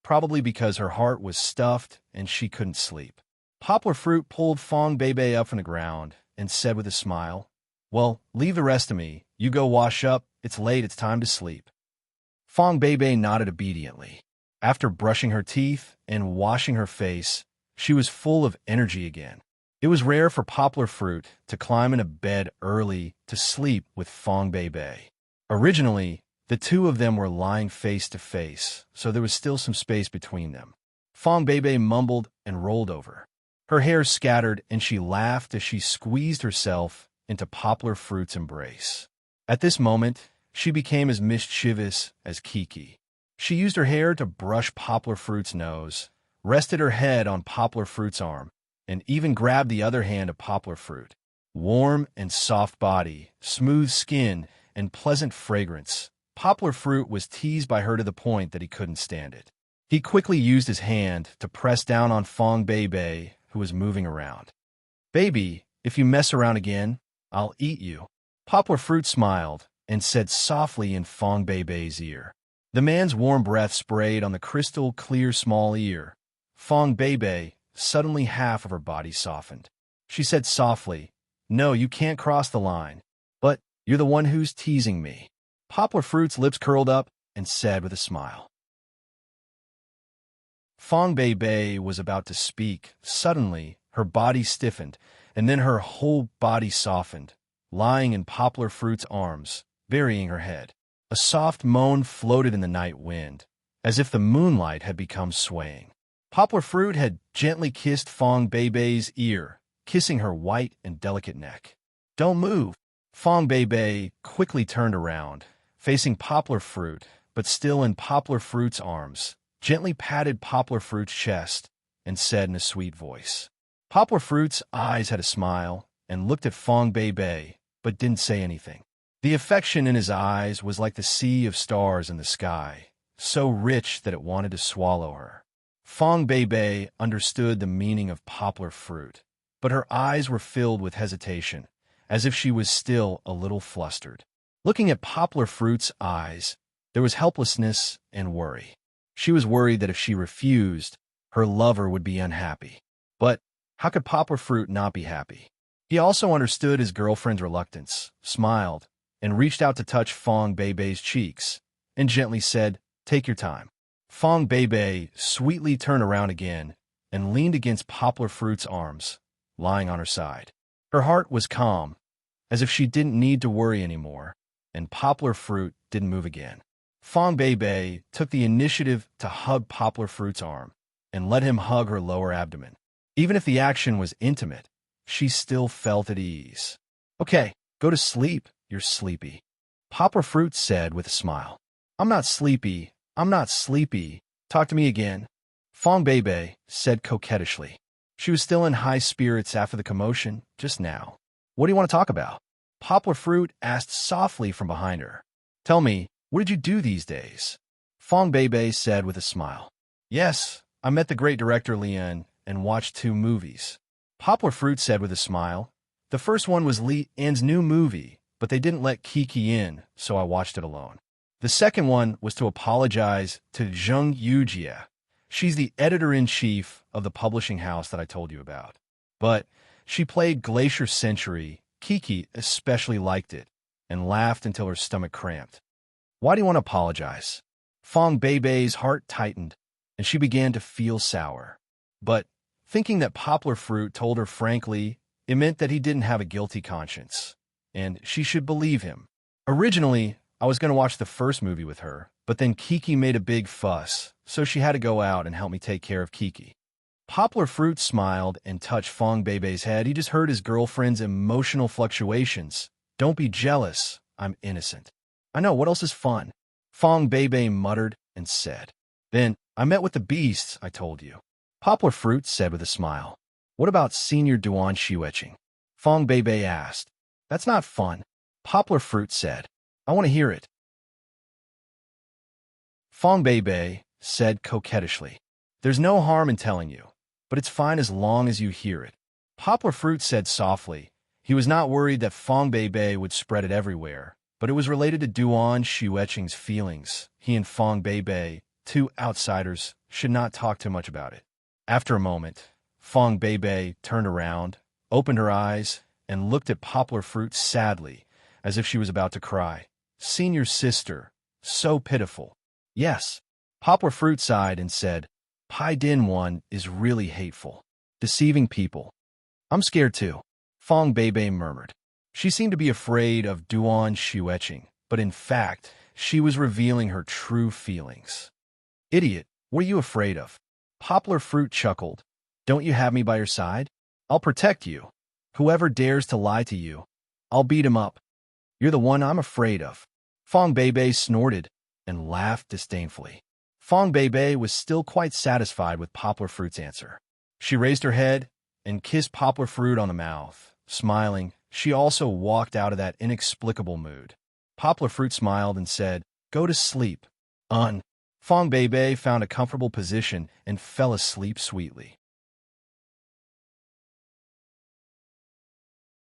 probably because her heart was stuffed and she couldn't sleep. Poplar Fruit pulled Fong Beibei up from the ground and said with a smile, "Well, leave the rest to me. You go wash up. It's late. It's time to sleep." Fong Beibei nodded obediently. After brushing her teeth and washing her face, she was full of energy again. It was rare for Poplar Fruit to climb into bed early to sleep with Fong Beibei. Originally, the two of them were lying face to face, so there was still some space between them. Fong Beibei mumbled and rolled over. Her hair scattered, and she laughed as she squeezed herself into Poplar Fruit's embrace. At this moment, she became as mischievous as Kiki. She used her hair to brush Poplar Fruit's nose, rested her head on Poplar Fruit's arm, and even grabbed the other hand of Poplar Fruit. Warm and soft body, smooth skin, and pleasant fragrance, Poplar Fruit was teased by her to the point that he couldn't stand it. He quickly used his hand to press down on Fong Beibei, who was moving around. "Baby, if you mess around again, I'll eat you." Poplar Fruit smiled and said softly in Fong Beibei's ear. The man's warm breath sprayed on the crystal-clear small ear. Fong Beibei, suddenly half of her body softened. She said softly, "No, you can't cross the line. But you're the one who's teasing me." Poplar Fruit's lips curled up and said with a smile. Fong Beibei was about to speak. Suddenly, her body stiffened, and then her whole body softened, lying in Poplar Fruit's arms, burying her head. A soft moan floated in the night wind, as if the moonlight had become swaying. Poplar Fruit had gently kissed Fong Beibei's ear, kissing her white and delicate neck. "Don't move." Fong Beibei quickly turned around, facing Poplar Fruit, but still in Poplar Fruit's arms, gently patted Poplar Fruit's chest, and said in a sweet voice. Poplar Fruit's eyes had a smile and looked at Fong Beibei, but didn't say anything. The affection in his eyes was like the sea of stars in the sky, so rich that it wanted to swallow her. Fong Beibei understood the meaning of Poplar Fruit, but her eyes were filled with hesitation, as if she was still a little flustered. Looking at Poplar Fruit's eyes, there was helplessness and worry. She was worried that if she refused, her lover would be unhappy. But how could Poplar Fruit not be happy? He also understood his girlfriend's reluctance, smiled, and reached out to touch Fong Beibei's cheeks, and gently said, "Take your time." Fong Beibei sweetly turned around again and leaned against Poplar Fruit's arms, lying on her side. Her heart was calm, as if she didn't need to worry anymore, and Poplar Fruit didn't move again. Fong Bei took the initiative to hug Poplar Fruit's arm and let him hug her lower abdomen. Even if the action was intimate, she still felt at ease. "Okay, go to sleep, you're sleepy," Poplar Fruit said with a smile. I'm not sleepy. Talk to me again," Fong Bei said coquettishly. She was still in high spirits after the commotion just now. "What do you want to talk about?" Poplar Fruit asked softly from behind her. "Tell me, what did you do these days?" Fong Bei said with a smile. "Yes, I met the great director Lian and watched 2 movies," Poplar Fruit said with a smile. "The first one was Lian's new movie, but they didn't let Kiki in, so I watched it alone. The second one was to apologize to Zheng Yujie. She's the editor-in-chief of the publishing house that I told you about. But she played Glacier Century. Kiki especially liked it and laughed until her stomach cramped." "Why do you want to apologize?" Fong Bei's heart tightened, and she began to feel sour. But thinking that Poplar Fruit told her frankly, it meant that he didn't have a guilty conscience, and she should believe him. "Originally, I was going to watch the first movie with her, but then Kiki made a big fuss, so she had to go out and help me take care of Kiki." Poplar Fruit smiled and touched Fong Bei's head. He just heard his girlfriend's emotional fluctuations. "Don't be jealous. I'm innocent." "I know, what else is fun?" Fong Bei muttered and said. "Then I met with the beasts I told you," Poplar Fruit said with a smile. "What about Senior Duan Shiueching?" Fong Bei asked. "That's not fun," Poplar Fruit said. "I want to hear it." Fong Bei said coquettishly. "There's no harm in telling you, but it's fine as long as you hear it," Poplar Fruit said softly. He was not worried that Fong Bei would spread it everywhere, but it was related to Duan Shiueching's feelings. He and Fong Bei, 2 outsiders, should not talk too much about it. After a moment, Fong Bei turned around, opened her eyes, and looked at Poplar Fruit sadly, as if she was about to cry. "Senior sister, so pitiful." "Yes," Poplar Fruit sighed and said, "Pai Din one is really hateful, deceiving people." "I'm scared too," Fong Bei murmured. She seemed to be afraid of Duan Shiueching, but in fact, she was revealing her true feelings. "Idiot, what are you afraid of?" Poplar Fruit chuckled. "Don't you have me by your side? I'll protect you. Whoever dares to lie to you, I'll beat him up. You're the one I'm afraid of." Fong Bei snorted and laughed disdainfully. Fong Bei was still quite satisfied with Poplar Fruit's answer. She raised her head and kissed Poplar Fruit on the mouth. Smiling, she also walked out of that inexplicable mood. Poplar Fruit smiled and said, "Go to sleep." Fong Bei found a comfortable position and fell asleep sweetly.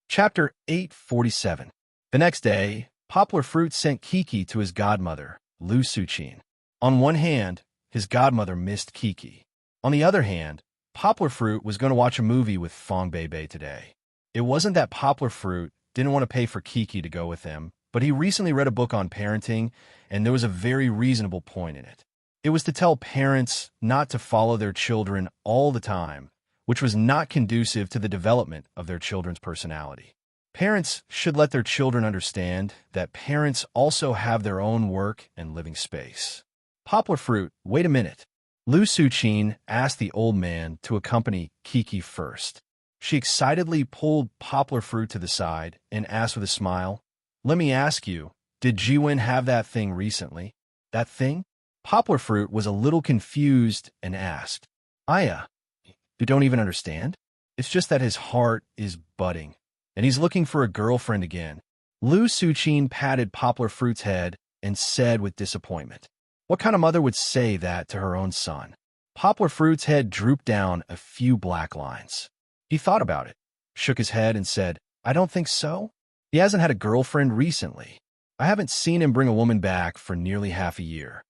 Chapter 847. The next day, Poplar Fruit sent Kiki to his godmother, Lu Suqin. On one hand, his godmother missed Kiki. On the other hand, Poplar Fruit was going to watch a movie with Fong Bei today. It wasn't that Poplar Fruit didn't want to pay for Kiki to go with him, but he recently read a book on parenting, and there was a very reasonable point in it. It was to tell parents not to follow their children all the time, which was not conducive to the development of their children's personality. Parents should let their children understand that parents also have their own work and living space. Poplar Fruit, wait a minute. Lu Suqin asked the old man to accompany Kiki first. She excitedly pulled Poplar Fruit to the side and asked with a smile, "Let me ask you, did Jiwen have that thing recently?" "That thing?" Poplar Fruit was a little confused and asked, "Aya, you don't even understand? It's just that his heart is budding, and he's looking for a girlfriend again." Lu Suqin patted Poplar Fruit's head and said with disappointment, "What kind of mother would say that to her own son?" Poplar Fruit's head drooped down a few black lines. He thought about it, shook his head and said, "I don't think so. He hasn't had a girlfriend recently. I haven't seen him bring a woman back for nearly half a year."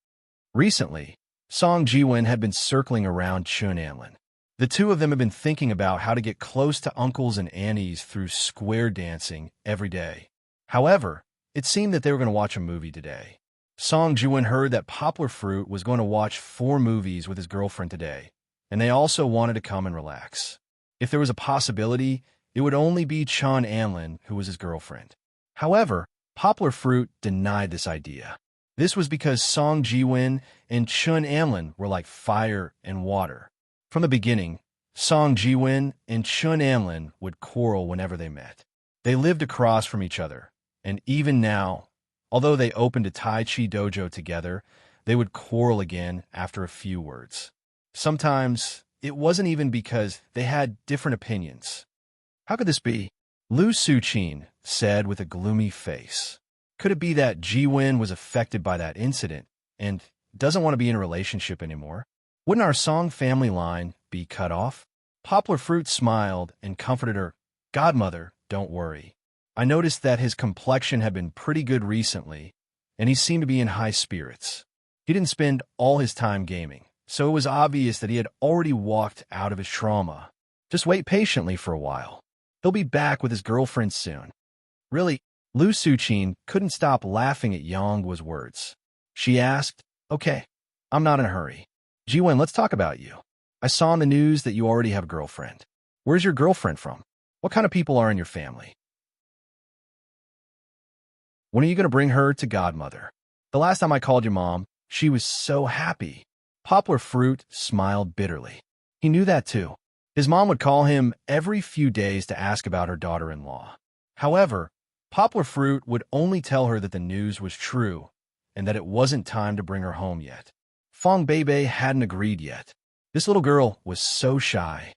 Recently, Song Jiwen had been circling around Chun Anlin. The two of them had been thinking about how to get close to uncles and aunties through square dancing every day. However, it seemed that they were going to watch a movie today. Song Jiwen heard that Poplar Fruit was going to watch 4 movies with his girlfriend today, and they also wanted to come and relax. If there was a possibility, it would only be Chun Anlin who was his girlfriend. However, Poplar Fruit denied this idea. This was because Song Ji-won and Chun Anlin were like fire and water. From the beginning, Song Ji-won and Chun Anlin would quarrel whenever they met. They lived across from each other, and even now, although they opened a Tai Chi dojo together, they would quarrel again after a few words. Sometimes, it wasn't even because they had different opinions. How could this be? Lu Suchin said with a gloomy face. Could it be that Ji-won was affected by that incident and doesn't want to be in a relationship anymore? Wouldn't our Song family line be cut off? Poplar Fruit smiled and comforted her. Godmother, don't worry. I noticed that his complexion had been pretty good recently, and he seemed to be in high spirits. He didn't spend all his time gaming, so it was obvious that he had already walked out of his trauma. Just wait patiently for a while. He'll be back with his girlfriend soon. Really, Lu Suchin couldn't stop laughing at Yonghua's words. She asked, Okay, I'm not in a hurry. Ji-won, let's talk about you. I saw in the news that you already have a girlfriend. Where's your girlfriend from? What kind of people are in your family? When are you going to bring her to Godmother? The last time I called your mom, she was so happy. Poplar Fruit smiled bitterly. He knew that too. His mom would call him every few days to ask about her daughter-in-law. However, Poplar Fruit would only tell her that the news was true and that it wasn't time to bring her home yet. Fong Beibei hadn't agreed yet. This little girl was so shy.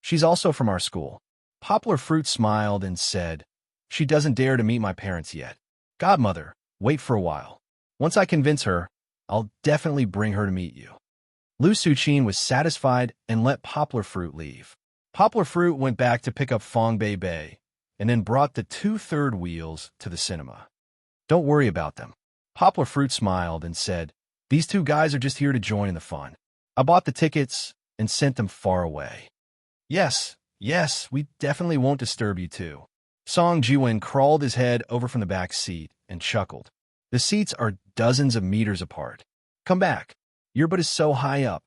She's also from our school. Poplar Fruit smiled and said, She doesn't dare to meet my parents yet. Godmother, wait for a while. Once I convince her, I'll definitely bring her to meet you. Lu Suchin was satisfied and let Poplar Fruit leave. Poplar Fruit went back to pick up Fong Beibei and then brought the 2/3 wheels to the cinema. Don't worry about them. Poplar Fruit smiled and said, These two guys are just here to join in the fun. I bought the tickets and sent them far away. Yes, we definitely won't disturb you too. Song Ji-won crawled his head over from the back seat and chuckled. The seats are dozens of meters apart. Come back. Your butt is so high up.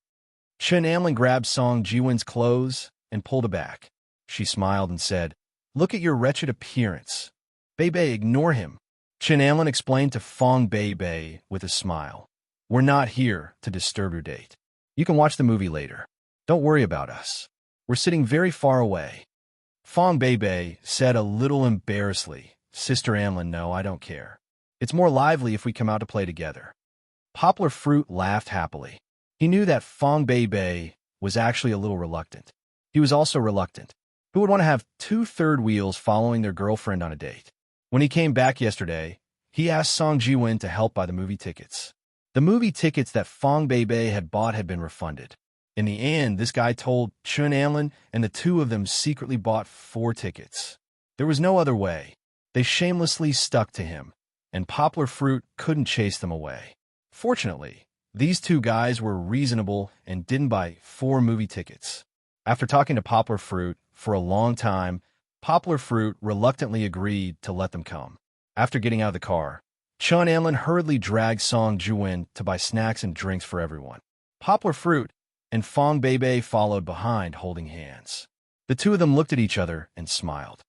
Chun Anlin grabbed Song Ji-won's clothes and pulled it back. She smiled and said, Look at your wretched appearance. Beibei, ignore him. Chun Anlin explained to Fong Beibei with a smile. We're not here to disturb your date. You can watch the movie later. Don't worry about us. We're sitting very far away. Fong Beibei said a little embarrassedly, Sister Anlin, no, I don't care. It's more lively if we come out to play together. Poplar Fruit laughed happily. He knew that Fong Beibei was actually a little reluctant. He was also reluctant. Who would want to have 2/3 wheels following their girlfriend on a date? When he came back yesterday, he asked Song Ji-won to help buy the movie tickets. The movie tickets that Fong Beibei had bought had been refunded. In the end, this guy told Chun Anlin, and the two of them secretly bought 4 tickets. There was no other way. They shamelessly stuck to him, and Poplar Fruit couldn't chase them away. Fortunately, these two guys were reasonable and didn't buy 4 movie tickets. After talking to Poplar Fruit for a long time, Poplar Fruit reluctantly agreed to let them come. After getting out of the car, Chun Anlin hurriedly dragged Song Ji-won to buy snacks and drinks for everyone. Poplar Fruit and Fong Beibei followed behind, holding hands. The two of them looked at each other and smiled.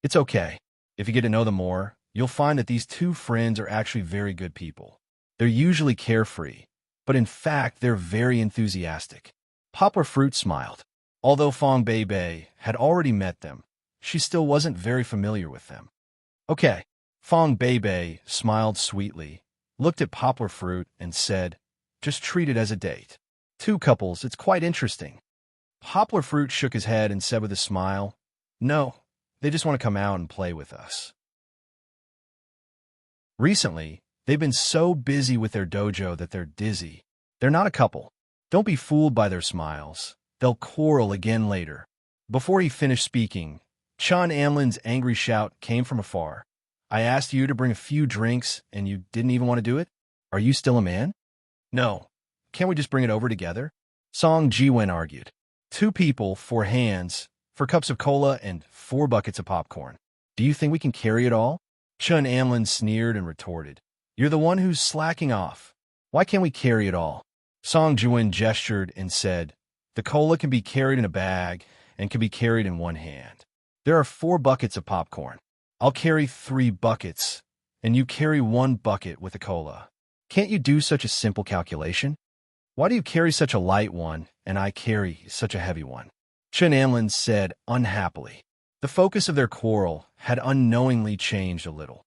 It's okay. If you get to know them more, you'll find that these two friends are actually very good people. They're usually carefree, but in fact, they're very enthusiastic. Poplar Fruit smiled. Although Fong Beibei had already met them, she still wasn't very familiar with them. Okay. Fong Beibei smiled sweetly, looked at Poplar Fruit, and said, Just treat it as a date. 2 couples, it's quite interesting. Poplar Fruit shook his head and said with a smile, No, they just want to come out and play with us. Recently, they've been so busy with their dojo that they're dizzy. They're not a couple. Don't be fooled by their smiles. They'll quarrel again later. Before he finished speaking, Chun Anlin's angry shout came from afar. I asked you to bring a few drinks, and you didn't even want to do it? Are you still a man? No. Can't we just bring it over together? Song Ji-won argued. 2 people, 4 hands, 4 cups of cola, and 4 buckets of popcorn. Do you think we can carry it all? Chun Anlin sneered and retorted. You're the one who's slacking off. Why can't we carry it all? Song Ji-won gestured and said, The cola can be carried in a bag and can be carried in one hand. There are 4 buckets of popcorn. I'll carry 3 buckets, and you carry 1 bucket with a cola. Can't you do such a simple calculation? Why do you carry such a light one, and I carry such a heavy one? Chun Anlin said unhappily. The focus of their quarrel had unknowingly changed a little.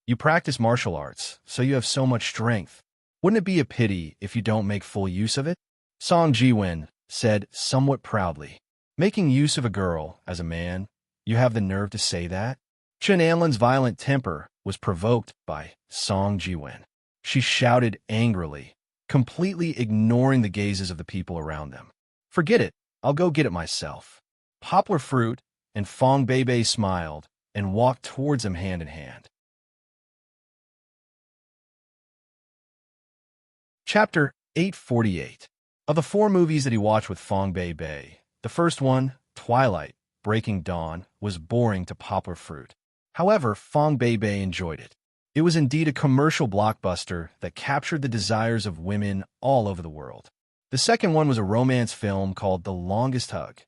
You practice martial arts, so you have so much strength. Wouldn't it be a pity if you don't make full use of it? Song Jiwen said somewhat proudly. Making use of a girl as a man, you have the nerve to say that? Chun Anlin's violent temper was provoked by Song Jiwen. She shouted angrily, completely ignoring the gazes of the people around them. Forget it, I'll go get it myself. Poplar Fruit and Fong Beibei smiled and walked towards him hand in hand. Chapter 848. Of the 4 movies that he watched with Fong Beibei, the first one, Twilight, Breaking Dawn, was boring to Poplar Fruit. However, Fong Beibei enjoyed it. It was indeed a commercial blockbuster that captured the desires of women all over the world. The second one was a romance film called The Longest Hug.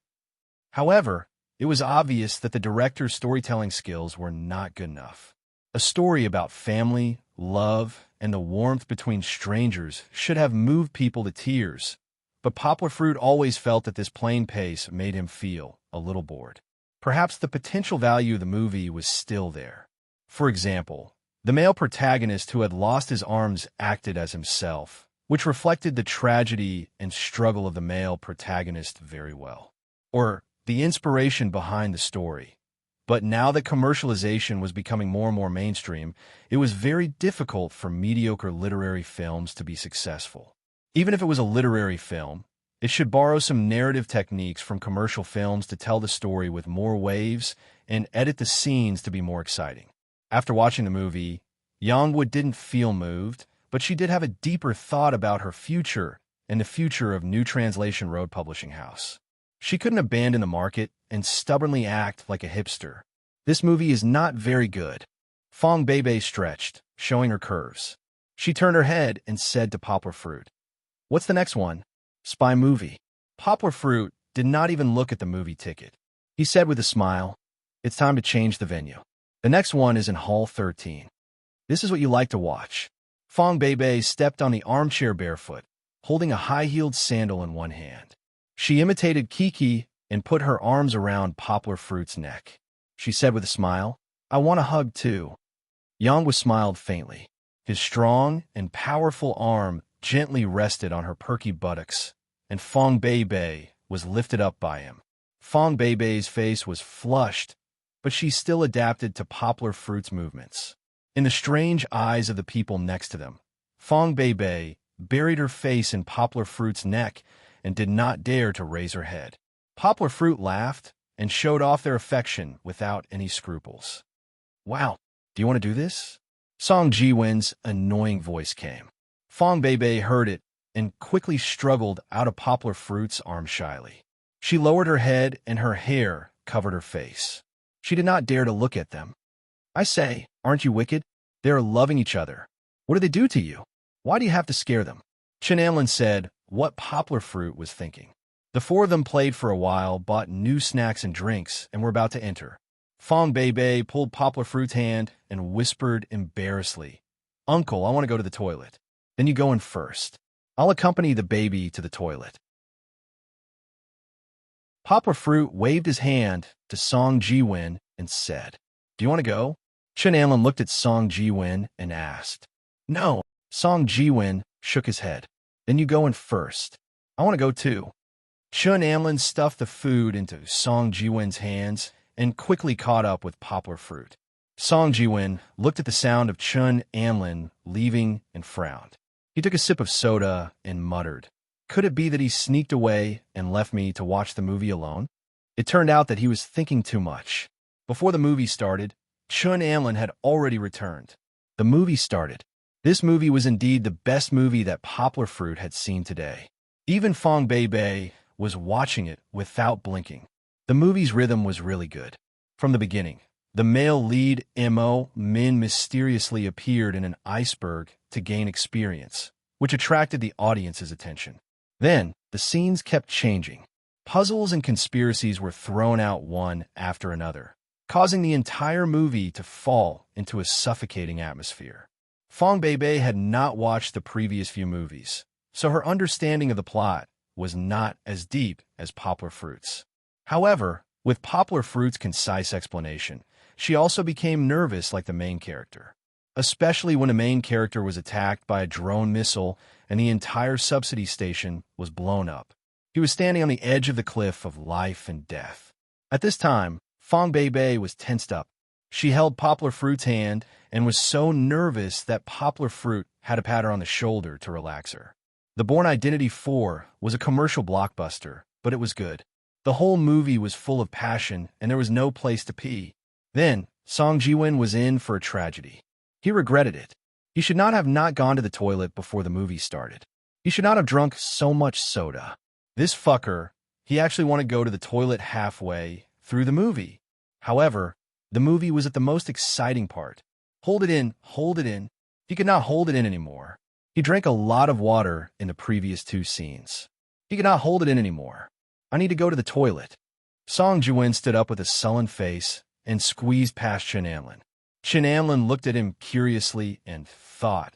However, it was obvious that the director's storytelling skills were not good enough. A story about family, love, and the warmth between strangers should have moved people to tears, but Poplar Fruit always felt that this plain pace made him feel a little bored. Perhaps the potential value of the movie was still there. For example, the male protagonist who had lost his arms acted as himself, which reflected the tragedy and struggle of the male protagonist very well. Or the inspiration behind the story. But now that commercialization was becoming more and more mainstream, it was very difficult for mediocre literary films to be successful. Even if it was a literary film, it should borrow some narrative techniques from commercial films to tell the story with more waves and edit the scenes to be more exciting. After watching the movie, Yangwood didn't feel moved, but she did have a deeper thought about her future and the future of New Translation Road Publishing House. She couldn't abandon the market and stubbornly act like a hipster. This movie is not very good. Fong Beibei stretched, showing her curves. She turned her head and said to Poplar Fruit, "What's the next one?" "Spy movie." Poplar Fruit did not even look at the movie ticket. He said with a smile, "It's time to change the venue. The next one is in Hall 13. This is what you like to watch." Fong Beibei stepped on the armchair barefoot, holding a high-heeled sandal in one hand. She imitated Kiki and put her arms around Poplar Fruit's neck. She said with a smile, "I want a hug too." Yang smiled faintly. His strong and powerful arm gently rested on her perky buttocks, and Fong Beibei was lifted up by him. Fong Beibei's face was flushed, but she still adapted to Poplar Fruit's movements. In the strange eyes of the people next to them, Fong Beibei buried her face in Poplar Fruit's neck and did not dare to raise her head. Poplar Fruit laughed and showed off their affection without any scruples. "Wow, do you want to do this?" Song Jiwen's annoying voice came. Fong Beibei heard it and quickly struggled out of Poplar Fruit's arm shyly. She lowered her head and her hair covered her face. She did not dare to look at them. "I say, aren't you wicked? They are loving each other. What do they do to you? Why do you have to scare them?" Chun Anlin said what Poplar Fruit was thinking. The 4 of them played for a while, bought new snacks and drinks, and were about to enter. Fong Beibei pulled Poplar Fruit's hand and whispered embarrassedly, "Uncle, I want to go to the toilet." "Then you go in first. I'll accompany the baby to the toilet." Poplar Fruit waved his hand to Song Jiwen and said, "Do you want to go?" Chun Anlin looked at Song Jiwen and asked. "No." Song Jiwen shook his head. "Then you go in first. I want to go too." Chun Anlin stuffed the food into Song Jiwen's hands and quickly caught up with Poplar Fruit. Song Jiwen looked at the sound of Chun Anlin leaving and frowned. He took a sip of soda and muttered, "Could it be that he sneaked away and left me to watch the movie alone?" It turned out that he was thinking too much. Before the movie started, Chun Anlin had already returned. The movie started. This movie was indeed the best movie that Poplar Fruit had seen today. Even Fong Beibei was watching it without blinking. The movie's rhythm was really good. From the beginning, the male lead Mo Min mysteriously appeared in an iceberg to gain experience, which attracted the audience's attention. Then, the scenes kept changing. Puzzles and conspiracies were thrown out one after another, causing the entire movie to fall into a suffocating atmosphere. Fong Beibei had not watched the previous few movies, so her understanding of the plot was not as deep as Poplar Fruit's. However, with Poplar Fruit's concise explanation, she also became nervous like the main character, especially when the main character was attacked by a drone missile and the entire subsidy station was blown up. He was standing on the edge of the cliff of life and death. At this time, Fong Beibei was tensed up. She held Poplar Fruit's hand and was so nervous that Poplar Fruit had to pat her on the shoulder to relax her. The Bourne Identity 4 was a commercial blockbuster, but it was good. The whole movie was full of passion and there was no place to pee. Then, Song Ji-won was in for a tragedy. He regretted it. He should not have not gone to the toilet before the movie started. He should not have drunk so much soda. This fucker, he actually wanted to go to the toilet halfway through the movie. However, the movie was at the most exciting part. Hold it in, hold it in. He could not hold it in anymore. He drank a lot of water in the previous two scenes. He could not hold it in anymore. I need to go to the toilet. Song Ji-won stood up with a sullen face and squeezed past Chen Amlin. Chen Amlin looked at him curiously and thought,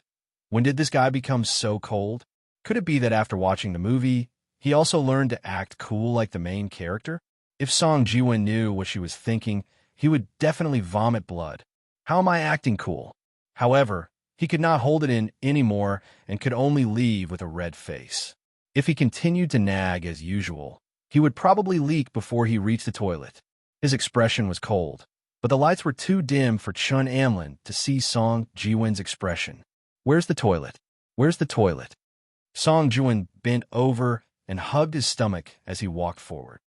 when did this guy become so cold? Could it be that after watching the movie, he also learned to act cool like the main character? If Song Ji-won knew what she was thinking, he would definitely vomit blood. How am I acting cool? However, he could not hold it in anymore and could only leave with a red face. If he continued to nag as usual, he would probably leak before he reached the toilet. His expression was cold, but the lights were too dim for Chen Amlin to see Song Ji-won's expression. Where's the toilet? Where's the toilet? Song Ji-won bent over and hugged his stomach as he walked forward.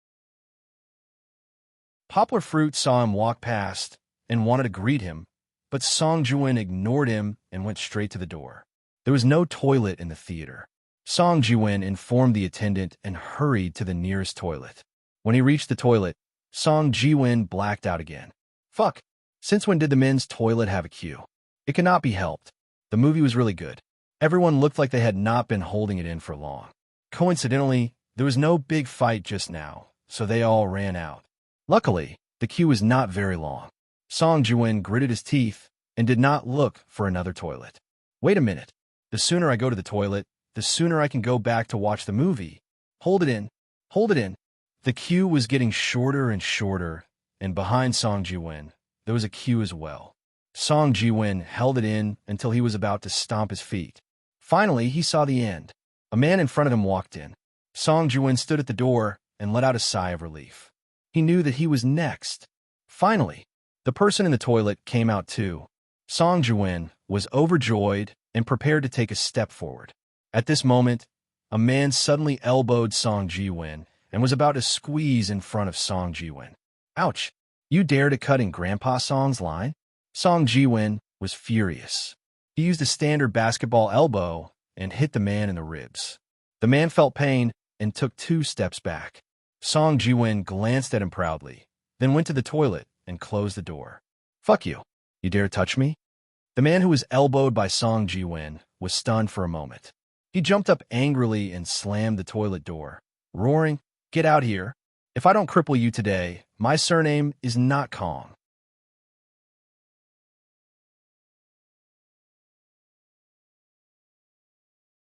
Poplar Fruit saw him walk past and wanted to greet him, but Song Ji-won ignored him and went straight to the door. There was no toilet in the theater. Song Ji-won informed the attendant and hurried to the nearest toilet. When he reached the toilet, Song Ji-won blacked out again. Fuck. Since when did the men's toilet have a queue? It cannot be helped. The movie was really good. Everyone looked like they had not been holding it in for long. Coincidentally, there was no big fight just now, so they all ran out. Luckily, the queue was not very long. Song Ji-won gritted his teeth and did not look for another toilet. Wait a minute. The sooner I go to the toilet, the sooner I can go back to watch the movie. Hold it in. Hold it in. The queue was getting shorter and shorter, and behind Song Ji-won, there was a queue as well. Song Ji-won held it in until he was about to stomp his feet. Finally, he saw the end. A man in front of him walked in. Song Ji-won stood at the door and let out a sigh of relief. He knew that he was next. Finally, the person in the toilet came out too. Song Ji-won was overjoyed and prepared to take a step forward. At this moment, a man suddenly elbowed Song Ji-won and was about to squeeze in front of Song Ji-won. Ouch! You dare to cut in Grandpa Song's line? Song Ji-won was furious. He used a standard basketball elbow and hit the man in the ribs. The man felt pain and took 2 steps back. Song Ji-won glanced at him proudly, then went to the toilet and closed the door. Fuck you. You dare touch me? The man who was elbowed by Song Ji-won was stunned for a moment. He jumped up angrily and slammed the toilet door, roaring, "Get out here. If I don't cripple you today, my surname is not Kong."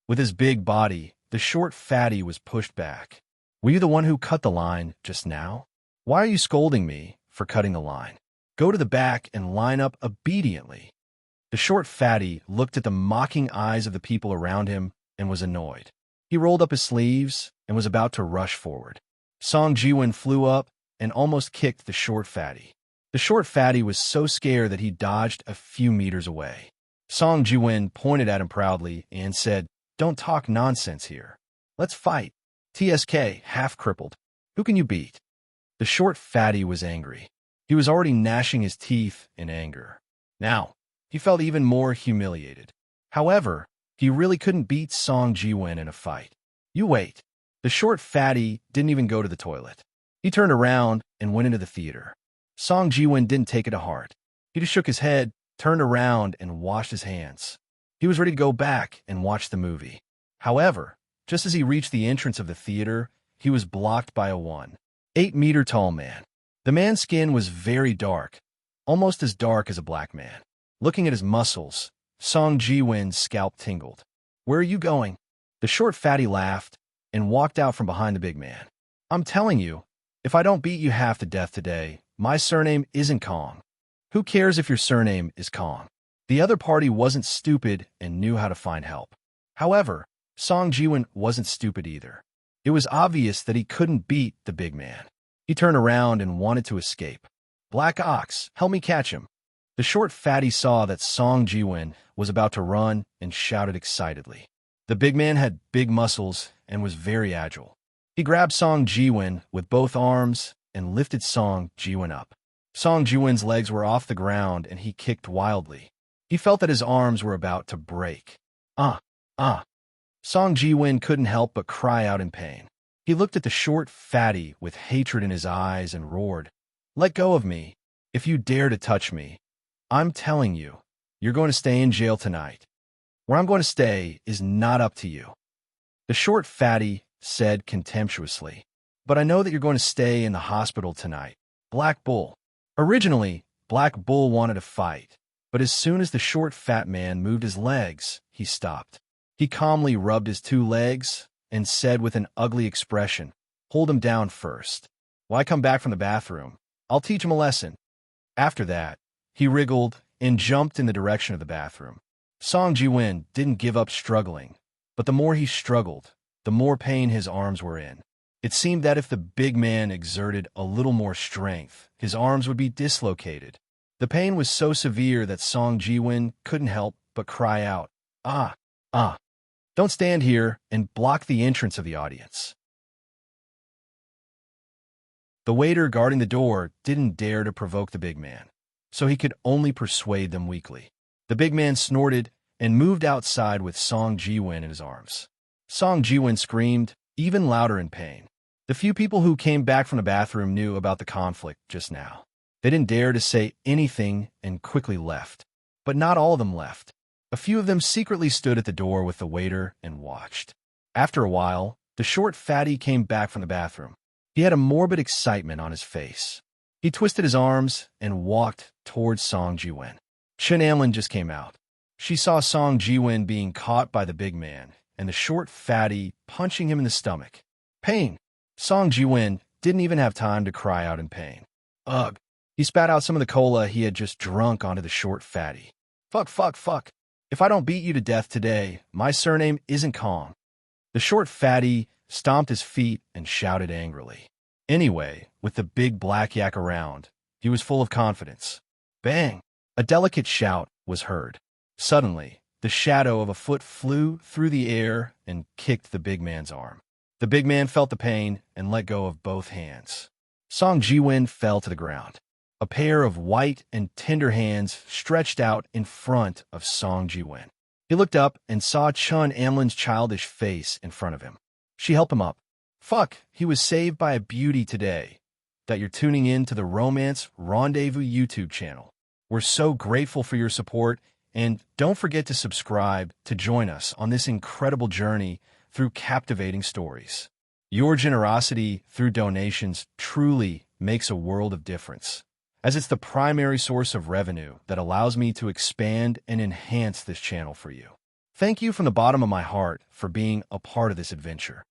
With his big body, the short fatty was pushed back. Were you the one who cut the line just now? Why are you scolding me for cutting the line? Go to the back and line up obediently. The short fatty looked at the mocking eyes of the people around him and was annoyed. He rolled up his sleeves and was about to rush forward. Song Ji-won flew up and almost kicked the short fatty. The short fatty was so scared that he dodged a few meters away. Song Ji-won pointed at him proudly and said, "Don't talk nonsense here. Let's fight. TSK, half crippled. Who can you beat?" The short fatty was angry. He was already gnashing his teeth in anger. Now, he felt even more humiliated. However, he really couldn't beat Song Ji-won in a fight. You wait. The short fatty didn't even go to the toilet. He turned around and went into the theater. Song Ji-won didn't take it to heart. He just shook his head, turned around, and washed his hands. He was ready to go back and watch the movie. However, just as he reached the entrance of the theater, he was blocked by a 1.8-meter tall man. The man's skin was very dark, almost as dark as a black man. Looking at his muscles, Song Ji-win's scalp tingled. "Where are you going?" The short fatty laughed and walked out from behind the big man. "I'm telling you, if I don't beat you half to death today, my surname isn't Kong." "Who cares if your surname is Kong?" The other party wasn't stupid and knew how to find help. However, Song Ji-win wasn't stupid either. It was obvious that he couldn't beat the big man. He turned around and wanted to escape. "Black Ox, help me catch him." The short fatty saw that Song Ji-win was about to run and shouted excitedly. The big man had big muscles and was very agile. He grabbed Song Ji-win with both arms and lifted Song Ji-win up. Song Ji-win's legs were off the ground and he kicked wildly. He felt that his arms were about to break. Ah! Song Ji-win couldn't help but cry out in pain. He looked at the short fatty with hatred in his eyes and roared, "Let go of me. If you dare to touch me, I'm telling you, you're going to stay in jail tonight. Where I'm going to stay is not up to you." The short fatty said contemptuously, "But I know that you're going to stay in the hospital tonight, Black Bull." Originally, Black Bull wanted to fight, but as soon as the short fat man moved his legs, he stopped. He calmly rubbed his 2 legs and said with an ugly expression, "Hold him down first. When I come back from the bathroom, I'll teach him a lesson." After that, he wriggled and jumped in the direction of the bathroom. Song Ji-win didn't give up struggling, but the more he struggled, the more pain his arms were in. It seemed that if the big man exerted a little more strength, his arms would be dislocated. The pain was so severe that Song Ji-win couldn't help but cry out, "Ah! Don't stand here and block the entrance of the audience." The waiter guarding the door didn't dare to provoke the big man, so he could only persuade them weakly. The big man snorted and moved outside with Song Ji-win in his arms. Song Ji-win screamed, even louder in pain. The few people who came back from the bathroom knew about the conflict just now. They didn't dare to say anything and quickly left. But not all of them left. A few of them secretly stood at the door with the waiter and watched. After a while, the short fatty came back from the bathroom. He had a morbid excitement on his face. He twisted his arms and walked towards Song Ji-win. Chen Anlin just came out. She saw Song Ji-win being caught by the big man and the short fatty punching him in the stomach. Pain! Song Ji-win didn't even have time to cry out in pain. Ugh! He spat out some of the cola he had just drunk onto the short fatty. Fuck. If I don't beat you to death today, my surname isn't Kong." The short fatty stomped his feet and shouted angrily. Anyway, with the big black yak around, he was full of confidence. Bang! A delicate shout was heard. Suddenly, the shadow of a foot flew through the air and kicked the big man's arm. The big man felt the pain and let go of both hands. Song Ji-win fell to the ground. A pair of white and tender hands stretched out in front of Song Ji-win. He looked up and saw Chen Anlin's childish face in front of him. She helped him up. Fuck, he was saved by a beauty today. That you're tuning in to the Romance Rendezvous YouTube channel. We're so grateful for your support, and don't forget to subscribe to join us on this incredible journey through captivating stories. Your generosity through donations truly makes a world of difference, as it's the primary source of revenue that allows me to expand and enhance this channel for you. Thank you from the bottom of my heart for being a part of this adventure.